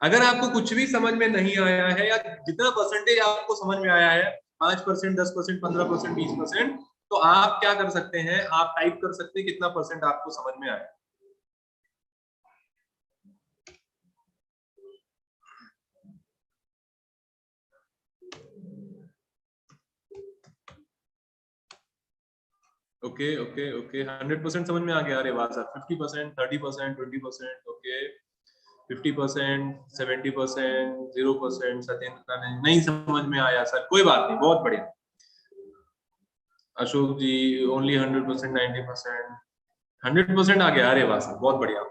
अगर आपको कुछ भी समझ में नहीं आया है, या जितना परसेंटेज आपको समझ में आया है 5%, 10%, 15%, 20%, तो आप क्या कर सकते हैं, आप टाइप कर सकते हैं कितना परसेंट आपको समझ में आया। ओके ओके ओके, 100% समझ में आ गया। अरे वाह सर, 50%, 30%, 20%, ओके, 50%, 70%, 0%, सत्येंद्र नहीं समझ में आया सर, कोई बात नहीं, बहुत बढ़िया। अशोक जी ओनली 100%, 90%, 100% आ गया। अरे वाह सर, बहुत बढ़िया।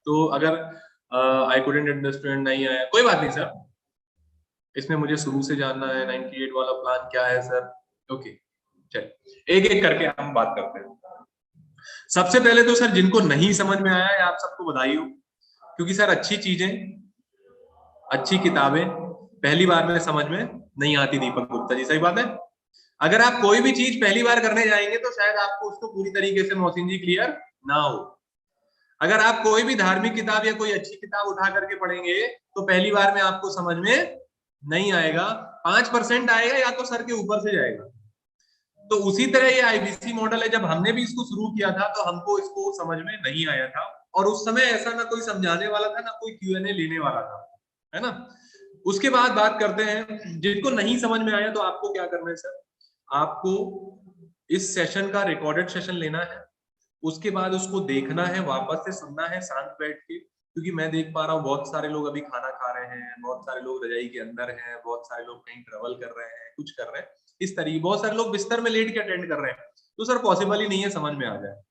तो अगर आई कुडंट अंडरस्टैंड नहीं आया, कोई बात नहीं सर, इसमें मुझे शुरू से जानना है 98 वाला प्लान क्या है सर। ओके, चलिए एक एक करके हम बात करते हैं। सबसे पहले तो सर जिनको नहीं समझ में आया है आप सबको बधाई हो, क्योंकि सर अच्छी चीजें, अच्छी किताबें पहली बार में समझ में नहीं आती। दीपक गुप्ता जी सही बात है, अगर आप कोई भी चीज पहली बार करने जाएंगे तो शायद आपको उसको पूरी तरीके से मोहसिन जी क्लियर ना हो। अगर आप कोई भी धार्मिक किताब या कोई अच्छी किताब उठा करके पढ़ेंगे तो पहली बार में आपको समझ में नहीं आएगा, 5% आएगा या तो सर के ऊपर से जाएगा। तो उसी तरह ये आईबीसी मॉडल है, जब हमने भी इसको शुरू किया था तो हमको इसको समझ में नहीं आया था, और उस समय ऐसा ना कोई समझाने वाला था ना कोई क्यूएनए लेने वाला था, है ना। उसके बाद बात करते हैं जिनको नहीं समझ में आया तो आपको क्या करना है सर। आपको इस सेशन का रिकॉर्डेड सेशन लेना है, उसके बाद उसको देखना है, वापस से सुनना है शांत बैठ के, क्योंकि मैं देख पा रहा हूँ बहुत सारे लोग अभी खाना खा रहे हैं, बहुत सारे लोग रजाई के अंदर हैं, बहुत सारे लोग कहीं ट्रेवल कर रहे हैं, कुछ कर रहे हैं इस तरीके, बहुत सारे लोग बिस्तर में लेट के अटेंड कर रहे हैं। तो सर पॉसिबल ही नहीं है समझ में आ जाए।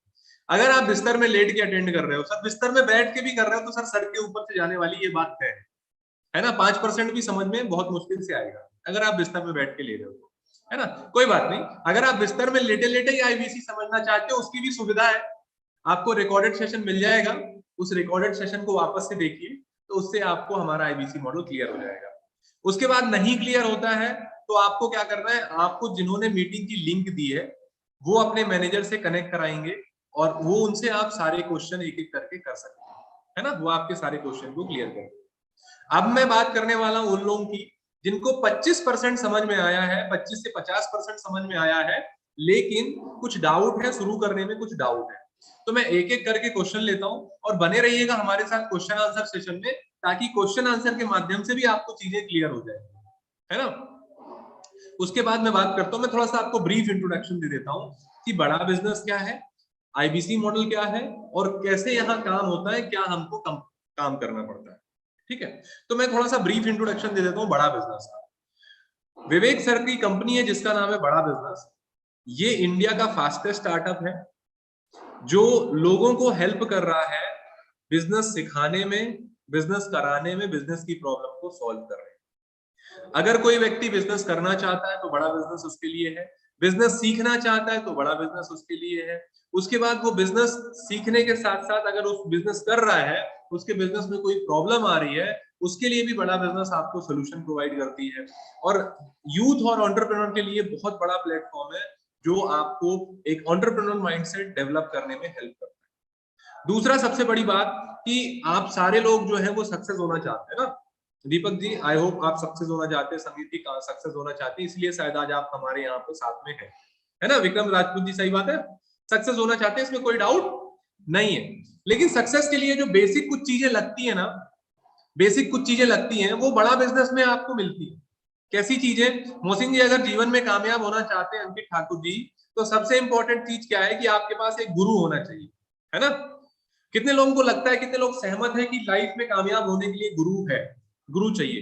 अगर आप बिस्तर में लेट के अटेंड कर रहे हो, सर बिस्तर में बैठ के भी कर रहे हो, तो सर सर के ऊपर से जाने वाली ये बात है ना, 5% भी समझ में बहुत मुश्किल से आएगा अगर आप बिस्तर में बैठ के ले रहे हो, है ना। कोई बात नहीं, अगर आप बिस्तर में लेटे लेटे ही आईबीसी समझना चाहते हो, उसकी भी सुविधा है, आपको रिकॉर्डेड सेशन मिल जाएगा, उस रिकॉर्डेड सेशन को वापस से देखिए, तो उससे आपको हमारा आईबीसी मॉडल क्लियर हो जाएगा। उसके बाद नहीं क्लियर होता है तो आपको क्या करना है, आपको जिन्होंने मीटिंग की लिंक दी है वो अपने मैनेजर से कनेक्ट कराएंगे और वो उनसे आप सारे क्वेश्चन एक एक करके कर सकते हैं, है ना, वो आपके सारे क्वेश्चन को क्लियर करेंगे। अब मैं बात करने वाला हूं उन लोगों की जिनको 25% समझ में आया है, 25 से 50% समझ में आया है, लेकिन कुछ डाउट है, शुरू करने में कुछ डाउट है। तो मैं एक एक करके क्वेश्चन लेता हूं और बने रहिएगा हमारे साथ क्वेश्चन आंसर सेशन में, ताकि क्वेश्चन आंसर के माध्यम से भी आपको चीजें क्लियर हो जाए, है ना। उसके बाद मैं बात करता हूं, मैं थोड़ा सा आपको ब्रीफ इंट्रोडक्शन दे देता हूं कि बड़ा बिजनेस क्या है, आईबीसी मॉडल क्या है और कैसे यहाँ काम होता है, क्या हमको काम करना पड़ता है, ठीक है। तो मैं थोड़ा सा ब्रीफ इंट्रोडक्शन दे देता हूँ बड़ा बिजनेस का। विवेक सर की कंपनी है जिसका नाम है बड़ा बिजनेस। ये इंडिया का फास्टेस्ट स्टार्टअप है जो लोगों को हेल्प कर रहा है बिजनेस सिखाने में, बिजनेस कराने में, बिजनेस की प्रॉब्लम को सॉल्व कर रहे हैं। अगर कोई व्यक्ति बिजनेस करना चाहता है तो बड़ा बिजनेस उसके लिए है, बिजनेस सीखना चाहता है तो बड़ा बिजनेस उसके लिए है। उसके बाद वो बिजनेस सीखने के साथ साथ अगर उस बिजनेस कर रहा है, उसके बिजनेस में कोई प्रॉब्लम आ रही है, उसके लिए भी बड़ा बिजनेस आपको सोल्यूशन प्रोवाइड करती है। और यूथ और एंटरप्रेन्योर के लिए बहुत बड़ा प्लेटफॉर्म है जो आपको एक एंटरप्रेन्योर माइंडसेट डेवलप करने में हेल्प करता है। दूसरा सबसे बड़ी बात कि आप सारे लोग जो है वो सक्सेस होना चाहते हैं ना। दीपक जी, आई होप आप सक्सेस होना चाहते हैं, संगीत जी सक्सेस होना चाहते हैं, इसलिए शायद आज आप हमारे यहाँ पे साथ में हैं, है ना। विक्रम राजपूत जी, सही बात है, सक्सेस होना चाहते हैं, इसमें कोई डाउट नहीं है। लेकिन सक्सेस के लिए जो बेसिक कुछ चीजें लगती है ना, बेसिक कुछ चीजें लगती हैं, वो बड़ा बिजनेस में आपको मिलती है। कैसी चीजें? मोहसिन जी, अगर जीवन में कामयाब होना चाहते हैं अंकित ठाकुर जी, तो सबसे इंपॉर्टेंट चीज क्या है कि आपके पास एक गुरु होना चाहिए, है ना। कितने लोगों को लगता है, कितने लोग सहमत है कि लाइफ में कामयाब होने के लिए गुरु है, गुरु चाहिए?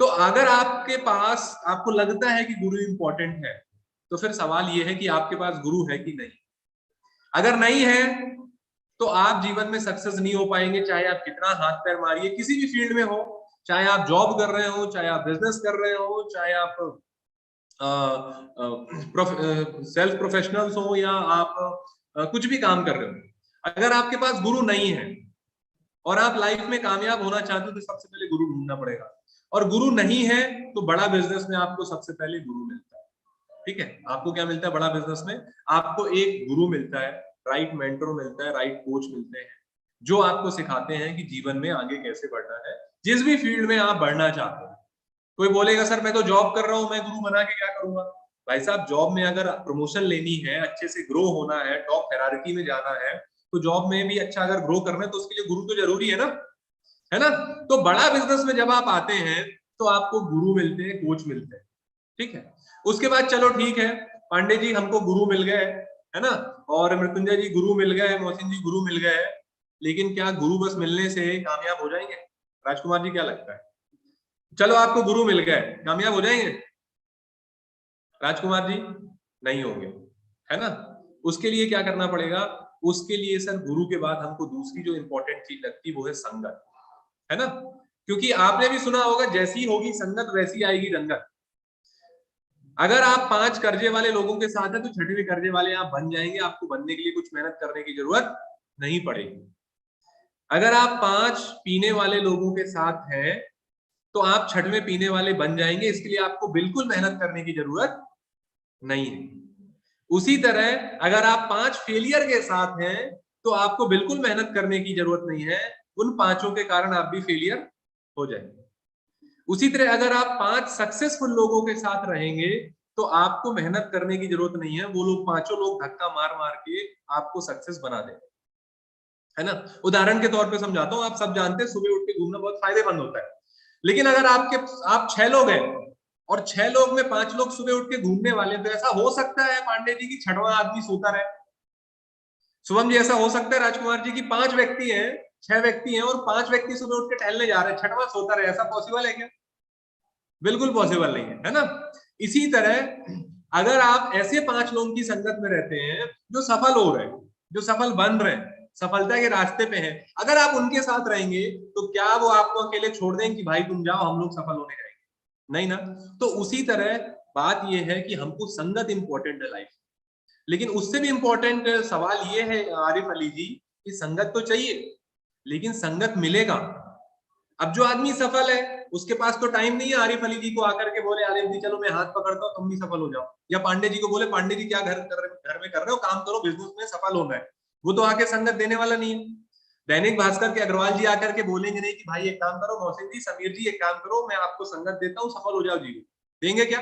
तो अगर आपके पास, आपको लगता है कि गुरु इंपॉर्टेंट है, तो फिर सवाल यह है कि आपके पास गुरु है कि नहीं। अगर नहीं है तो आप जीवन में सक्सेस नहीं हो पाएंगे, चाहे आप कितना हाथ पैर मारिए, किसी भी फील्ड में हो, चाहे आप जॉब कर रहे हो, चाहे आप बिजनेस कर रहे हो, चाहे आप सेल्फ प्रोफेशनल्स हो, या आप कुछ भी काम कर रहे हो। अगर आपके पास गुरु नहीं है और आप लाइफ में कामयाब होना चाहते हो, तो सबसे पहले गुरु ढूंढना पड़ेगा। और गुरु नहीं है तो बड़ा बिजनेस में आपको सबसे पहले गुरु मिलता है, ठीक है। आपको क्या मिलता है बड़ा बिजनेस में? आपको एक गुरु मिलता है, राइट मेंटर मिलता है, राइट कोच मिलते हैं, जो आपको सिखाते हैं कि जीवन में आगे कैसे बढ़ना है, जिस भी फील्ड में आप बढ़ना चाहते हैं। कोई बोलेगा सर मैं तो जॉब कर रहा हूं, मैं गुरु बना के क्या करूंगा? भाई साहब, जॉब में अगर प्रमोशन लेनी है, अच्छे से ग्रो होना है, टॉप हायरार्की में जाना है, तो जॉब में भी अच्छा अगर ग्रो करना है तो उसके लिए गुरु तो जरूरी है ना, है ना। तो बड़ा बिजनेस में जब आप आते हैं तो आपको गुरु मिलते हैं, कोच मिलते हैं, ठीक है। उसके बाद चलो ठीक है, पांडे जी हमको गुरु मिल गए, है ना, और मृत्युंजय जी गुरु मिल गए, मोहसिन जी गुरु मिल गए, लेकिन क्या गुरु बस मिलने से कामयाब हो जाएंगे? राजकुमार जी क्या लगता है? चलो आपको गुरु मिल गए, कामयाब हो जाएंगे राजकुमार जी? नहीं होंगे, है ना। उसके लिए क्या करना पड़ेगा? उसके लिए सर गुरु के बाद हमको दूसरी जो इंपॉर्टेंट चीज लगती है वो है संगत, है ना। क्योंकि आपने भी सुना होगा, जैसी होगी संगत वैसी आएगी रंगत। अगर आप 5 कर्जे वाले लोगों के साथ हैं तो 6वें कर्जे वाले आप बन जाएंगे, आपको बनने के लिए कुछ मेहनत करने की जरूरत नहीं पड़ेगी। अगर आप 5 पीने वाले लोगों के साथ हैं तो आप 6वें पीने वाले बन जाएंगे, इसके लिए आपको बिल्कुल मेहनत करने की जरूरत नहीं है। उसी तरह अगर आप 5 फेलियर के साथ हैं तो आपको बिल्कुल मेहनत करने की जरूरत नहीं है, उन 5 के कारण आप भी फेलियर हो जाएंगे। उसी तरह अगर आप 5 सक्सेसफुल लोगों के साथ रहेंगे तो आपको मेहनत करने की जरूरत नहीं है, वो लोग 5 लोग धक्का मार मार के आपको सक्सेस बना देंगे, है ना। उदाहरण के तौर पे समझाता हूं, आप सब जानते हैं सुबह उठ के घूमना बहुत फायदेमंद होता है, लेकिन अगर आप 6 लोग हैं और 6 लोग में 5 लोग सुबह उठ के घूमने वाले, तो ऐसा हो सकता है पांडे जी की 6वां आदमी सोता रहे? शुभम जी, ऐसा हो सकता है राजकुमार जी की 5 व्यक्ति हैं, 6 व्यक्ति हैं और 5 व्यक्ति सुबह उठ के टहलने जा रहे हैं, 6वां सोता रहे? ऐसा पॉसिबल है क्या? बिल्कुल पॉसिबल नहीं है ना। इसी तरह अगर आप ऐसे 5 लोगों की संगत में रहते हैं जो सफल हो रहे हैं, जो सफल बन रहे हैं, सफलता के रास्ते पे हैं, अगर आप उनके साथ रहेंगे तो क्या वो आपको अकेले छोड़ देंगे कि भाई तुम जाओ हम लोग सफल होने जाएंगे? नहीं ना। तो उसी तरह बात यह है कि हमको संगत इंपॉर्टेंट है लाइफ, लेकिन उससे भी इंपॉर्टेंट सवाल ये है आरिफ अली जी कि संगत तो चाहिए, लेकिन संगत मिलेगा। अब जो आदमी सफल है उसके पास तो टाइम नहीं है आरिफ अली जी को आकर के बोले आरिफ जी चलो मैं हाथ पकड़ता हूँ तुम भी सफल हो जाओ, या पांडे जी को बोले पांडे जी क्या घर में कर रहे हो, काम करो, बिजनेस में सफल होना है। वो तो आके संगत देने वाला नहीं है। दैनिक भास्कर के अग्रवाल जी आकर के बोलेंगे नहीं कि भाई एक काम करो, मोहसिन जी, समीर जी एक काम करो, मैं आपको संगत देता हूँ, सफल हो जाओ जी। देंगे क्या?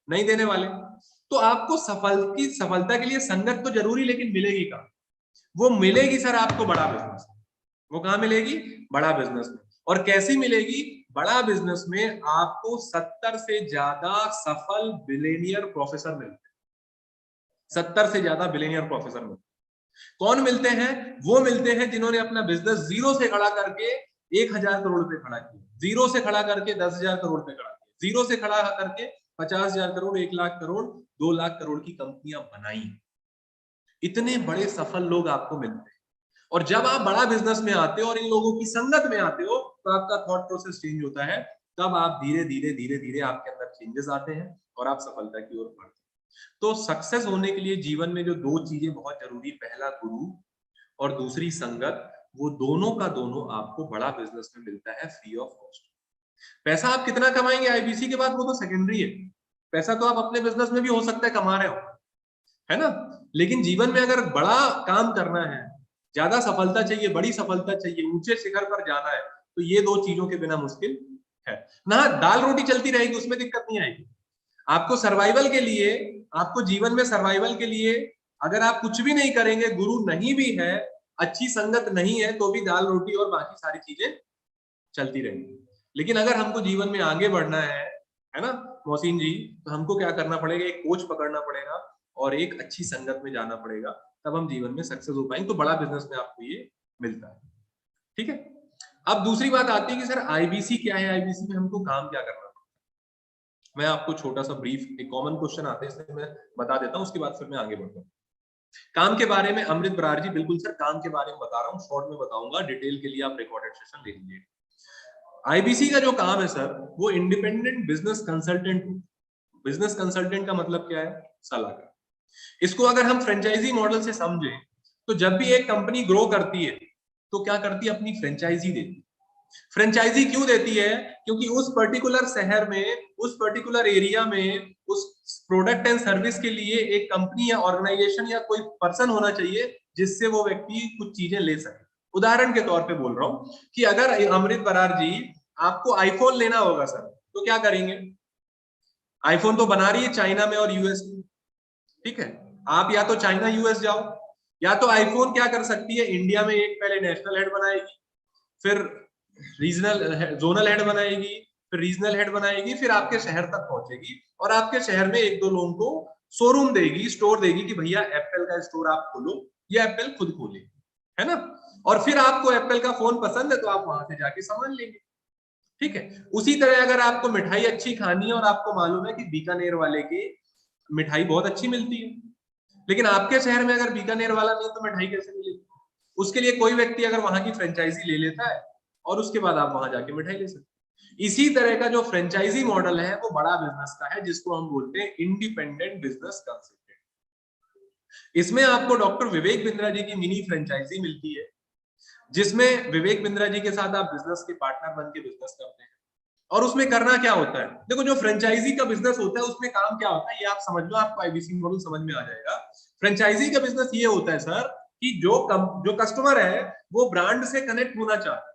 नहीं देने वाले। तो आपको सफलता के लिए संगत तो जरूरी, लेकिन मिलेगी कहाँ? वो मिलेगी सर आपको बड़ा बिजनेस। वो कहाँ मिलेगी? बड़ा बिजनेस में। और कैसी मिलेगी? बड़ा बिजनेस में आपको 70 से ज्यादा सफल बिलियनियर प्रोफेसर मिलते हैं। 70 से ज्यादा बिलियनियर प्रोफेसर मिलते हैं। कौन मिलते हैं? वो मिलते हैं जिन्होंने अपना बिजनेस जीरो से खड़ा करके 1000 करोड़ पे खड़ा किया, जीरो से खड़ा करके 10,000 करोड़ पे खड़ा किया, जीरो से खड़ा करके 50,000 करोड़, 1 लाख करोड़, 2 लाख करोड़ की कंपनियां बनाई। इतने बड़े सफल लोग आपको मिलते हैं। और जब आप बड़ा बिजनेस में आते हो और इन लोगों की संगत में आते हो तो आपका थॉट प्रोसेस चेंज होता है। तब आप धीरे धीरे आपके अंदर चेंजेस आते हैं और आप सफलता की ओर बढ़ते हैं। तो सक्सेस होने के लिए जीवन में जो 2 चीजें बहुत जरूरी, पहला गुरु और दूसरी संगत, वो दोनों का दोनों आपको बड़ा बिजनेस में मिलता है फ्री ऑफ कॉस्ट। पैसा आप कितना कमाएंगे आईबीसी के बाद वो तो सेकेंडरी है। पैसा तो आप अपने बिजनेस में भी हो सकता है कमा रहे हो, है ना। लेकिन जीवन में अगर बड़ा काम करना है, ज्यादा सफलता चाहिए, बड़ी सफलता चाहिए, ऊंचे शिखर पर जाना है, तो ये 2 चीजों के बिना मुश्किल है ना। दाल रोटी चलती रहेगी, उसमें दिक्कत नहीं आएगी। आपको सर्वाइवल के लिए, आपको जीवन में सर्वाइवल के लिए अगर आप कुछ भी नहीं करेंगे, गुरु नहीं भी है, अच्छी संगत नहीं है, तो भी दाल रोटी और बाकी सारी चीजें चलती रहेंगी। लेकिन अगर हमको जीवन में आगे बढ़ना है ना मोहसिन जी, तो हमको क्या करना पड़ेगा? एक कोच पकड़ना पड़ेगा और एक अच्छी संगत में जाना पड़ेगा, तब हम जीवन में सक्सेस हो पाएंगे। तो बड़ा बिजनेस में आपको ये मिलता है, ठीक है। अब दूसरी बात आती है कि सर आईबीसी क्या है, आईबीसी में हमको काम क्या करना पड़ता है। मैं आपको छोटा सा ब्रीफ, एक कॉमन क्वेश्चन आता है इसलिए मैं बता देता हूँ, उसके बाद फिर मैं आगे बढ़ता हूँ। काम के बारे में अमृत बरार जी, बिल्कुल सर काम के बारे में बता रहा हूँ, शॉर्ट में बताऊंगा, डिटेल के लिए आप रिकॉर्डेड सेशन ले लीजिए। आईबीसी का जो काम है सर, वो independent business consultant. Business consultant का मतलब क्या है? सलाहकार। इसको अगर हम फ्रेंचाइजी मॉडल से समझें तो जब भी एक कंपनी ग्रो करती है तो क्या करती है? अपनी फ्रेंचाइजी देती है। फ्रेंचाइजी क्यों देती है? क्योंकि उस पर्टिकुलर शहर में, उस पर्टिकुलर एरिया में, उस प्रोडक्ट एंड सर्विस के लिए एक कंपनी या ऑर्गेनाइजेशन या कोई पर्सन होना चाहिए जिससे वो व्यक्ति कुछ चीजें ले सके। उदाहरण के तौर पे बोल रहा हूं कि अगर अमृत बरार जी आपको आईफोन लेना होगा सर, तो क्या करेंगे? आईफोन तो बना रही है चाइना में और यूएस में, ठीक है। आप या तो चाइना यूएस जाओ, या तो आईफोन क्या कर सकती है, इंडिया में एक पहले नेशनल हेड बनाएगी, फिर रीजनल जोनल हेड बनाएगी, फिर रीजनल हेड बनाएगी, फिर आपके शहर तक पहुंचेगी और आपके शहर में 1-2 लोगों को शोरूम देगी, स्टोर देगी कि भैया एप्पल का स्टोर आप खोलो, या एप्पल खुद खोले, है ना। और फिर आपको एप्पल का फोन पसंद है तो आप वहां से जाके सामान लेंगे, ठीक है। उसी तरह अगर आपको मिठाई अच्छी खानी है और आपको मालूम है कि बीकानेर वाले की मिठाई बहुत अच्छी मिलती है, लेकिन आपके शहर में अगर बीकानेर वाला नहीं तो मिठाई कैसे मिलेगी? उसके लिए कोई व्यक्ति अगर वहां की फ्रेंचाइजी ले लेता है और उसके बाद आप वहां जाके मिठाई ले सकते हैं। इसी तरह का जो फ्रेंचाइजी मॉडल है वो बड़ा बिजनेस का है, जिसको हम बोलते हैं इंडिपेंडेंट बिजनेस कंसल्टेंट। इसमें आपको डॉक्टर विवेक बिंद्रा जी की मिनी फ्रेंचाइजी मिलती है, जिसमें विवेक बिंद्रा जी के साथ आप बिजनेस के पार्टनर बन के बिजनेस करते हैं। और उसमें करना क्या होता है? देखो, जो फ्रेंचाइजी का बिजनेस होता है उसमें काम क्या होता है ये आप समझ लो, आपको आईबीसी मॉडल समझ में आ जाएगा। फ्रेंचाइजी का बिजनेस ये होता है सर कि जो कस्टमर है वो ब्रांड से कनेक्ट होना चाहता है।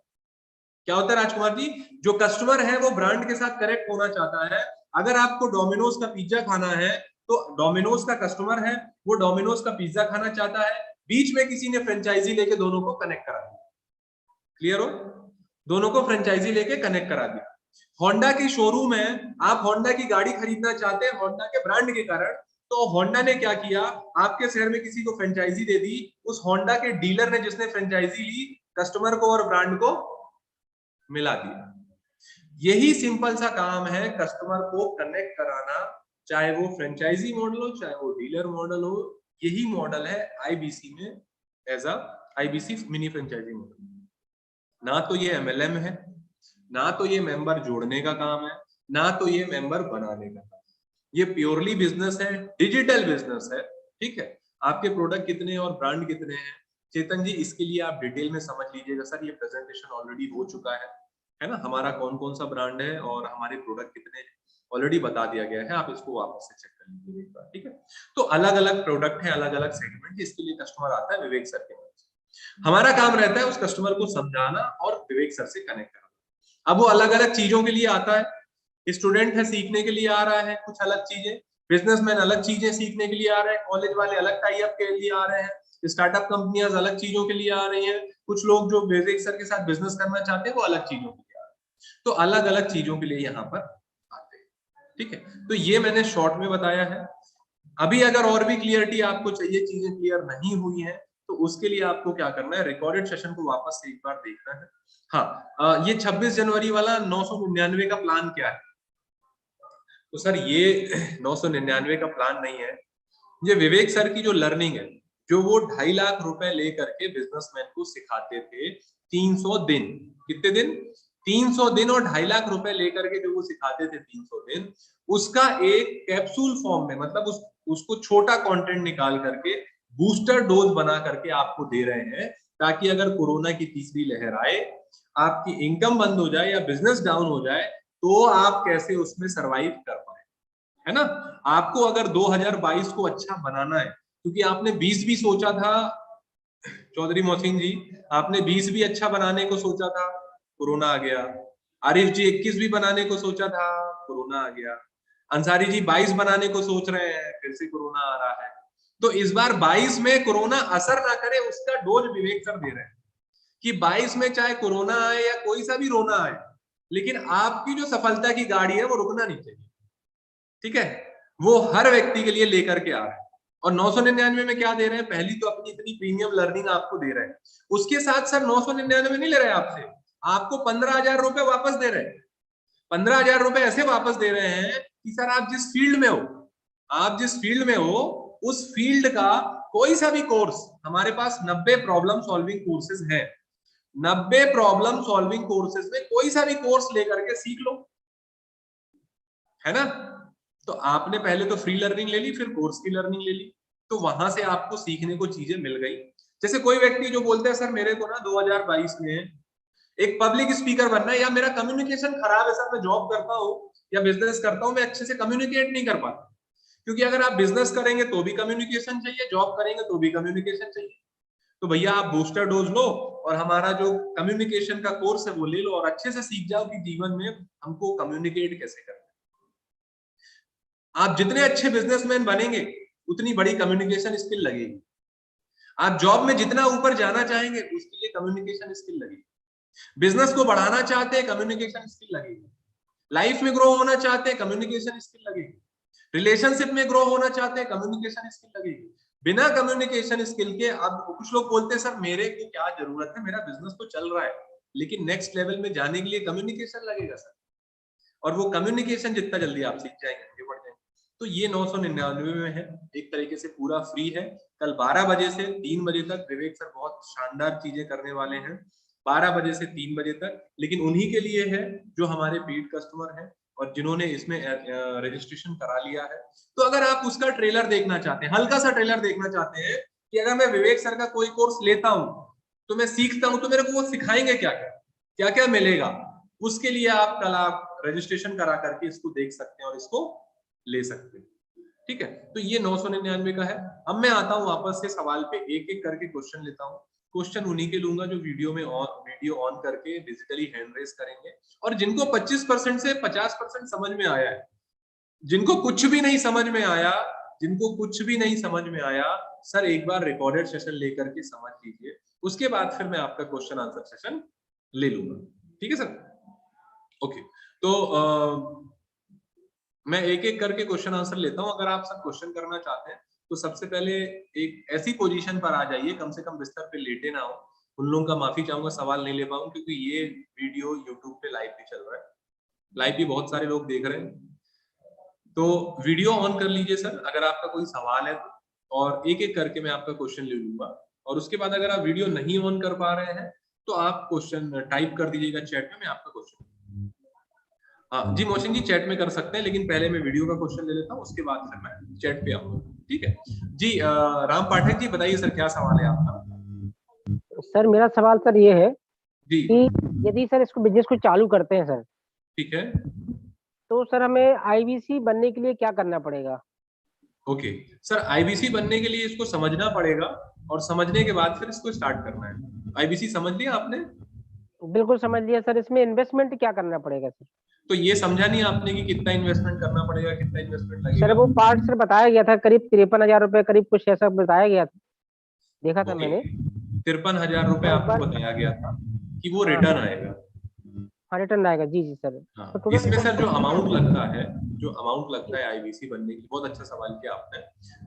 क्या होता है राजकुमार जी? जो कस्टमर है वो ब्रांड के साथ कनेक्ट होना चाहता है। अगर आपको डोमिनोज का पिज्जा खाना है तो डोमिनोज का कस्टमर है, वो डोमिनोज का पिज्जा खाना चाहता है, बीच में किसी ने फ्रेंचाइजी लेके दोनों को कनेक्ट करा दिया। क्लियर हो? दोनों को फ्रेंचाइजी लेके कनेक्ट करा दिया। होंडा के शोरूम है, आप होंडा की गाड़ी खरीदना चाहते हैं होंडा के ब्रांड के कारण, तो होंडा ने क्या किया, आपके शहर में किसी को फ्रेंचाइजी दे दी, उस होंडा के डीलर ने जिसने फ्रेंचाइजी ली कस्टमर को और ब्रांड को मिला दिया। यही सिंपल सा काम है कस्टमर को कनेक्ट कराना, चाहे वो फ्रेंचाइजी मॉडल हो चाहे वो डीलर मॉडल हो। यही मॉडल है आईबीसी में as a IBC mini franchisee model. ना तो ये एमएलएम है, ना तो ये मेंबर जोड़ने का काम है, ना तो ये मेंबर बनाने का काम है। ये प्योरली बिजनेस है, डिजिटल बिजनेस है। ठीक है, आपके प्रोडक्ट कितने और ब्रांड कितने हैं चेतन जी, इसके लिए आप डिटेल में समझ लीजिएगा। सर ये प्रेजेंटेशन ऑलरेडी हो चुका है ना, हमारा कौन कौन सा ब्रांड है और हमारे प्रोडक्ट कितने हैं ऑलरेडी बता दिया गया है, आप इसको वापस से चेक कर लीजिए एक बार। ठीक है, तो अलग अलग प्रोडक्ट है, अलग अलग सेगमेंट, इसके लिए कस्टमर आता है विवेक सर के पास। हमारा काम रहता है उस कस्टमर को समझाना और विवेक सर से कनेक्ट करना। अब वो अलग अलग चीजों के लिए आता है, स्टूडेंट है सीखने के लिए आ रहा है कुछ अलग चीजें, बिजनेसमैन अलग चीजें सीखने के लिए आ रहे हैं, कॉलेज वाले अलग टाई अप के लिए आ रहे हैं, स्टार्टअप कंपनियां अलग चीजों के लिए आ रही हैं, कुछ लोग जो विवेक सर के साथ बिजनेस करना चाहते हैं वो अलग चीजों के लिए आ रहे हैं। तो अलग अलग चीजों के लिए यहाँ पर आते हैं। ठीक है, तो ये मैंने शॉर्ट में बताया है। अभी अगर और भी क्लियरिटी आपको चाहिए, चीजें क्लियर नहीं हुई है, तो उसके लिए आपको क्या करना है, रिकॉर्डेड सेशन को वापस से एक बार देखना है। हाँ, ये 26 जनवरी वाला 999 का प्लान क्या है? तो सर ये 999 का प्लान नहीं है, ये विवेक सर की जो लर्निंग है, जो वो 2.5 लाख रुपए लेकर के बिजनेसमैन को सिखाते थे 300 दिन, कितने दिन? 300 दिन, और 2.5 लाख रुपए लेकर के जो वो सिखाते थे 300 दिन, उसका एक कैप्सूल फॉर्म में, मतलब उसको छोटा कंटेंट निकाल करके बूस्टर डोज बना करके आपको दे रहे हैं, ताकि अगर कोरोना की तीसरी लहर आए, आपकी इनकम बंद हो जाए या बिजनेस डाउन हो जाए, तो आप कैसे उसमें सरवाइव कर पाए, है ना। आपको अगर 2022 को अच्छा बनाना है, क्योंकि आपने 20 भी सोचा था चौधरी मोहसिन जी, आपने 20 भी अच्छा बनाने को सोचा था, कोरोना आ गया। आरिफ जी 21 भी बनाने को सोचा था, कोरोना आ गया। अंसारी जी 22 बनाने को सोच रहे हैं, फिर से कोरोना आ रहा है। तो इस बार 22 में कोरोना असर ना करे, उसका डोज विवेक सर दे रहे हैं कि 22 में चाहे कोरोना आए या कोई सा भी रोना आए, लेकिन आपकी जो सफलता की गाड़ी है वो रुकना नहीं चाहिए। ठीक है, वो हर व्यक्ति के लिए लेकर के आ रहे हैं। और 999 में क्या दे रहे हैं? पहली तो अपनी इतनी प्रीमियम लर्निंग आपको दे रहे हैं, उसके साथ सर 999 नहीं ले रहे आपसे, आपको 15,000 रुपए वापस दे रहे हैं। 15,000 रुपए ऐसे वापस दे रहे हैं कि सर आप जिस फील्ड में हो, आप जिस फील्ड में हो उस फील्ड का कोई सा भी कोर्स, हमारे पास 90 प्रॉब्लम सॉल्विंग कोर्सेज हैं, 90 प्रॉब्लम सॉल्विंग कोर्सेज में कोई सा भी कोर्स लेकर के सीख लो, है ना। तो आपने पहले तो फ्री लर्निंग ले ली, फिर कोर्स की लर्निंग ले ली, तो वहां से आपको सीखने को चीजें मिल गई। जैसे कोई व्यक्ति जो बोलते हैं सर मेरे को ना 2022 में एक पब्लिक स्पीकर बनना है, या मेरा कम्युनिकेशन खराब है सर, मैं जॉब करता हूँ या बिजनेस करता हूँ, मैं अच्छे से कम्युनिकेट नहीं कर पाता। क्योंकि अगर आप बिजनेस करेंगे तो भी कम्युनिकेशन चाहिए, जॉब करेंगे तो भी कम्युनिकेशन चाहिए। तो भैया आप बूस्टर डोज लो और हमारा जो कम्युनिकेशन का कोर्स है वो ले लो, और अच्छे से सीख जाओ कि जीवन में हमको कम्युनिकेट कैसे करना है। आप जितने अच्छे बिजनेसमैन बनेंगे उतनी बड़ी कम्युनिकेशन स्किल लगेगी। आप जॉब में जितना ऊपर जाना चाहेंगे उसके लिए कम्युनिकेशन स्किल लगेगी। बिजनेस को बढ़ाना चाहते हैं, कम्युनिकेशन स्किल लगेगी। लाइफ में ग्रो होना चाहते हैं, कम्युनिकेशन स्किल लगेगी। रिलेशनशिप में ग्रो होना चाहते हैं, कम्युनिकेशन स्किल लगेगी। बिना कम्युनिकेशन स्किल के, अब कुछ लोग बोलते हैं सर मेरे को क्या जरूरत है, मेरा बिजनेस तो चल रहा है, लेकिन नेक्स्ट लेवल में जाने के लिए कम्युनिकेशन लगेगा सर, और वो कम्युनिकेशन जितना जल्दी आप सीख जाएंगे आगे बढ़ जाएंगे। तो ये 999 में है, एक तरीके से पूरा फ्री है। कल 12 बजे से 3 बजे तक विवेक सर बहुत शानदार चीजें करने वाले हैं, 12 बजे से 3 बजे तक। लेकिन उन्हीं के लिए है जो हमारे पेड कस्टमर हैं और जिन्होंने इसमें रजिस्ट्रेशन करा लिया है। तो अगर आप उसका ट्रेलर देखना चाहते हैं, हल्का सा ट्रेलर देखना चाहते हैं कि अगर मैं विवेक सर का कोई कोर्स लेता हूं तो मैं सीखता हूं तो मेरे को वो सिखाएंगे क्या क्या, क्या क्या मिलेगा, उसके लिए आप कल आप रजिस्ट्रेशन करा करके इसको देख सकते हैं और इसको ले सकते हैं। ठीक है, तो ये 999 का है। अब मैं आता हूं वापस से सवाल पे, एक एक करके क्वेश्चन लेता हूं। क्वेश्चन उन्हीं के लूंगा जो वीडियो ऑन करके डिजिटली हैंड रेस करेंगे, और जिनको 25% से 50% समझ में आया है, जिनको कुछ भी नहीं समझ में आया, जिनको कुछ भी नहीं समझ में आया, सर एक बार रिकॉर्डेड सेशन लेकर के समझ लीजिए, उसके बाद फिर मैं आपका क्वेश्चन आंसर सेशन ले लूंगा। ठीक है सर, ओके। तो मैं एक एक करके क्वेश्चन आंसर लेता हूं। अगर आप सब क्वेश्चन करना चाहते हैं तो सबसे पहले एक ऐसी पोजीशन पर आ जाइए, कम से कम बिस्तर पे लेटे ना हो। उन लोगों का माफी चाहूंगा, सवाल नहीं ले पाऊंगा क्योंकि ये वीडियो यूट्यूब पे लाइव भी चल रहा है, लाइव भी बहुत सारे लोग देख रहे हैं। तो वीडियो ऑन कर लीजिए सर, अगर आपका कोई सवाल है तो, और एक एक करके मैं आपका क्वेश्चन ले लूंगा। और उसके बाद अगर आप वीडियो नहीं ऑन कर पा रहे हैं तो आप क्वेश्चन टाइप कर दीजिएगा चैट में, मैं आपका क्वेश्चन। हाँ जी मोहसिन जी, चैट में कर सकते हैं, लेकिन पहले मैं वीडियो का क्वेश्चन ले लेता हूँ, उसके बाद फिर मैं चैट पे आऊंगा। ठीक है जी। राम पाठक जी बताइए सर, क्या सवाल है आपका? सर मेरा सवाल सर ये है जी कि यदि सर इसको बिजनेस को चालू करते हैं सर, ठीक है। तो सर हमें आईबीसी बनने के लिए क्या करना पड़ेगा? ओके सर, आईबीसी बनने के लिए इसको समझना पड़ेगा, और समझने के बाद फिर इसको स्टार्ट करना है। आईबीसी समझ लिया आपने? बिल्कुल समझ लिया सर। इसमें इन्वेस्टमेंट क्या करना पड़ेगा सर? तो ये समझा नहीं आपने कि कितना इन्वेस्टमेंट करना पड़ेगा, कितना इन्वेस्टमेंट लगेगा? सर वो पार्ट सर बताया गया था, करीब 53,000 रुपए करीब कुछ ऐसा बताया गया था, देखा था मैंने। 53,000 रुपए आपको बताया गया था कि वो रिटर्न आएगा। हाँ रिटर्न आएगा, जी जी सर। हाँ, तो इसमें सर जो अमाउंट लगता है, जो अमाउंट लगता है आईबीसी बनने के लिए, बहुत अच्छा सवाल किया आपने।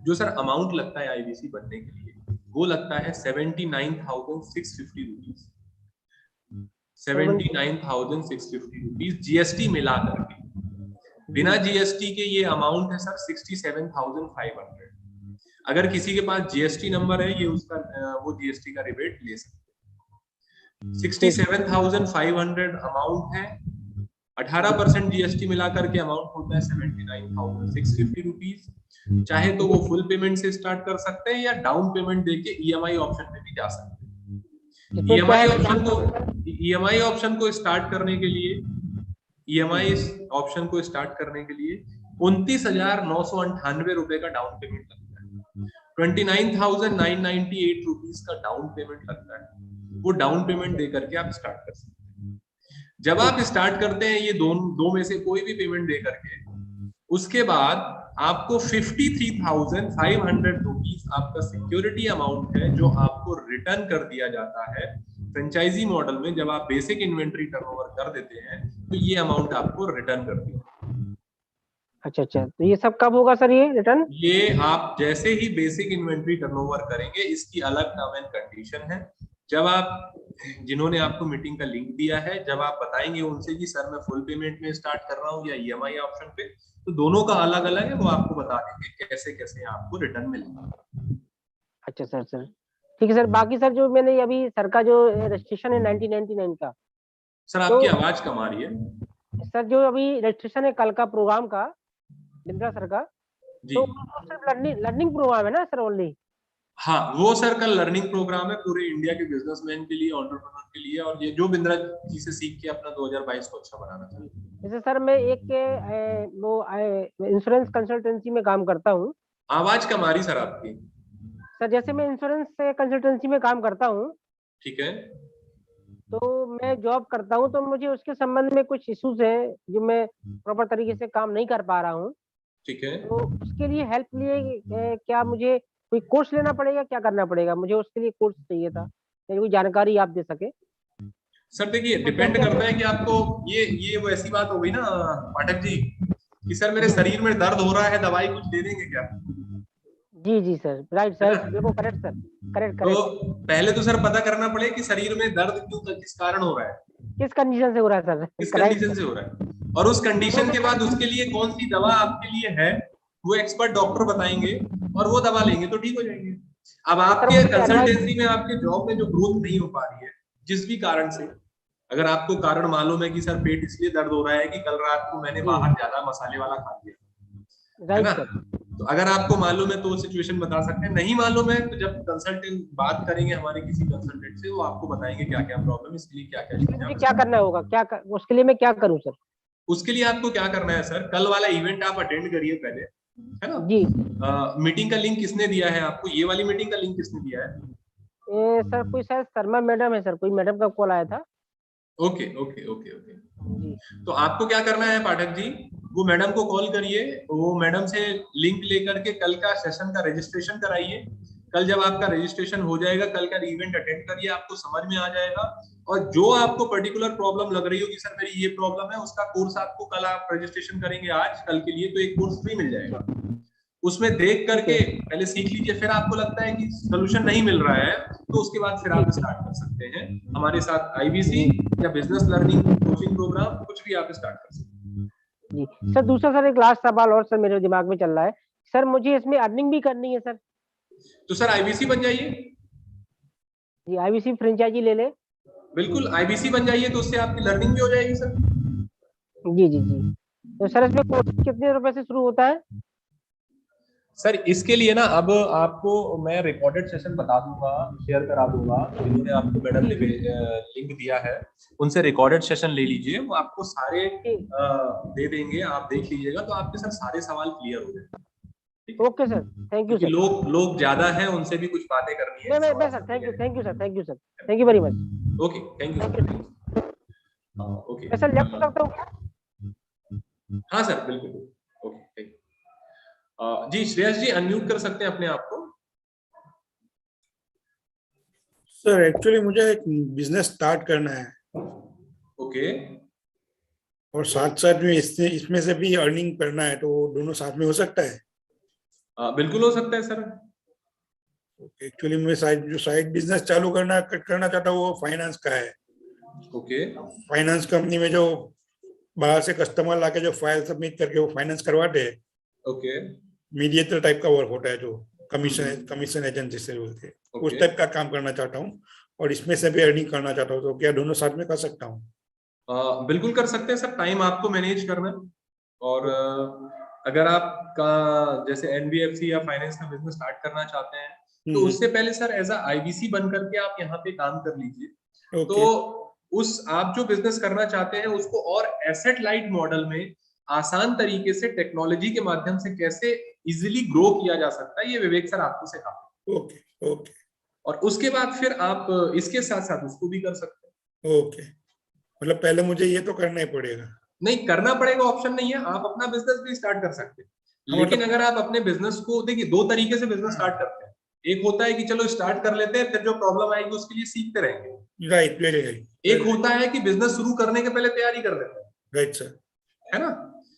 जो सर अमाउंट लगता है आईबीसी बनने के लिए, वो लगता है 79,650 रुपीज। 79,650 रुपीज जीएसटी मिला करके। बिना जीएसटी के ये अमाउंट है सर 67,500। अगर किसी के पास जीएसटी नंबर है, ये उसका वो जीएसटी का रिबेट ले सकते हैं। 67,500 अमाउंट है, 18% जीएसटी मिला करके अमाउंट होता है 79,650 रुपीज। चाहे तो वो फुल पेमेंट से स्टार्ट कर सकते हैं या डाउन पेमेंट देके ईएमआई ऑप्शन पे भी जा सकते हैं। ईएमआई ऑप्शन को स्टार्ट करने के लिए, ईएमआई ऑप्शन को स्टार्ट करने के लिए 29,998 रुपए का डाउन पेमेंट लगता है। 29,998 रुपीज का डाउन पेमेंट लगता है। वो डाउन पेमेंट दे करके आप स्टार्ट कर सकते हैं। जब आप स्टार्ट करते हैं ये दो में से कोई भी पेमेंट दे करके, उसके बाद आपको 53,500 रुपीज आपका सिक्योरिटी अमाउंट है, जो आपको रिटर्न कर दिया जाता है। फ्रेंचाइजी मॉडल में जब आप बेसिक इन्वेंट्री टर्नओवर कर देते हैं तो ये अमाउंट आपको रिटर्न कर दिया। अच्छा अच्छा, तो ये सब कब होगा सर ये रिटर्न? ये आप जैसे ही बेसिक इन्वेंट्री टर्नओवर करेंगे, इसकी अलग टर्म एंड कंडीशन है। जब आप, जिन्होंने आपको मीटिंग का लिंक दिया है, जब आप बताएंगे उनसे कि सर मैं फुल पेमेंट में स्टार्ट कर रहा हूँ या ईएमआई ऑप्शन पे, तो दोनों का अलग अलग है, वो आपको बता देंगे कैसे कैसे आपको रिटर्न मिलेगा। अच्छा सर सर ठीक है सर। बाकी सर जो मैंने अभी सर का जो रजिस्ट्रेशन है 1999 का, सर आपकी आवाज कम आ रही है सर जो अभी रजिस्ट्रेशन है कल का प्रोग्राम का, बिंद्रा सर का, जी। तो सिर्फ लर्निंग प्रोग्राम है ना सर ओनली? हाँ वो सर कल लर्निंग प्रोग्राम है पूरे इंडिया के बिजनेसमैन के लिए, एंटरप्रेन्योर के लिए, और ये जो बिंद्रा जी से सीख के अपना 2022 को अच्छा बनाना चाहिए। जैसे सर मैं एक वो इंश्योरेंस कंसल्टेंसी में काम करता हूँ। आवाज कम आ रही सर आपकी। सर जैसे मैं इंश्योरेंस कंसल्टेंसी में काम करता हूँ, ठीक है। तो मैं जॉब करता हूँ, तो मुझे उसके संबंध में कुछ इश्यूज हैं जो मैं प्रॉपर तरीके से काम नहीं कर पा रहा हूँ। ठीक है। तो उसके लिए हेल्प लिए क्या मुझे कोई कोर्स लेना पड़ेगा, क्या करना पड़ेगा? मुझे उसके लिए कोर्स चाहिए था, कोई जानकारी आप दे सके। सर देखिए, डिपेंड करता है कि आपको ये वो ऐसी बात हो गई ना पाठक जी कि सर मेरे शरीर में दर्द हो रहा है, दवाई कुछ दे देंगे क्या? जी जी सर, राइट सर, बिल्कुल करेक्ट सर, करेक्ट तो पहले तो सर पता करना पड़ेगा कि शरीर में दर्द क्यों, किस कारण हो रहा है, किस कंडीशन से हो रहा है सर, किस कंडीशन से हो रहा है, और उस कंडीशन के बाद उसके लिए कौन सी दवा आपके लिए है वो एक्सपर्ट डॉक्टर बताएंगे, और वो दवा लेंगे तो ठीक हो जाएंगे। अब आपके कंसल्टेंसी में, आपके जॉब में जो ग्रोथ नहीं हो पा रही है जिस भी कारण से, अगर आपको कारण मालूम है कि सर पेट इसलिए दर्द हो रहा है कि कल रात को मैंने बाहर ज्यादा मसाले वाला खा लिया, है ना, तो अगर आपको मालूम है तो वो सिचुएशन बता सकते हैं। नहीं मालूम है तो जब कंसल्टेंट बात करेंगे हमारे किसी कंसल्टेंट से, वो आपको बताएंगे क्या क्या प्रॉब्लम, इसके लिए क्या क्या क्या करना होगा, क्या उसके लिए मैं क्या करूं सर? उसके लिए आपको क्या करना है सर, कल वाला इवेंट आप अटेंड करिए पहले, है ना जी। मीटिंग का लिंक किसने दिया है आपको, ये वाली मीटिंग का लिंक किसने दिया है? सर कोई शायद शर्मा मैडम है सर, कोई मैडम का कॉल आया था। Okay okay okay okay. तो आपको क्या करना है पाठक जी, वो मैडम को कॉल करिए, वो मैडम से लिंक लेकर के कल का सेशन का रजिस्ट्रेशन कराइए। कल जब आपका रजिस्ट्रेशन हो जाएगा, कल का इवेंट अटेंड करिए, आपको समझ में आ जाएगा। और जो आपको पर्टिकुलर प्रॉब्लम लग रही होगी, सर मेरी ये प्रॉब्लम है, उसका कोर्स आपको कल आप रजिस्ट्रेशन करेंगे आज कल के लिए, तो एक कोर्स फ्री मिल जाएगा। उसमें देख करके पहले सीख लीजिए, फिर आपको लगता है कि सोल्यूशन नहीं मिल रहा है तो उसके बाद फिर आप स्टार्ट कर सकते हैं हमारे साथ आईबीसी या बिजनेस लर्निंग कोचिंग प्रोग्राम, कुछ भी आप स्टार्ट कर सकते हैं। जी सर, दूसरा सर एक लास्ट सवाल और सर मेरे दिमाग में चल रहा है सर, मुझे इसमें अर्निंग भी करनी है सर। तो सर आईबीसी बन जाइए। जी आईबीसी फ्रेंचाइजी ले ले। बिल्कुल आईबीसी बन जाइए, तो उससे आपकी लर्निंग भी हो जाएगी सर। जी जी जी। तो सर इसमें कोर्स कितने रुपए से शुरू होता है? सर इसके लिए ना अब आपको मैं रिकॉर्डेड सेशन बता दूंगा, शेयर करा दूंगा, जिन्होंने आपको मैडम ने लिंक दिया है उनसे रिकॉर्डेड सेशन ले लीजिए, वो आपको सारे दे देंगे, आप देख लीजिएगा तो आपके सर सारे सवाल क्लियर हो जाएंगे। ओके सर, थैंक यू क्योंकि सर। लोग ज्यादा हैं, उनसे भी कुछ बातें करनी है। नहीं sir, thank you sir, thank you sir, thank you very much. Okay, thank you sir. Okay sir left सकता हूँ? हाँ सर बिल्कुल। Okay thank you. जी श्रेयस जी अनम्यूट कर सकते हैं अपने आप को। सर एक्चुअली मुझे एक बिजनेस स्टार्ट करना है ओके और साथ साथ में इसमें से भी अर्निंग करना है, तो दोनों साथ में हो सकता है? बिल्कुल हो सकता है सर। एक्चुअली मैं साइड बिजनेस चालू करना चाहता हूँ वो फाइनेंस का है। ओके फाइनेंस कंपनी में जो बाहर से कस्टमर लाके जो फाइल सबमिट करके वो फाइनेंस करवाते हैं, ओके मीडिएटर टाइप का वर्क होता है, जो कमीशन एजेंट जिसे बोलते हैं, उस टाइप का काम करना चाहता हूँ और इसमें से भी अर्निंग करना चाहता हूँ, तो क्या दोनों साथ में कर सकता हूँ? बिल्कुल कर सकते हैं सर, टाइम आपको मैनेज करना है। और अगर आप का जैसे एनबीएफसी या फाइनेंस का बिजनेस स्टार्ट करना चाहते हैं तो उससे पहले सर एज अ आईबीसी बन करके आप यहाँ पे काम कर लीजिए। तो उस आप जो बिजनेस करना चाहते हैं उसको और एसेट लाइट मॉडल में आसान तरीके से टेक्नोलॉजी के माध्यम से कैसे इजीली ग्रो किया जा सकता है, ये विवेक सर आपको सिखाते हैं। Okay okay. और उसके बाद फिर आप इसके साथ साथ उसको भी कर सकते हैं। ओके, मतलब पहले मुझे ये तो करना ही पड़ेगा? नहीं करना पड़ेगा ऑप्शन नहीं है, आप अपना बिजनेस भी स्टार्ट कर सकते हैं। लेकिन अगर आप अपने बिजनेस को देखिए, दो तरीके से बिजनेस स्टार्ट करते हैं। एक होता है कि चलो स्टार्ट कर लेते हैं, फिर जो प्रॉब्लम आएगी उसके लिए सीखते रहेंगे। Right, very right. एक होता है कि बिजनेस शुरू करने के पहले तैयारी कर लेते हैं। राइट सर, है ना?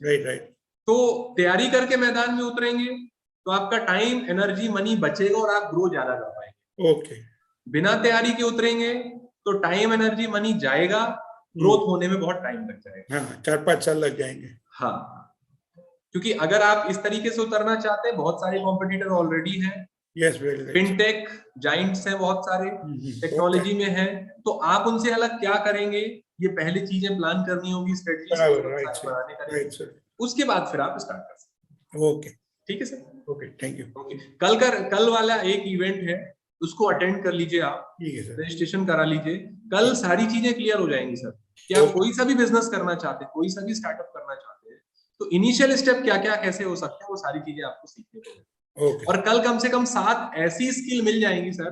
Right right. तो तैयारी करके मैदान में उतरेंगे तो आपका टाइम एनर्जी मनी बचेगा और आप ग्रो ज्यादा कर पाएंगे। ओके। बिना तैयारी के उतरेंगे तो टाइम एनर्जी मनी जाएगा, ग्रोथ होने में बहुत टाइम लग जाएगा। हाँ, 4-5 साल लग जाएंगे। हाँ, क्योंकि अगर आप इस तरीके से उतरना चाहते हैं, बहुत सारे कॉम्पिटिटर ऑलरेडी हैं। Yes, very right. Fintech Giants हैं बहुत सारे, टेक्नोलॉजी में हैं, तो आप उनसे अलग क्या करेंगे, ये पहले चीजें प्लान करनी होगी, स्ट्रेटजी बनाने करेंगे, उसके बाद फिर आप स्टार्ट कर सकते हैं। ओके, ठीक है sir? Okay, thank you. Okay, कल वाला एक इवेंट है, उसको अटेंड कर लीजिए आप, ठीक है सर। रजिस्ट्रेशन करा लीजिए, कल सारी चीजें क्लियर हो जाएंगी सर कि आप कोई सा भी बिजनेस करना चाहते हैं, कोई सा भी स्टार्टअप करना चाहते हैं, तो इनिशियल स्टेप क्या क्या कैसे हो सकते हैं, वो सारी चीजें आपको सीखने को मिलेंगी। और कल कम से कम 7 ऐसी स्किल मिल जाएंगी सर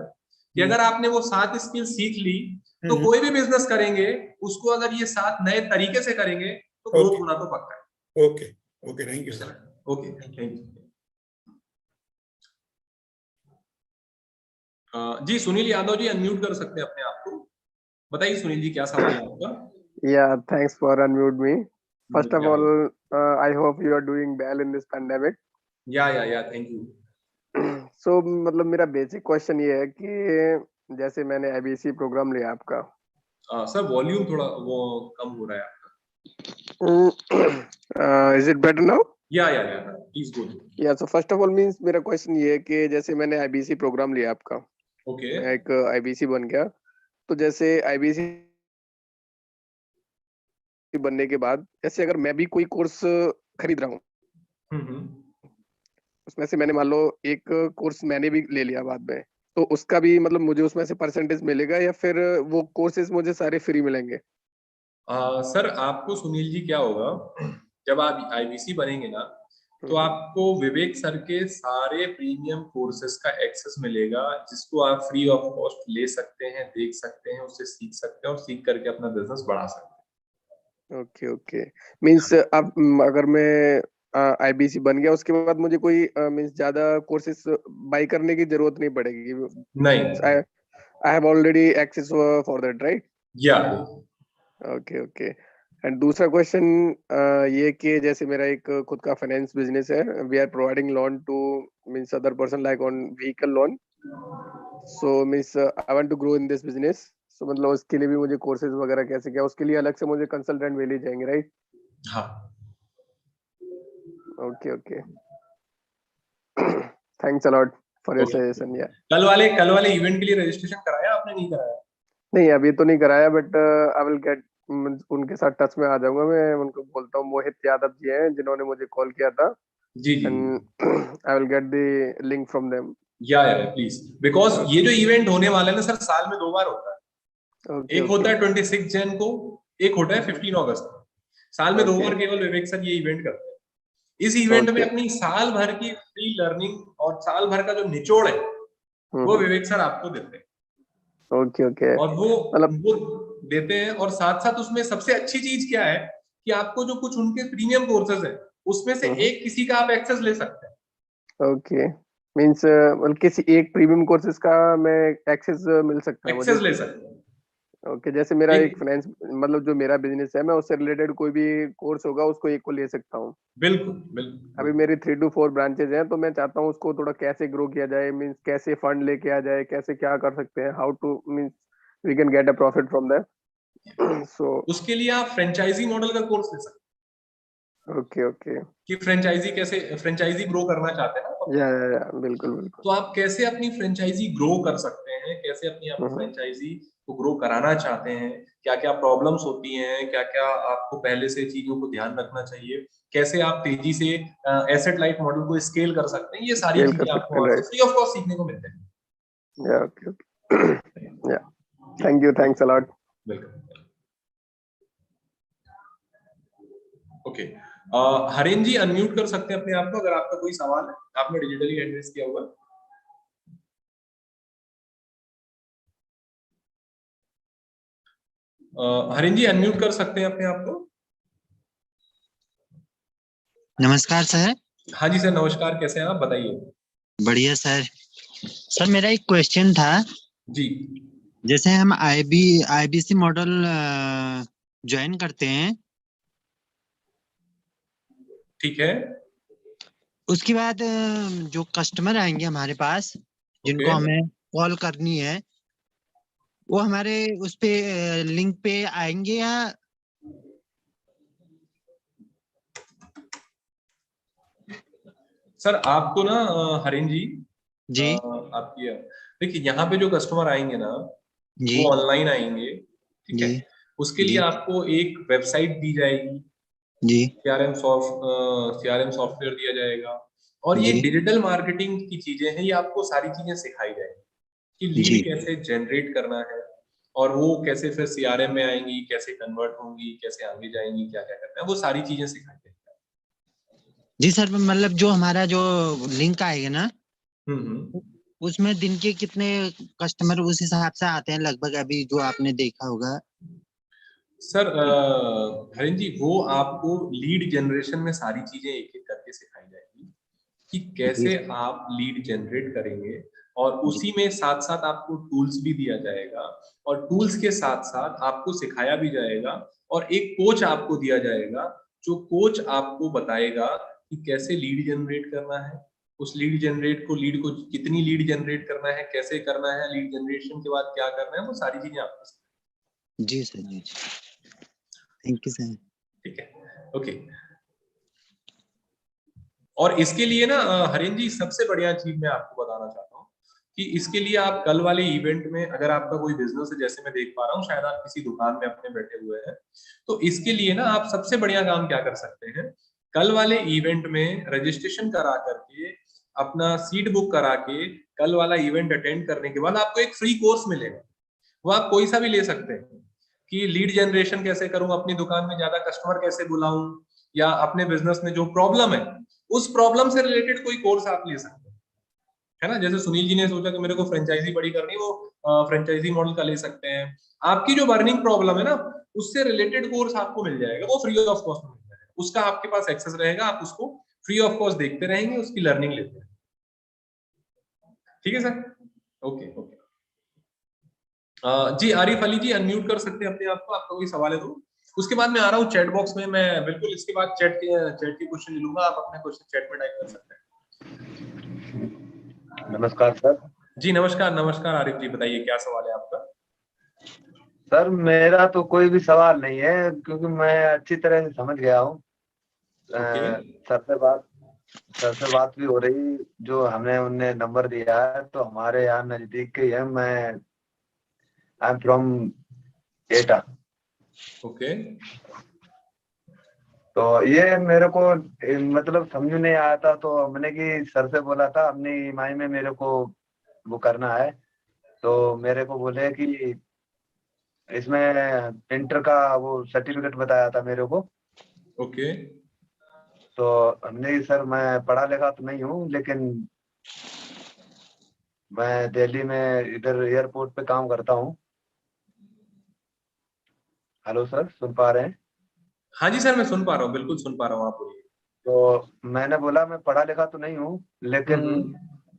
कि अगर आपने वो 7 स्किल सीख ली तो कोई भी बिजनेस करेंगे उसको अगर ये 7 नए तरीके से करेंगे तो ग्रोथ होना तो पक्का है। Okay okay, thank you sir. Okay, thank you. जी सुनील यादव जी अनम्यूट कर सकते हैं अपने आप को, बताइए सुनील जी क्या सवाल है आपका? Yeah, thanks for unmute me. First of all, I hope you are doing well in this pandemic. या थैंक यू। So मतलब मेरा बेसिक क्वेश्चन ये है कि जैसे मैंने आईबीसी प्रोग्राम लिया आपका, सर वॉल्यूम थोड़ा वो कम हो रहा है आपका। Is it better now? या प्लीज गो। या so first of all means मेरा क्वेश्चन ये है कि जैसे मैंने आईबीसी प्रोग्राम लिया आपका, ओके, मैं एक आईबीसी बन गया, तो जैसे आईबीसी बनने के बाद जैसे अगर मैं भी कोई कोर्स खरीद रहा हूँ, उसमें से मैंने मान लो एक कोर्स मैंने भी ले लिया बाद में, तो उसका भी मतलब मुझे उसमें से परसेंटेज मिलेगा या फिर वो कोर्सेज मुझे सारे फ्री मिलेंगे? सर आपको सुनील जी क्या होगा, जब आप आईबीसी बनेंगे ना तो आपको विवेक सर के सारे प्रीमियम कोर्सेज का एक्सेस मिलेगा, जिसको आप फ्री ऑफ कॉस्ट ले सकते हैं, देख सकते हैं, उससे सीख सकते हैं और सीख करके अपना बिजनेस बढ़ा सकते हैं। ओके मींस अब अगर मैं IBC बन गया, उसके बाद मुझे कोई मीन्स ज्यादा कोर्सेस बाय करने की जरूरत नहीं पड़ेगी। नहीं, I have already access for that, right? या ओके। एंड दूसरा क्वेश्चन ये कि जैसे मेरा एक खुद का फाइनेंस बिजनेस है, we are providing loan to means other person like on vehicle loan, so means I want to grow in this business, so मतलब उसके लिए भी मुझे कोर्सेज वगैरह कैसे, क्या उसके लिए अलग से मुझे कंसल्टेंट मिल ही जाएंगे, राइट? हाँ। Okay thanks a lot for your suggestion. या कल वाले इवेंट के लिए रजिस्ट्रेशन कराया आपने? नहीं कराया? नहीं, अभी तो नहीं कराया, बट आई विल गेट, उनके साथ टच में आ जाऊंगा मैं, उनको बोलता हूँ, मोहित यादव जी हैं जिन्होंने मुझे कॉल किया था, जी। And I will get the link from them. या प्लीज, बिकॉज ये जो इवेंट होने वाला है ना सर, साल में 2 बार होता है। एक होता है 26 जन को, एक होता है 15 अगस्त को। साल में 2 बार केवल विवेक सर ये इवेंट करते हैं। इस इवेंट में अपनी साल भर की फ्री लर्निंग और साल भर का जो निचोड़ है वो विवेक सर आपको देते हैं। ओके। और वो देते हैं, और साथ साथ उसमें सबसे अच्छी चीज क्या है कि आपको जो कुछ उनके प्रीमियम कोर्सेज है उसमें से एक किसी का आप एक्सेस ले सकते हैं। ओके, मींस किसी एक प्रीमियम कोर्सेज का मैं एक्सेस मिल सकता है मुझे? एक्सेस ले सकते हैं। ओके, जैसे मेरा एक फाइनेंस, मतलब जो मेरा बिजनेस है, मैं उससे रिलेटेड कोई भी कोर्स होगा उसको एक को ले सकता हूँ? बिल्कुल। अभी मेरी 3 to 4 ब्रांचेज हैं, तो मैं चाहता हूँ उसको थोड़ा कैसे ग्रो किया जाए, मींस कैसे फंड लेके आ जाए, कैसे क्या कर सकते हैं, how to means we can get a profit from that. So उसके लिए आप फ्रेंचाइजी मॉडल का कोर्स ले सकते हैं। ओके कि फ्रेंचाइजी ग्रो करना चाहते हैं ना, या बिल्कुल। तो आप कैसे अपनी फ्रेंचाइजी ग्रो कर सकते हैं, कैसे अपनी आप फ्रेंचाइजी को ग्रो कराना चाहते हैं, क्या क्या प्रॉब्लम्स होती हैं, क्या क्या आपको पहले से चीजों को ध्यान रखना चाहिए, कैसे आप तेजी से एसेट लाइट मॉडल को स्केल कर सकते हैं, ये सारी चीजें आपको फ्री ऑफ कॉस्ट सीखने को मिलते हैं। Yeah okay, yeah thank you, thanks a lot. Welcome. Okay, Haren ji unmute कर सकते हैं अपने आप को अगर आपका कोई सवाल है, आपने डिजिटली एड्रेस किया हुआ। हरेन जी अनम्यूट कर सकते हैं अपने आप को। नमस्कार सर। हाँ जी सर, नमस्कार, कैसे हैं आप, बताइए। बढ़िया सर। सर मेरा एक क्वेश्चन था जी। जैसे हम IBC मॉडल ज्वाइन करते हैं, ठीक है, उसके बाद जो कस्टमर आएंगे हमारे पास, जिनको हमें कॉल करनी है, वो हमारे उस पे लिंक पे आएंगे या? सर आपको ना हरेन जी आपकी देखिए, यहाँ पे जो कस्टमर आएंगे ना वो ऑनलाइन आएंगे, ठीक है। उसके लिए आपको एक वेबसाइट दी जाएगी, CRM सॉफ्टवेयर दिया जाएगा, और ये डिजिटल मार्केटिंग की चीजें हैं, ये आपको सारी चीजें सिखाई जाएंगी कि लीड कैसे जनरेट करना है, और वो कैसे फिर CRM में आएंगी, कैसे कन्वर्ट होंगी, कैसे आगे जाएंगी, क्या क्या करना है, वो सारी चीजें सिखाई जाएंगी। जी सर, मतलब जो हमारा जो लिंक आएगा ना, उसमें दिन के कितने कस्टमर उस हिसाब से आते हैं लगभग, अभी जो आपने देखा होगा? सर हरेन जी, वो आपको लीड जनरेशन में सारी चीजें एक एक करके सिखाई जाएगी कि कैसे आप लीड जनरेट करेंगे, और उसी में साथ साथ आपको टूल्स भी दिया जाएगा, और टूल्स के साथ साथ आपको सिखाया भी जाएगा, और एक कोच आपको दिया जाएगा, जो कोच आपको बताएगा कि कैसे लीड जनरेट करना है, उस लीड को कितनी लीड जनरेट करना है, कैसे करना है, लीड जनरेशन के बाद क्या करना है, वो सारी चीजें आपको। जी सर, जी थैंक यू सर। ठीक है, ओके। और इसके लिए ना हरेन जी, सबसे बढ़िया चीज मैं आपको बताना चाहता हूँ कि इसके लिए आप कल वाले इवेंट में, अगर आपका कोई बिजनेस है, जैसे मैं देख पा रहा हूँ शायद आप किसी दुकान में अपने बैठे हुए हैं, तो इसके लिए ना आप सबसे बढ़िया काम क्या कर सकते हैं, कल वाले इवेंट में रजिस्ट्रेशन करा करके, अपना सीट बुक करा के, कल वाला इवेंट अटेंड करने के बाद आपको एक फ्री कोर्स मिलेगा, वो आप कोई सा भी ले सकते हैं कि लीड जनरेशन कैसे करूं, अपनी दुकान में ज्यादा कस्टमर कैसे बुलाऊं, या अपने बिजनेस में जो प्रॉब्लम है उस प्रॉब्लम से रिलेटेड कोई कोर्स आप ले सकते हैं, है ना। जैसे सुनील जी ने सोचा कि मेरे को फ्रेंचाइजी बड़ी करनी, वो फ्रेंचाइजी मॉडल का ले सकते हैं। आपकी जो बर्निंग प्रॉब्लम है ना, उससे रिलेटेड कोर्स आपको मिल जाएगा, वो फ्री ऑफ कॉस्ट में मिल जाएगा। उसका आपके पास एक्सेस रहेगा, आप उसको फ्री ऑफ कॉस्ट देखते रहेंगे, उसकी लर्निंग लेते हैं। ठीक है सर, ओके ओके। जी आरिफ अली जी अनम्यूट कर सकते हैं अपने आप को, आपका कोई सवाल है तो। उसके बाद मैं आ रहा हूँ चैट बॉक्स में, मैं बिल्कुल इसके बाद चैट के क्वेश्चन ले लूंगा, आप अपने क्वेश्चन चैट में टाइप कर सकते हैं। नमस्कार सर। जी नमस्कार नमस्कार आरिफ जी, बताइए क्या सवाल है आपका। सर मेरा तो कोई भी सवाल नहीं है, क्योंकि मैं अच्छी तरह से समझ गया हूँ। सर से बात भी हो रही, जो हमें उनने नंबर दिया है तो हमारे यहाँ नजदीक के ही है। मैं I am from Etah. Okay. तो ये मेरे को मतलब समझ नहीं आया था, तो हमने कि सर से बोला था अपनी ईएमआई में मेरे को वो करना है, तो मेरे को बोले कि इसमें इंटर का वो सर्टिफिकेट बताया था मेरे को। ओके। तो हमने सर मैं पढ़ा लिखा तो नहीं हूँ, लेकिन मैं दिल्ली में इधर एयरपोर्ट पे काम करता हूँ। हेलो सर, सुन पा रहे हैं? हाँ जी सर मैं सुन पा रहा हूँ, बिल्कुल सुन पा रहा हूँ, आप बोलिए। तो मैंने बोला मैं पढ़ा लिखा तो नहीं हूँ, लेकिन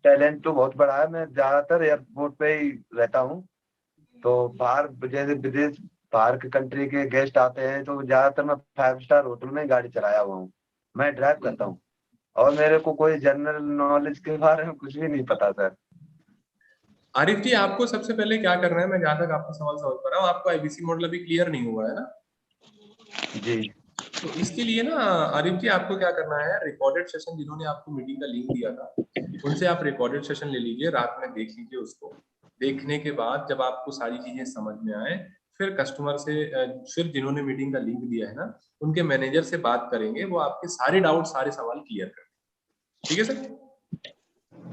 टैलेंट तो बहुत बड़ा है। मैं ज्यादातर एयरपोर्ट पे ही रहता हूँ। तो बाहर जैसे विदेश बाहर के कंट्री के गेस्ट आते हैं, तो ज्यादातर मैं 5 स्टार होटल में गाड़ी चलाया हुआ हूँ। मैं ड्राइव करता हूँ, और मेरे को कोई जनरल नॉलेज के बारे में कुछ भी नहीं पता सर। आरिफ जी आपको सबसे पहले क्या करना है, मैं जहां तक आपका सवाल समझ पा रहा हूँ, आपको आईबीसी मॉडल अभी क्लियर नहीं हुआ है ना। जी। तो इसके लिए ना आरिफ जी आपको क्या करना है, रिकॉर्डेड सेशन जिन्होंने आपको मीटिंग का लिंक दिया था उनसे आप रिकॉर्डेड सेशन ले लीजिए, रात में देख लीजिए उसको। देखने के बाद जब आपको सारी चीजें समझ में आए, फिर कस्टमर से फिर जिन्होंने मीटिंग का लिंक दिया है ना उनके मैनेजर से बात करेंगे, वो आपके सारे डाउट सारे सवाल क्लियर करेंगे। ठीक है सर?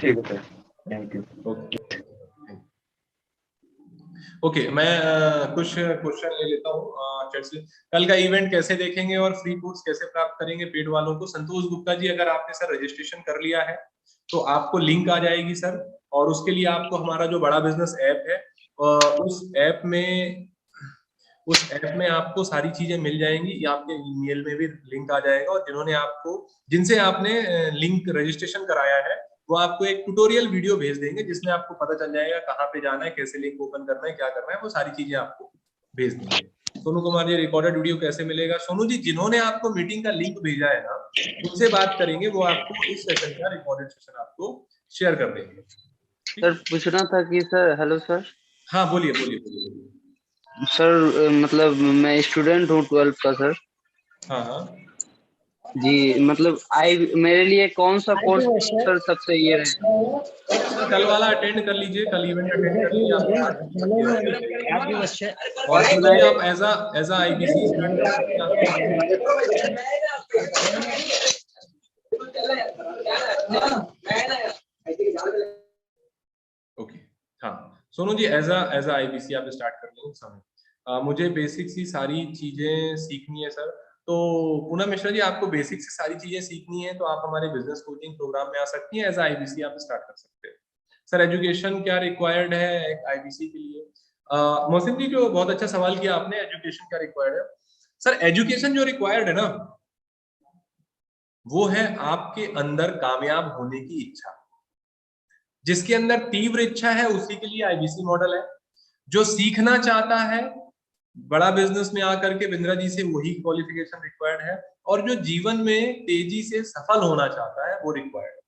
ठीक है sir, thank you. Okay okay. मैं कुछ क्वेश्चन ले लेता हूँ चैट से। कल का इवेंट कैसे देखेंगे और फ्री कोर्स कैसे प्राप्त करेंगे पेड वालों को। संतोष गुप्ता जी अगर आपने सर रजिस्ट्रेशन कर लिया है तो आपको लिंक आ जाएगी सर, और उसके लिए आपको हमारा जो बड़ा बिजनेस ऐप है उस ऐप में आपको सारी चीजें मिल जाएंगी, या आपके ईमेल में भी लिंक आ जाएगा। और जिनसे आपने लिंक रजिस्ट्रेशन कराया है वो आपको एक ट्यूटोरियल वीडियो भेज देंगे, जिसमें आपको पता चल जाएगा कहाँ पे जाना है, कैसे लिंक ओपन करना है, क्या करना है, वो सारी चीजें आपको भेज देंगे। सोनू कुमार जी रिकॉर्डेड वीडियो कैसे मिलेगा। सोनू जी जिन्होंने आपको मीटिंग का लिंक भेजा है ना उनसे बात करेंगे, वो आपको इस सेशन का रिकॉर्डेड सेशन आपको शेयर कर देंगे। सर पूछना था कि सर, हेलो सर। हाँ बोलिए बोलिए बोलिए। सर मतलब मैं स्टूडेंट हूँ 12th का सर। हाँ हाँ जी, मतलब मेरे लिए कौन सा कोर्स सर सबसे ये रहेगा? सर कल वाला अटेंड कर लीजिए, कल इवेंट अटेंड कर लीजिए, आपको और सुनिए आप एज आईबीसी स्टार्ट कर सकते हैं। ओके हाँ सोनू जी एज आईबीसी आप स्टार्ट कर लेंगे समय। मुझे बेसिक सी सारी चीजें सीखनी है सर। तो पूनम मिश्रा जी आपको बेसिक से सारी चीजें सीखनी है तो आप हमारे बिजनेस कोचिंग प्रोग्राम में आ सकती हैं। एज आईबीसी आप स्टार्ट कर सकते हैं। सर एजुकेशन क्या रिक्वायर्ड है एक आईबीसी के लिए। मोहसिन जी जो बहुत अच्छा सवाल किया आपने, एजुकेशन क्या रिक्वायर्ड है। सर एजुकेशन जो रिक्वायर्ड है ना वो है आपके अंदर कामयाब होने की इच्छा। जिसके अंदर तीव्र इच्छा है उसी के लिए आईबीसी मॉडल है। जो सीखना चाहता है बड़ा बिजनेस में आकर के बिंद्रा जी से वही क्वालिफिकेशन रिक्वायर्ड है, और जो जीवन में तेजी से सफल होना चाहता है वो रिक्वायर्ड है।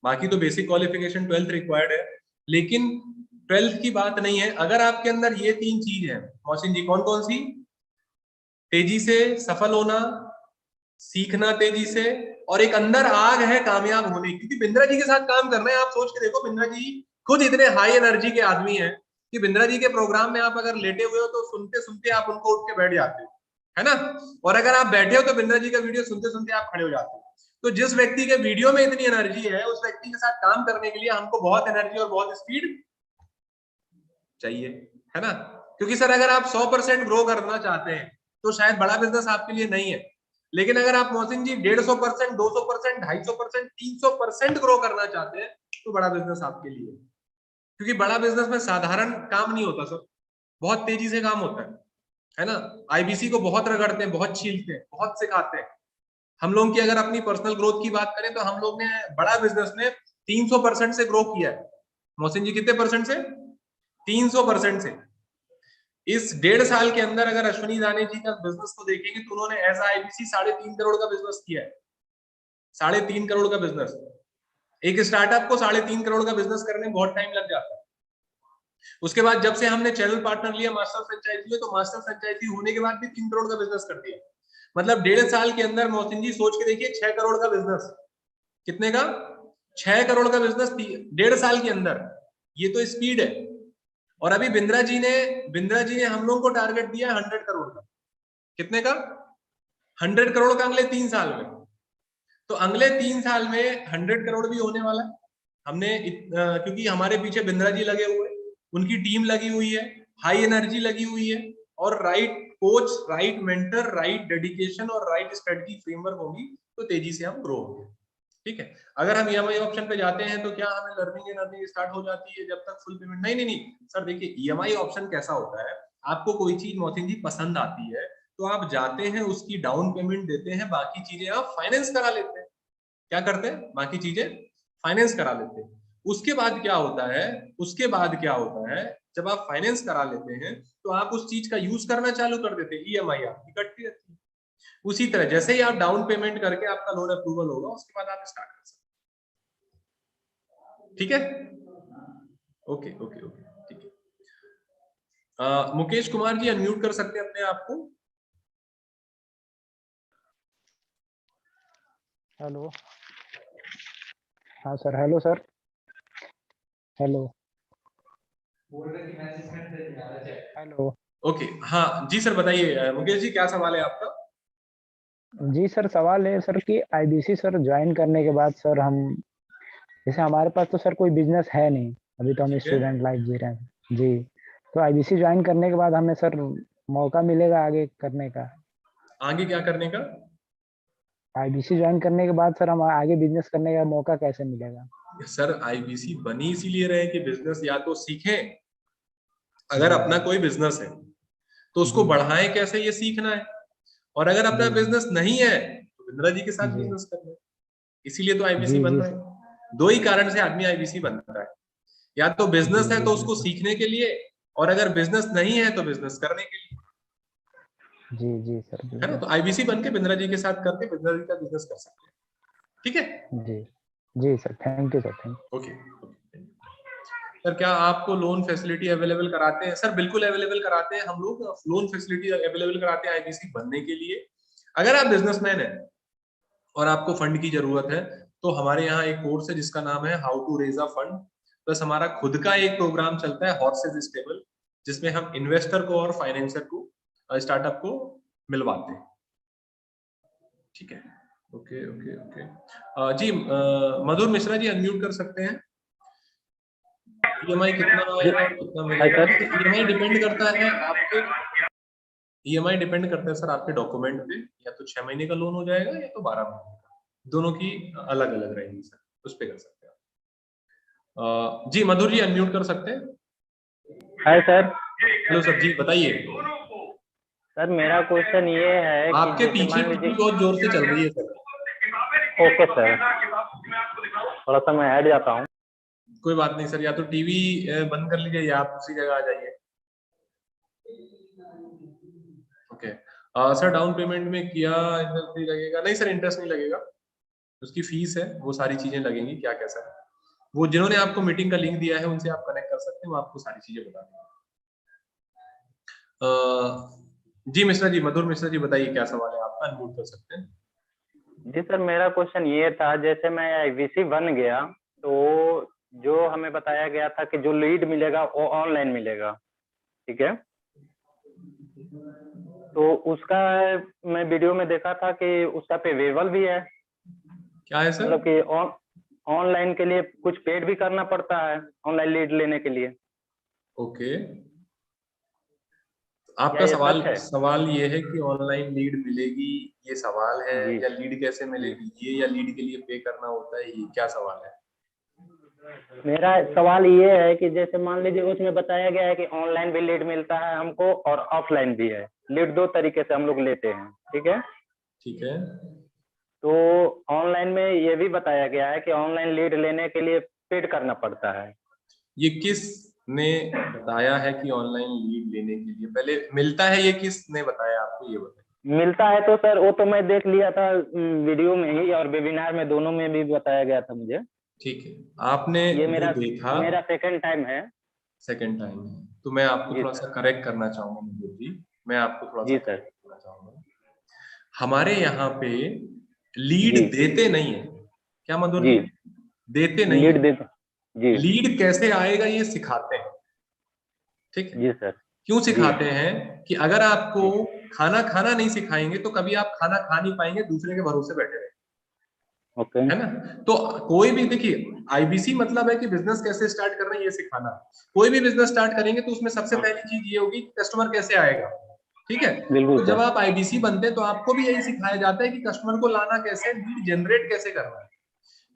बाकी तो बेसिक क्वालिफिकेशन 12th रिक्वायर्ड है, लेकिन 12th की बात नहीं है। अगर आपके अंदर ये 3 चीज है मोहसिन जी, कौन कौन सी? तेजी से सफल होना, सीखना तेजी से, और एक अंदर आग है कामयाब होने की। क्योंकि बिंद्रा जी के साथ काम करना है, आप सोच के देखो बिंद्रा जी खुद इतने हाई एनर्जी के आदमी हैं कि बिंद्रा जी के प्रोग्राम में आप अगर लेटे हुए हो तो सुनते सुनते आप उनको उठ के बैठ जाते हो, है ना। और अगर आप बैठे हो तो बिंद्रा जी का वीडियो सुनते सुनते आप खड़े हो जाते हो। तो जिस व्यक्ति के वीडियो में इतनी एनर्जी है उस व्यक्ति के साथ काम करने के लिए हमको बहुत एनर्जी और बहुत स्पीड चाहिए, है ना। क्योंकि सर अगर आप 100% ग्रो करना चाहते हैं तो शायद बड़ा बिजनेस आपके लिए नहीं है, लेकिन अगर आप मोहसिन जी 150%, 200%, 250%, 300% ग्रो करना चाहते हैं तो बड़ा बिजनेस आपके लिए। क्योंकि बड़ा बिजनेस में साधारण काम नहीं होता सर, बहुत तेजी से काम होता है ना। आईबीसी को बहुत रगड़ते हैं, बहुत छीलते हैं, बहुत सिखाते हैं, हम लोग की अगर अपनी पर्सनल ग्रोथ की बात करें तो हम लोग ने बड़ा बिजनेस में 300% से ग्रो किया है। मोहसिन जी कितने परसेंट से? 300% से। इस 1.5 साल के अंदर अगर अश्विनी दाने जी का बिजनेस को देखेंगे तो उन्होंने एज आईबीसी 3.5 करोड़ का बिजनेस किया है। 3.5 करोड़ का बिजनेस। एक स्टार्टअप को 3.5 करोड़ का बिजनेस करने में बहुत टाइम लग जाता है। उसके बाद जब से हमने चैनल पार्टनर लिया मास्टर फ्रेंचाइजी में, तो मास्टर फ्रेंचाइजी होने के बाद भी 3 करोड़ का बिजनेस कर दिया। मतलब 1.5 साल के अंदर मोहसिन जी सोच के देखिए 6 करोड़ का बिजनेस। कितने का? 6 करोड़ का बिजनेस 1.5 साल के अंदर। ये तो स्पीड है। और अभी बिंद्रा जी ने हम लोगों को टारगेट दिया 100 करोड़ का। कितने का? 100 करोड़ का अगले 3 साल में। तो अगले 3 साल में 100 करोड़ भी होने वाला है। हमने क्योंकि हमारे पीछे बिंद्रा जी लगे हुए, उनकी टीम लगी हुई है, हाई एनर्जी लगी हुई है, और right coach, right mentor, right dedication और राइट स्ट्रेटजी फ्रेमवर्क होगी तो तेजी से हम ग्रो होंगे। ठीक है। अगर हम ईएमआई ऑप्शन पे जाते हैं तो क्या हमें लर्निंग एंड अर्निंग स्टार्ट हो जाती है जब तक फुल पेमेंट? नहीं सर, देखिए ईएमआई ऑप्शन कैसा होता है, आपको कोई चीज मोहसिन जी पसंद आती है तो आप जाते हैं, उसकी डाउन पेमेंट देते हैं, बाकी चीजें आप फाइनेंस करा लेते हैं। क्या करते हैं? बाकी चीजें फाइनेंस करा लेते हैं। उसके बाद क्या होता है, जब आप फाइनेंस करा लेते हैं तो आप उस चीज का यूज करना चालू कर देते हैं, ईएमआई आपकी कटती रहती है। उसी तरह जैसे ही आप डाउन पेमेंट करके आपका लोन अप्रूवल होगा, उसके बाद आप स्टार्ट कर सकते हैं। ठीक है, ओके ओके ओके, ठीक है। मुकेश कुमार जी अनम्यूट कर सकते हैं अपने आप को। हेलो, हाँ sir, hello sir, hello hello. Okay, हाँ जी सर, बताइए मुकेश जी, क्या सवाल है आपका? जी सर, सवाल है सर कि आईबीसी सर ज्वाइन करने के बाद सर हम, जैसे हमारे पास तो सर कोई बिजनेस है नहीं, अभी तो हम स्टूडेंट लाइफ जी रहे हैं जी, तो आईबीसी ज्वाइन करने के बाद हमें सर मौका मिलेगा आगे करने का? आगे क्या करने का? आईबीसी ज्वाइन करने के बाद सर हम आगे बिजनेस करने का मौका कैसे मिलेगा? सर आईबीसी बनी इसीलिए रहे कि बिजनेस या तो सीखें, अगर अपना कोई बिजनेस है तो उसको बढ़ाएं कैसे, ये सीखना है। और अगर अपना बिजनेस नहीं है तो बिंद्रा जी के साथ बिजनेस करना है। इसीलिए तो आईबीसी बन रहा है। 2 ही कारण से आदमी आईबीसी बनता है, या तो बिजनेस है तो उसको सीखने के लिए, और अगर बिजनेस नहीं है तो बिजनेस करने के लिए। जी सर, है ना? तो आईबीसी बन के बिंद्रा जी के साथ करके बिंद्रा जी का बिजनेस कर सकते हैं। ठीक है जी sir, thank you sir, thank you. Okay sir, क्या आपको लोन फैसिलिटी अवेलेबल कराते हैं? सर बिल्कुल अवेलेबल कराते हैं हम लोग, लोन फैसिलिटी अवेलेबल कराते हैं आईबीसी बनने के लिए। अगर आप बिजनेसमैन हैं और आपको फंड की जरूरत है तो हमारे यहाँ एक कोर्स है जिसका नाम है how to raise a fund, plus हमारा खुद का एक प्रोग्राम चलता है हॉर्सेज स्टेबल, जिसमें हम इन्वेस्टर को और फाइनेंसर को, स्टार्टअप को मिलवाते हैं। ठीक है, ओके ओके ओके जी। मधुर मिश्रा जी अनम्यूट कर सकते हैं। ईएमआई कितना आएगा और कितना मिलेगा? ईएमआई डिपेंड करता है आपके, ईएमआई डिपेंड करता है सर आपके डॉक्यूमेंट पे, या तो 6 महीने का लोन हो जाएगा या तो 12 महीने का, दोनों की अलग अलग रहेगी सर, उस पे कर सकते हैं। जी मधुर जी अनम्यूट कर सकते हैं। Hi sir. हेलो सर जी, बताइए। सर मेरा क्वेश्चन ये है आपके कि पीछे टीवी बहुत जोर से चल रही है सर। ओके सर, थोड़ा सा मैं हट जाता हूँ। कोई बात नहीं सर, या तो टीवी बंद कर लीजिए या आप दूसरी जगह आ जाइए। ओके सर, डाउन पेमेंट में किया इंटरेस्ट नहीं लगेगा? नहीं सर, इंटरेस्ट नहीं लगेगा, उसकी फीस है, वो सारी चीजें लगेंगी। क्या कैसा है वो, जिन्होंने आपको मीटिंग का लिंक दिया है उनसे आप कनेक्ट कर सकते हैं, वो आपको सारी चीजें बता देंगे। जी मिश्रा जी, मधुर मिश्रा जी बताइए क्या सवाल है आपका, अनम्यूट कर सकते हैं। जी सर, मेरा क्वेश्चन ये था, जैसे मैं आईबीसी बन गया तो जो हमें बताया गया था कि जो लीड मिलेगा वो ऑनलाइन मिलेगा, ठीक है? तो उसका मैं वीडियो में देखा था कि उसका पेवेबल भी है। क्या है सर? मतलब कि ऑनलाइन के लिए कुछ पेड भी करना पड़ता है ऑनलाइन लीड लेने के लिए। ओके, आपका सवाल ये है कि ऑनलाइन लीड मिलेगी, ये सवाल है, या लीड कैसे मिलेगी ये, या लीड के लिए पे करना होता है, ये क्या सवाल है? मेरा सवाल ये है कि जैसे मान लीजिए उसमें बताया गया है कि ऑनलाइन भी लीड मिलता है हमको और ऑफलाइन भी है लीड, 2 तरीके से हम लोग लेते हैं, ठीक है? ठीक है। तो ऑनलाइन में ये भी बताया गया है कि ऑनलाइन लीड लेने के लिए पेड करना पड़ता है। ये किसने बताया है कि ऑनलाइन लीड लेने के लिए पहले मिलता है, ये किसने बताया आपको, ये बताइए। मिलता है तो सर वो तो मैं देख लिया था वीडियो में ही और वेबिनार में, दोनों में भी बताया गया था मुझे। ठीक है, आपने ये जो देखा मेरा सेकंड टाइम है। सेकंड टाइम है, तो मैं आपको जी थोड़ा सा करेक्ट करना चाहूंगा मधुर जी, मैं आपको थोड़ा जी सा सर। correct करना चाहूंगा। हमारे यहाँ पे लीड जी देते नहीं है, क्या मधुर जी जी? देते नहीं लीड है। देते जी लीड कैसे आएगा ये सिखाते हैं, ठीक है। जी सर। क्यों जी सिखाते हैं कि अगर आपको खाना खाना नहीं सिखाएंगे तो कभी आप खाना खा नहीं पाएंगे, दूसरे के भरोसे बैठे रहेंगे, ओके है ना। तो कोई भी देखिए, आईबीसी मतलब है कि बिजनेस कैसे स्टार्ट करना है ये सिखाना। कोई भी बिजनेस स्टार्ट करेंगे तो उसमें सबसे पहली चीज ये होगी कि कस्टमर कैसे आएगा, ठीक है। बिल्कुल तो जब सर। आप आईबीसी बनते हैं तो आपको भी यही सिखाया जाता है कि कस्टमर को लाना कैसे, लीड जनरेट कैसे करना है,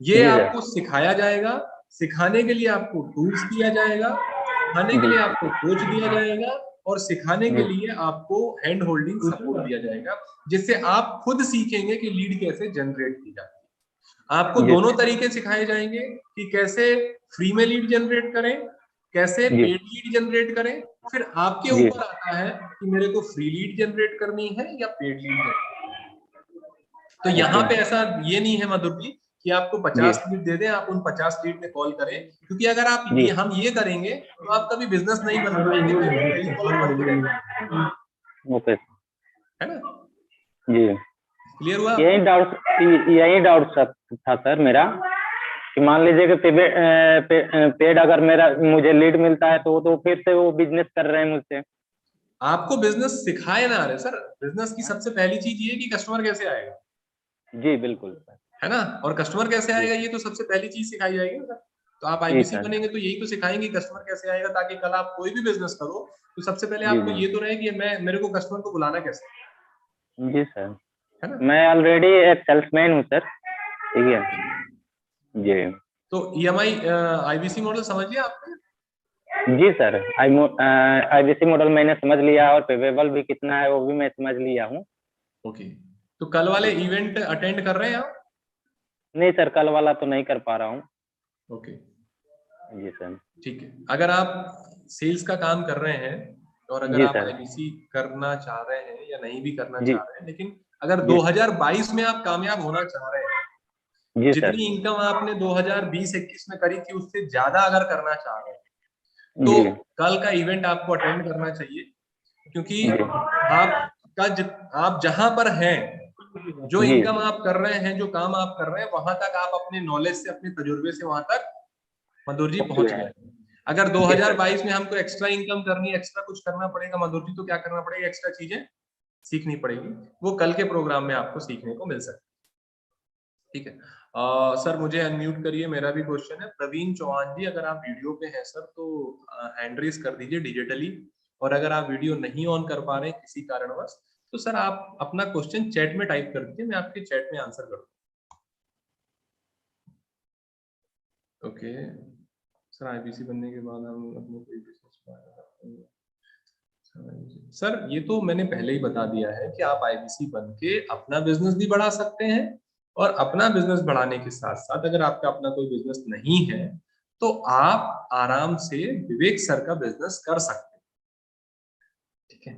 ये जी सर। आपको सिखाया जाएगा। सिखाने के लिए आपको टूल्स दिया जाएगा, सिखाने के जी लिए आपको कोच दिया जाएगा, और सिखाने के जी लिए आपको हैंड होल्डिंग सपोर्ट दिया जाएगा, जिससे आप खुद सीखेंगे कि लीड कैसे जनरेट की जाती है। आपको जी दोनों तरीके सिखाए जाएंगे कि कैसे फ्री में लीड जनरेट करें, कैसे जी पेड लीड जनरेट करें। फिर आपके जी ऊपर आता है कि मेरे को फ्री लीड जनरेट करनी है या पेड लीड जनरेट। तो यहाँ पे ऐसा ये नहीं है मधुर जी कि आपको 50 लीड दे दें, आप उन 50 लीड पे कॉल करें, क्योंकि अगर आप जी हम ये करेंगे तो आप कभी बिजनेस नहीं बना पाएंगे, मेरे को वेरी कॉन्फिडेंट, ओके है ना। जी। क्लियर हुआ यही आपको? डाउट था सर मेरा कि मान लीजिए कि पेड अगर मेरा मुझे लीड मिलता है तो फिर से वो बिजनेस कर रहे हैं मुझसे। आपको बिजनेस सिखाए ना रहे सर, बिजनेस की सबसे पहली चीज ये है कि कस्टमर कैसे आएगा, जी बिल्कुल है ना। और कस्टमर कैसे जी आएगा ये तो सबसे पहली चीज सिखाई जाएगी ना सर। तो आप जी आईबीसी सर। बनेंगे तो यही तो सिखाएंगे कस्टमर कैसे आएगा, ताकि कल आप कोई भी बिजनेस करो तो सबसे पहले जी आपको जी ये तो रहे कि मेरे को कस्टमर को बुलाना कैसे, जी सर। है ना। मैं ऑलरेडी एक सेल्समैन हूँ सर, ठीक है जी। तो ईएमआई आईबीसी मॉडल समझिए आपने। जी सर, आईबीसी मॉडल मैंने समझ लिया और पेबल भी कितना है वो भी मैं समझ लिया हूँ। ओके, तो कल वाले इवेंट अटेंड कर रहे हैं आप? नहीं सर, कल वाला तो नहीं कर पा रहा हूँ। ओके जी सर। ठीक है, अगर आप सेल्स का काम कर रहे हैं और अगर जी आप सर। आईबीसी करना चाह रहे हैं या नहीं भी करना जी चाह रहे हैं, लेकिन अगर जी 2022 में आप कामयाब होना चाह रहे हैं, जी सर। जितनी इनकम आपने 2020-21 में करी थी उससे ज्यादा अगर करना चाह रहे हैं, तो जी कल का इवेंट आपको अटेंड करना चाहिए। क्योंकि जी आप जहां पर हैं, जो जी इनकम आप कर रहे हैं, जो काम आप कर रहे हैं, वहां तक आप अपने नॉलेज से, अपने तजुर्बे से वहां तक मधुर जी पहुंच गए। अगर 2022 में हमको एक्स्ट्रा इनकम करनी है, एक्स्ट्रा कुछ करना पड़ेगा मधुर जी, तो क्या करना पड़ेगा, एक्स्ट्रा चीजें सीखनी पड़ेगी। वो कल के प्रोग्राम में आपको सीखने को मिल सकती है, ठीक है। सर मुझे अनम्यूट करिए, मेरा भी क्वेश्चन है। प्रवीण चौहान जी, अगर आप वीडियो पे हैं सर तो हैंड रेज कर दीजिए डिजिटली, और अगर आप वीडियो नहीं ऑन कर पा रहे हैं किसी कारणवश तो सर आप अपना क्वेश्चन चैट में टाइप कर दीजिए, मैं आपके चैट में आंसर कर दूंगा। ओके सर, आईबीसी बनने के बाद हम अपने कोई बिजनेस सर, ये तो मैंने पहले ही बता दिया है कि आप आईबीसी बन के अपना बिजनेस भी बढ़ा सकते हैं, और अपना बिजनेस बढ़ाने के साथ साथ अगर आपका अपना कोई बिजनेस नहीं है तो आप आराम से विवेक सर का बिजनेस कर सकते हैं, ठीक है।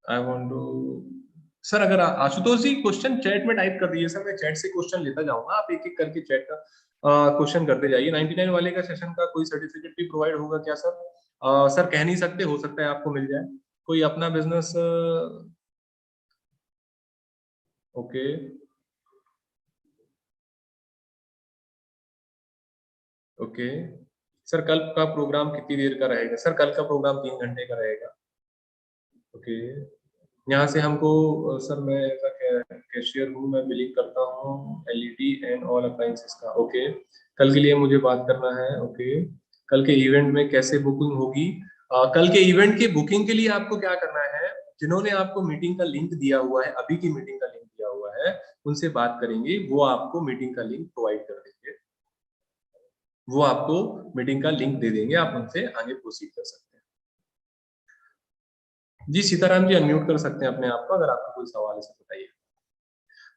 आई वांट टू सर, अगर आशुतोष जी क्वेश्चन चैट में टाइप कर दीजिए सर, मैं चैट से क्वेश्चन लेता जाऊंगा, आप एक एक करके चैट का क्वेश्चन करते जाइए। 99 वाले का सेशन का कोई सर्टिफिकेट भी प्रोवाइड होगा क्या सर? सर कह नहीं सकते, हो सकता है आपको मिल जाए कोई अपना बिजनेस। ओके ओके सर, कल का प्रोग्राम कितनी देर का रहेगा? सर कल का प्रोग्राम 3 घंटे का रहेगा। ओके, यहाँ से हमको सर, मैं ऐसा कैशियर हूँ, मैं बिलिंग करता हूँ एलईडी एंड ऑल अप्लायंसेस का। ओके, कल के लिए मुझे बात करना है। ओके, कल के इवेंट में कैसे बुकिंग होगी? कल के इवेंट की बुकिंग के लिए आपको क्या करना है, जिन्होंने आपको मीटिंग का लिंक दिया हुआ है, अभी की मीटिंग का लिंक दिया हुआ है, उनसे बात करेंगे, वो आपको मीटिंग का लिंक प्रोवाइड कर देंगे, वो आपको मीटिंग का लिंक दे देंगे, आप उनसे आगे प्रोसीड कर सकते हैं। जी सीताराम जी अनम्यूट कर सकते हैं अपने आप को, अगर आपका कोई सवाल है सर बताइए।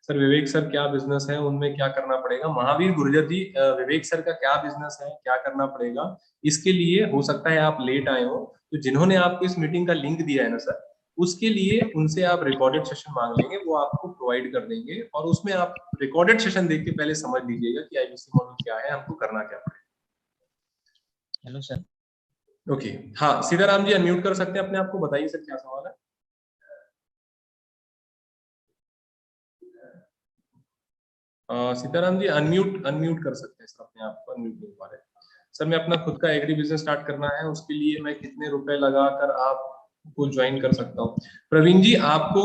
सर विवेक सर क्या बिजनेस है, उनमें क्या करना पड़ेगा? महावीर गुर्जर जी विवेक सर का क्या बिजनेस है, क्या करना पड़ेगा? इसके लिए हो सकता है आप लेट आए हो, तो जिन्होंने आपको इस मीटिंग का लिंक दिया है ना सर, उसके लिए उनसे आप रिकॉर्डेड सेशन मांग लेंगे, वो आपको प्रोवाइड कर देंगे, और उसमें आप रिकॉर्डेड सेशन देख के पहले समझ लीजिएगा कि आईबीसी मॉडल क्या है, हमको करना क्या पड़ेगा। Hello sir. ओके, हाँ सीताराम जी अनम्यूट कर सकते हैं अपने आप को, बताइए सर क्या सवाल है। सीताराम जी अनम्यूट अनम्यूट कर सकते हैं सर अपने आप को, अनम्यूट नहीं पा रहे सर। मैं अपना खुद का एग्री बिजनेस स्टार्ट करना है, उसके लिए मैं कितने रुपए लगाकर आपको ज्वाइन कर सकता हूँ? प्रवीण जी आपको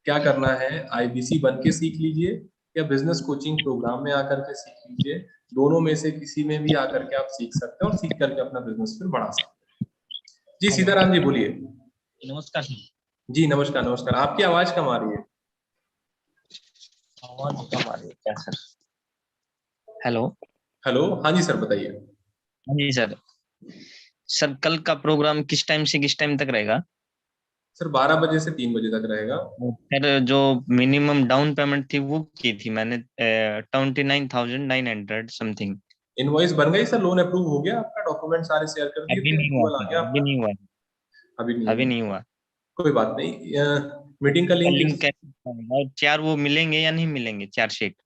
क्या करना है, आईबीसी बन के सीख लीजिए या बिजनेस कोचिंग प्रोग्राम में आकर के सीख लीजिए, दोनों में से किसी में भी आकर के आप सीख सकते हैं और सीख करके अपना बिजनेस फिर बढ़ा सकते हैं। जी सीताराम जी बोलिए। नमस्कार सर। जी नमस्कार नमस्कार, आपकी आवाज कम आ रही है। आवाज कम आ रही है क्या सर? हेलो हेलो, हाँ जी सर बताइए। हाँ जी सर। सर कल का प्रोग्राम किस टाइम से किस टाइम तक रहेगा? सर 12 बजे से 3 बजे तक रहेगा। सर जो मिनिमम डाउन पेमेंट थी वो की थी मैंने 29,900 समथिंग। इनवॉइस बन गई सर, लोन अप्रूव हो गया आपका, डॉक्यूमेंट सारे शेयर कर दिए अभी थे, नहीं हुआ अप्रूवल आ सर, गया अभी आपका? नहीं हुआ। अभी नहीं हुआ। कोई बात नहीं, मीटिंग का लिंक और 4 वो मिलेंगे या नहीं मिलेंगे 4 शीट?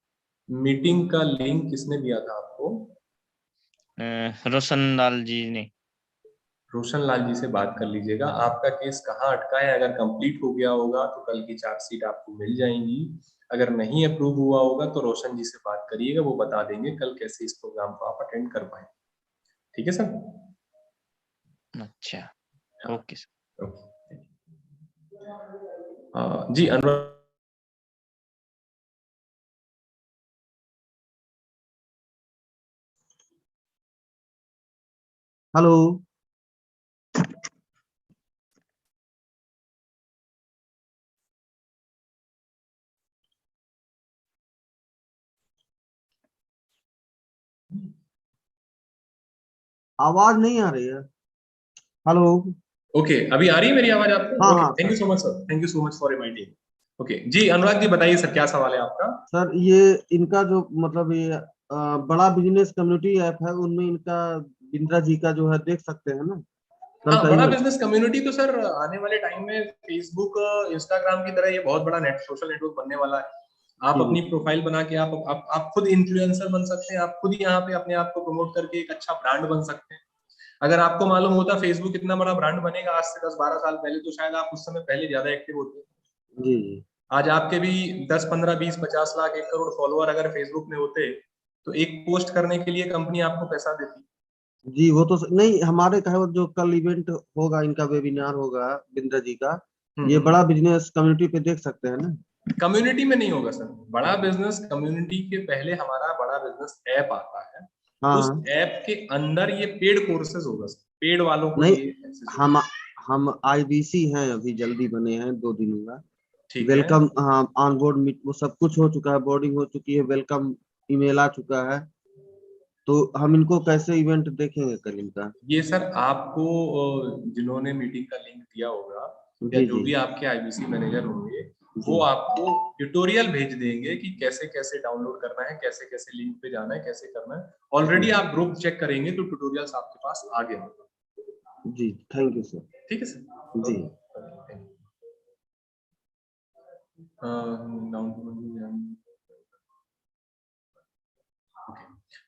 मीटिंग का लिंक किसने दिया था आपको? रोशन लाल जी ने। रोशन लाल जी से बात कर लीजिएगा, आपका केस कहाँ अटका है, अगर कंप्लीट हो गया होगा तो कल की चार्जशीट आपको मिल जाएंगी, अगर नहीं अप्रूव हुआ होगा तो रोशन जी से बात करिएगा, वो बता देंगे कल कैसे इस प्रोग्राम को आप अटेंड कर पाए। ठीक है सर? अच्छा ओके सर। जी अनुराग। हेलो। आवाज नहीं आ रही है। हेलो। ओके अभी आ रही है मेरी आवाज आपको? हाँ ओके, हाँ thank you so much sir, thank you so much for reminding. Okay जी अनुराग जी बताइए सर क्या सवाल है आपका? सर ये इनका जो मतलब ये बड़ा बिजनेस कम्युनिटी ऐप है, उनमें इनका बिंद्रा जी का जो है देख सकते हैं ना कल हाँ का बड़ा इवेंट। बिजनेस कम्युनिटी तो सर आने वाले टाइम में फेसबुक इंस्टाग्राम की तरह ये बहुत बड़ा सोशल नेटवर्क बनने वाला है। आप जी अपनी प्रोफाइल बना के आप खुद इन्फ्लुएंसर बन सकते हैं, आप खुद यहाँ पे अपने आप को प्रमोट करके एक अच्छा ब्रांड बन सकते हैं। अगर आपको मालूम होता फेसबुक इतना बड़ा ब्रांड बनेगा आज से 10-12 साल पहले, तो शायद आप उस समय पहले ज्यादा एक्टिव होते। जी। आज आपके भी 10, 15, 20, 50 लाख 1 करोड़ फॉलोअर अगर फेसबुक में होते तो एक पोस्ट करने के लिए कंपनी आपको पैसा देती। जी वो तो नहीं, हमारे कहे जो कल इवेंट होगा, इनका वेबिनार होगा बिंद्रा जी का, ये बड़ा बिजनेस कम्युनिटी पे देख सकते हैं ना। कम्युनिटी में नहीं होगा सर, बड़ा बिजनेस कम्युनिटी के पहले हमारा बड़ा बिजनेस ऐप आता है। हाँ उस ऐप के अंदर ये पेड कोर्सेज होगा सर, पेड वालों को नहीं, ये हम आईबीसी हैं, अभी जल्दी बने हैं 2 दिन हुआ। ठीक है। वेलकम, हाँ ऑन बोर्ड मीट वो सब कुछ हो चुका है, बोर्डिंग हो चुकी है, वेलकम ईमेल आ चुका है, तो हम इनको कैसे इवेंट देखेंगे कल इनका? ये सर आपको जिन्होंने मीटिंग का लिंक दिया होगा या जी जो जी भी आपके आईबीसी मैनेजर होंगे, वो जी आपको ट्यूटोरियल भेज देंगे कि कैसे कैसे डाउनलोड करना है, कैसे कैसे लिंक पे जाना है, कैसे करना है। ऑलरेडी आप ग्रुप चेक करेंगे तो ट्यूटोरियल्स आपके पास आ गए होंगे। जी। Thank you sir. ठीक है सर जी।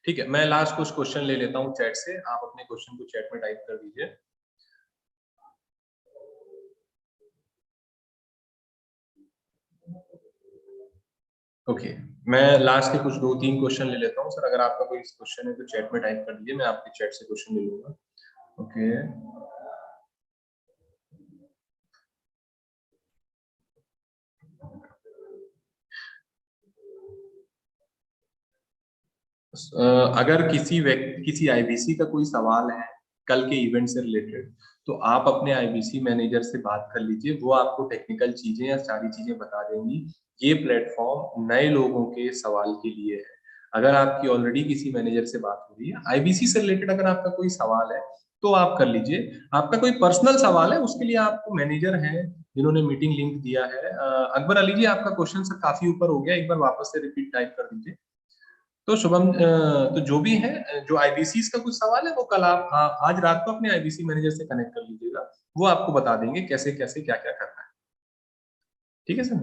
ठीक है, मैं लास्ट कुछ क्वेश्चन ले लेता हूँ चैट से, आप अपने क्वेश्चन को चैट में टाइप कर दीजिए। ओके मैं लास्ट के कुछ 2-3 क्वेश्चन ले लेता हूँ सर, अगर आपका कोई क्वेश्चन है तो चैट में टाइप कर दीजिए, मैं आपके चैट से क्वेश्चन ले लूंगा। ओके अगर किसी आईबीसी का कोई सवाल है कल के इवेंट से रिलेटेड, तो आप अपने आईबीसी मैनेजर से बात कर लीजिए, वो आपको टेक्निकल चीजें या सारी चीजें बता देंगी। ये प्लेटफॉर्म नए लोगों के सवाल के लिए है। अगर आपकी ऑलरेडी किसी मैनेजर से बात हो रही है आईबीसी से रिलेटेड, अगर आपका कोई सवाल है तो आप कर लीजिए। आपका कोई पर्सनल सवाल है उसके लिए आपको मैनेजर हैं जिन्होंने मीटिंग लिंक दिया है। अकबर अली जी, आपका क्वेश्चन सर काफी ऊपर हो गया, एक बार वापस से रिपीट टाइप कर दीजिए। तो शुभम, तो जो भी है, जो आईबीसी का कुछ सवाल है वो कल आप आज रात को अपने आईबीसी मैनेजर से कनेक्ट कर लीजिएगा, वो आपको बता देंगे कैसे कैसे क्या क्या करना है। ठीक है सर?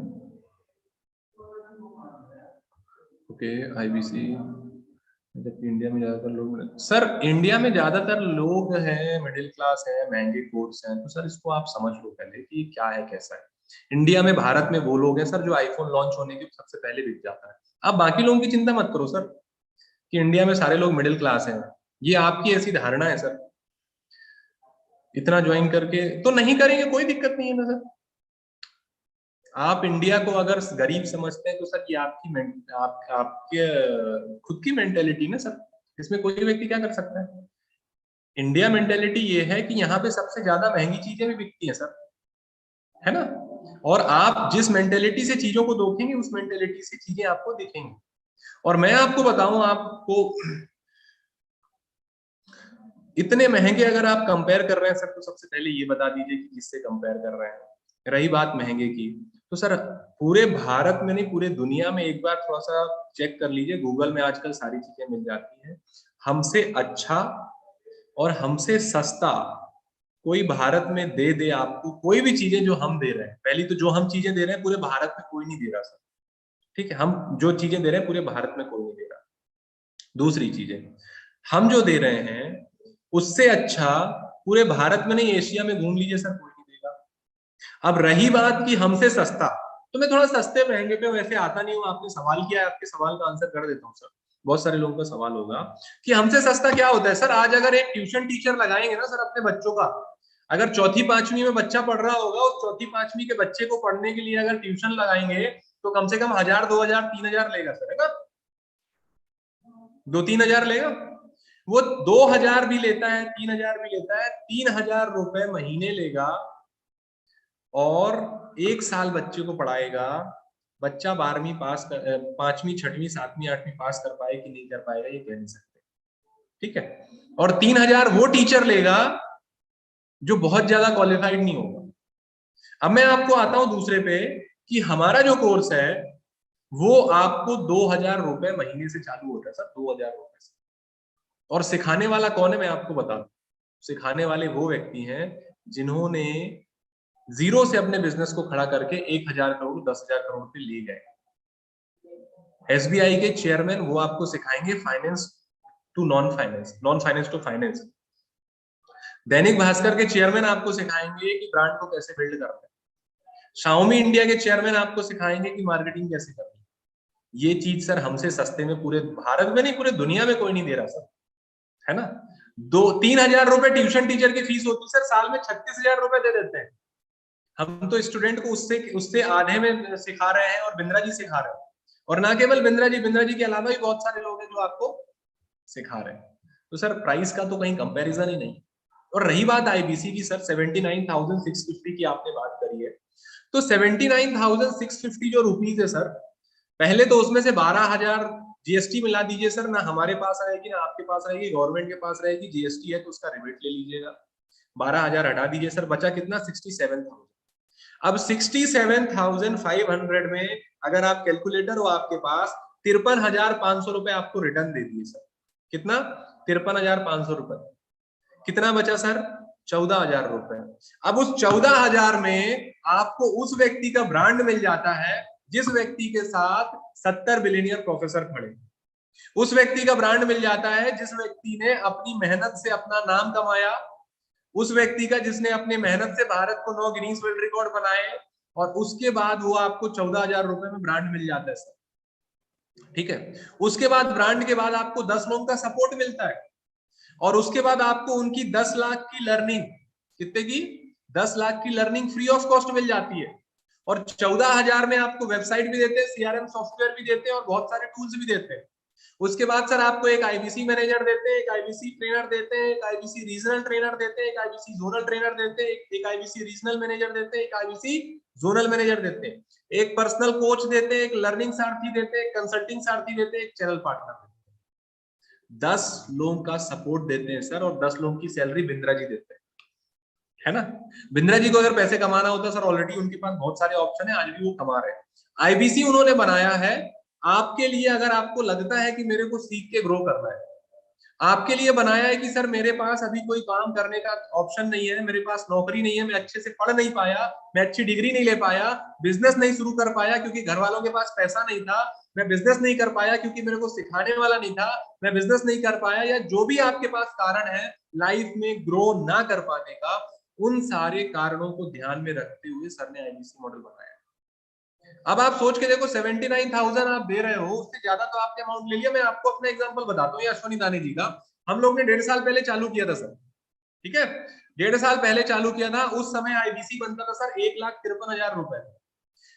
ओके, आईबीसी जबकि इंडिया में ज्यादातर लोग, सर इंडिया में ज्यादातर लोग हैं, मिडिल क्लास है, महंगे कोर्स हैं, तो सर इसको आप समझ लो पहले कि क्या है कैसा है। इंडिया में भारत में वो लोग हैं सर जो आईफोन लॉन्च होने के सबसे पहले बिक जाता है। आप बाकी लोगों की चिंता मत करो सर कि इंडिया में सारे लोग मिडिल क्लास हैं, ये आपकी ऐसी धारणा है सर। इतना ज्वाइन करके तो नहीं करेंगे, कोई दिक्कत नहीं है ना सर। आप इंडिया को अगर गरीब समझते हैं तो सर ये आपके खुद की मेंटेलिटी ना सर, इसमें कोई व्यक्ति क्या कर सकता है। इंडिया मेंटेलिटी ये है कि यहाँ पे सबसे ज्यादा महंगी चीजें भी बिकती हैं सर, है ना। और आप जिस मेंटेलिटी से चीजों को देखेंगे उस मेंटेलिटी से चीजें आपको दिखेंगी। और मैं आपको बताऊं, आपको इतने महंगे अगर आप कंपेयर कर रहे हैं सर, तो सबसे पहले ये बता दीजिए कि किससे कंपेयर कर रहे हैं। रही बात महंगे की, तो सर पूरे भारत में नहीं पूरे दुनिया में एक बार थोड़ा सा चेक कर लीजिए, गूगल में आजकल सारी चीजें मिल जाती हैं। हमसे अच्छा और हमसे सस्ता कोई भारत में दे आपको कोई भी चीजें जो हम दे रहे हैं। पहली तो जो हम चीजें दे रहे हैं पूरे भारत में कोई नहीं दे रहा सर, ठीक है। हम जो चीजें दे रहे हैं पूरे भारत में कोई नहीं दे रहा। दूसरी चीजें हम जो दे रहे हैं उससे अच्छा पूरे भारत में नहीं एशिया में घूम लीजिए सर, कोई नहीं देगा। अब रही बात कि हमसे सस्ता, तो मैं थोड़ा सस्ते महंगे पे वैसे आता नहीं हूँ। आपने सवाल किया है, आपके सवाल का आंसर कर देता हूँ सर। बहुत सारे लोगों का सवाल होगा कि हमसे सस्ता क्या होता है सर। आज अगर एक ट्यूशन टीचर लगाएंगे ना सर अपने बच्चों का, अगर चौथी पांचवी में बच्चा पढ़ रहा होगा, उस चौथी पांचवी के बच्चे को पढ़ने के लिए अगर ट्यूशन लगाएंगे तो कम से कम 1000, 2000, 3000 लेगा सर, है ना। 2-3 हजार लेगा। वो 2000 भी लेता है, 3000 भी लेता है, 3000 रुपए महीने लेगा और 1 साल बच्चे को पढ़ाएगा। बच्चा 12वीं पास कर, 5वीं 6वीं 7वीं 8वीं पास कर पाए कि नहीं कर पाएगा ये कह नहीं सकते, ठीक है। और 3000 वो टीचर लेगा जो बहुत ज्यादा क्वालिफाइड नहीं होगा। अब मैं आपको आता हूं दूसरे पे कि हमारा जो कोर्स है वो आपको 2000 रुपए महीने से चालू होता है सर, 2000 रुपए से। और सिखाने वाला कौन है मैं आपको बता दूं, सिखाने वाले वो व्यक्ति हैं जिन्होंने जीरो से अपने बिजनेस को खड़ा करके 1000 करोड़ 10,000 करोड़ पे ले गए। एसबीआई के चेयरमैन वो आपको सिखाएंगे finance to non finance, non finance to finance. Dainik Bhaskar के चेयरमैन आपको सिखाएंगे कि ब्रांड को कैसे बिल्ड करना है। शाओमी इंडिया के चेयरमैन आपको सिखाएंगे कि मार्केटिंग कैसे करनी है। ये चीज सर हमसे सस्ते में पूरे भारत में नहीं पूरे दुनिया में कोई नहीं दे रहा सर, है ना। 2-3 हजार रुपए ट्यूशन टीचर की फीस होती है सर, साल में 36,000 रुपए दे देते हैं। हम तो स्टूडेंट को उससे आधे में सिखा रहे हैं और बिंद्रा जी सिखा रहे हैं। और ना केवल बिंद्रा जी के अलावा भी बहुत सारे लोग हैं जो आपको सिखा रहे हैं। तो सर प्राइस का तो कहीं कंपैरिजन ही नहीं। और रही बात आईबीसी की सर, 79,650 की आपने बात करी है, तो 79,650 जो रुपीज है सर, पहले तो उसमें से 12,000 जीएसटी मिला दीजिए सर, ना हमारे पास आएगी ना आपके पास आएगी, गवर्नमेंट के पास रहेगी। जीएसटी है तो उसका रिबेट ले लीजिएगा, 12,000 हटा दीजिए सर, बचा कितना 67,000। अब 67,500 में अगर आप कैलकुलेटर हो आपके पास, 53,500 रुपए आपको रिटर्न दे दिए सर। कितना? 53,500 रुपए। कितना बचा सर? 14,000 रुपए। अब उस 14,000 में आपको उस व्यक्ति का ब्रांड मिल जाता है जिस व्यक्ति के साथ 70 बिलियनियर प्रोफेसर खड़े। उस व्यक्ति का ब्रांड मिल जाता है जिस व्यक्ति ने अपनी मेहनत से अपना नाम कमाया, उस व्यक्ति का जिसने अपनी मेहनत से भारत को 9 गिनीज वर्ल्ड रिकॉर्ड बनाए, और उसके बाद वो आपको 14,000 रुपए में ब्रांड मिल जाता है सर, ठीक है। उसके बाद ब्रांड के बाद आपको 10 लोगों का सपोर्ट मिलता है, और उसके बाद आपको उनकी 10 लाख की लर्निंग, कितने की? 10 लाख की लर्निंग फ्री ऑफ कॉस्ट मिल जाती है। और 14,000 में आपको वेबसाइट भी देते हैं, सीआरएम सॉफ्टवेयर भी देते हैं और बहुत सारे टूल्स भी देते हैं। उसके बाद सर आपको एक आईबीसी मैनेजर देते हैं, एक आईबीसी ट्रेनर देते हैं, एक आईबीसी रीजनल ट्रेनर देते हैं, एक आईबीसी जोनल ट्रेनर देते हैं, एक आईबीसी रीजनल मैनेजर देते हैं, एक आईबीसी जोनल मैनेजर देते हैं, एक पर्सनल कोच देते हैं, एक लर्निंग सारथी देते हैं, एक कंसल्टिंग सारथी देते हैं, एक चैनल पार्टनर देते हैं। 10 लोगों का सपोर्ट देते हैं सर, और 10 लोगों की सैलरी बिंद्रा जी देते हैं, है ना। बिंद्रा जी को अगर पैसे कमाना होता है सर, ऑलरेडी उनके पास बहुत सारे ऑप्शन है, आज भी वो कमा रहे हैं। आईबीसी उन्होंने बनाया है आपके लिए, अगर आपको लगता है कि मेरे को सीख के ग्रो करना है, आपके लिए बनाया है कि सर मेरे पास अभी कोई काम करने का ऑप्शन नहीं है, मेरे पास नौकरी नहीं है, मैं अच्छे से पढ़ नहीं पाया, मैं अच्छी डिग्री नहीं ले पाया, बिजनेस नहीं शुरू कर पाया क्योंकि घर वालों के पास पैसा नहीं था, मैं बिजनेस नहीं कर पाया क्योंकि मेरे को सिखाने वाला नहीं था, मैं बिजनेस नहीं कर पाया, या जो भी आपके पास कारण है लाइफ में ग्रो ना कर पाने का, उन सारे कारणों को ध्यान में रखते हुए सर ने आईबीसी मॉडल बनाया। अब आप सोच के देखो 79,000 आप दे रहे हो, उससे ज्यादा तो आपने अमाउंट ले लिया। मैं आपको अपना एग्जांपल बताता हूँ, अश्वनी दानी जी का। हम लोग ने 1.5 साल पहले चालू किया था सर, ठीक है, 1.5 साल पहले चालू किया था। उस समय आईबीसी बनता था सर 1,53,000 रुपए,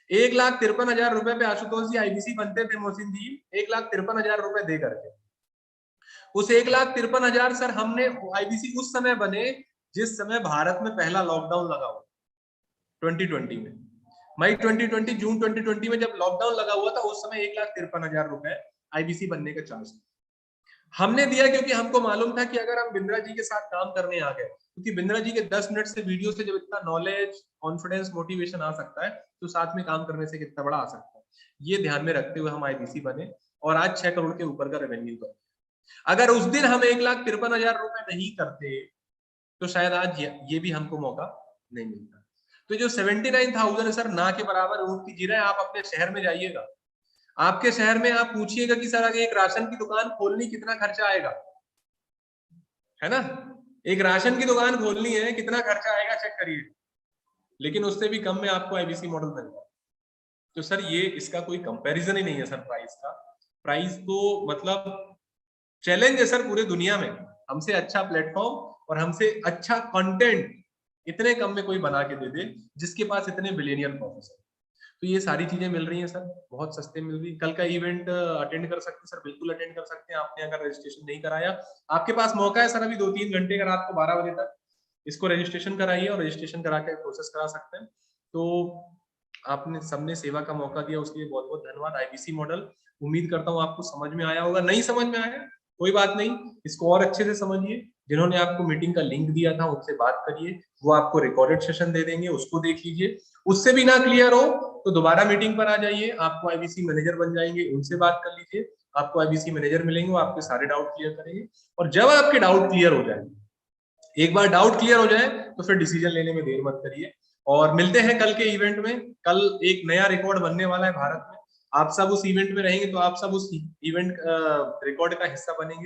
1,53,000 रुपए पे आशुतोष जी आईबीसी बनते थे, मोहसिन जी 1,53,000 रुपए दे करके। उस 1,53,000 सर हमने आईबीसी उस समय बने जिस समय भारत में पहला लॉकडाउन लगा हुआ 2020 में, मई 2020 जून 2020 में जब लॉकडाउन लगा हुआ था, उस समय 1,53,000 रुपए आईबीसी बनने का चांस हमने दिया, क्योंकि हमको मालूम था कि अगर हम बिंद्रा जी के साथ काम करने आ गए, क्योंकि बिंद्रा जी के 10 मिनट से वीडियो से जब इतना नॉलेज, कॉन्फिडेंस, मोटिवेशन आ सकता है, तो साथ में काम करने से कितना बड़ा आ सकता है। ये ध्यान में रखते हुए हम आईबीसी बने और आज 6 करोड़ के ऊपर का रेवेन्यू कर। अगर उस दिन हम 1,53,000 रुपए नहीं करते तो शायद आज ये भी हमको मौका नहीं मिलता। तो जो 79,000 है सर, ना के बराबर ऊँट की जीरा है। आप अपने शहर में जाइएगा, आपके शहर में आप पूछिएगा कि सर अगर एक राशन की दुकान खोलनी कितना खर्चा आएगा, है ना, एक राशन की दुकान खोलनी है कितना खर्चा आएगा चेक करिए, लेकिन उससे भी कम में आपको आईबीसी मॉडल मिल रहा है। तो सर ये इसका कोई कंपैरिजन ही नहीं है सर प्राइस का। प्राइस तो मतलब चैलेंज है सर पूरे दुनिया में, हमसे अच्छा प्लेटफॉर्म और हमसे अच्छा कंटेंट इतने कम में कोई बना के दे दे जिसके पास इतने बिलियनियर प्रोफेसर। तो ये सारी चीजें मिल रही हैं सर, बहुत सस्ते मिल रही है। कल का इवेंट अटेंड कर सकते हैं सर, बिल्कुल अटेंड कर सकते हैं। आपने अगर रजिस्ट्रेशन नहीं कराया, आपके पास मौका है सर अभी 2-3 घंटे का, रात को 12 बजे तक इसको रजिस्ट्रेशन कराइए और रजिस्ट्रेशन करा के प्रोसेस करा सकते हैं। तो आपने सबने सेवा का मौका दिया, उसके लिए बहुत बहुत धन्यवाद। आईबीसी मॉडल उम्मीद करता हूँ आपको समझ में आया होगा। नहीं समझ में आया कोई बात नहीं, इसको और अच्छे से समझिए। जिन्होंने आपको मीटिंग का लिंक दिया था उनसे बात करिए, वो आपको रिकॉर्डेड सेशन दे देंगे, उसको देख लीजिए। उससे भी ना क्लियर हो तो दोबारा मीटिंग पर आ जाइए, आपको आईबीसी मैनेजर बन जाएंगे, उनसे बात कर लीजिए। आपको आईबीसी मैनेजर मिलेंगे, वो आपके सारे डाउट क्लियर करेंगे। और जब आपके डाउट क्लियर हो जाए, एक बार डाउट क्लियर हो जाए तो फिर डिसीजन लेने में देर मत करिए। और मिलते हैं कल के इवेंट में। कल एक नया रिकॉर्ड बनने वाला है भारत में, आप सब उस इवेंट में रहेंगे तो आप सब उस इवेंट रिकॉर्ड का हिस्सा बनेंगे।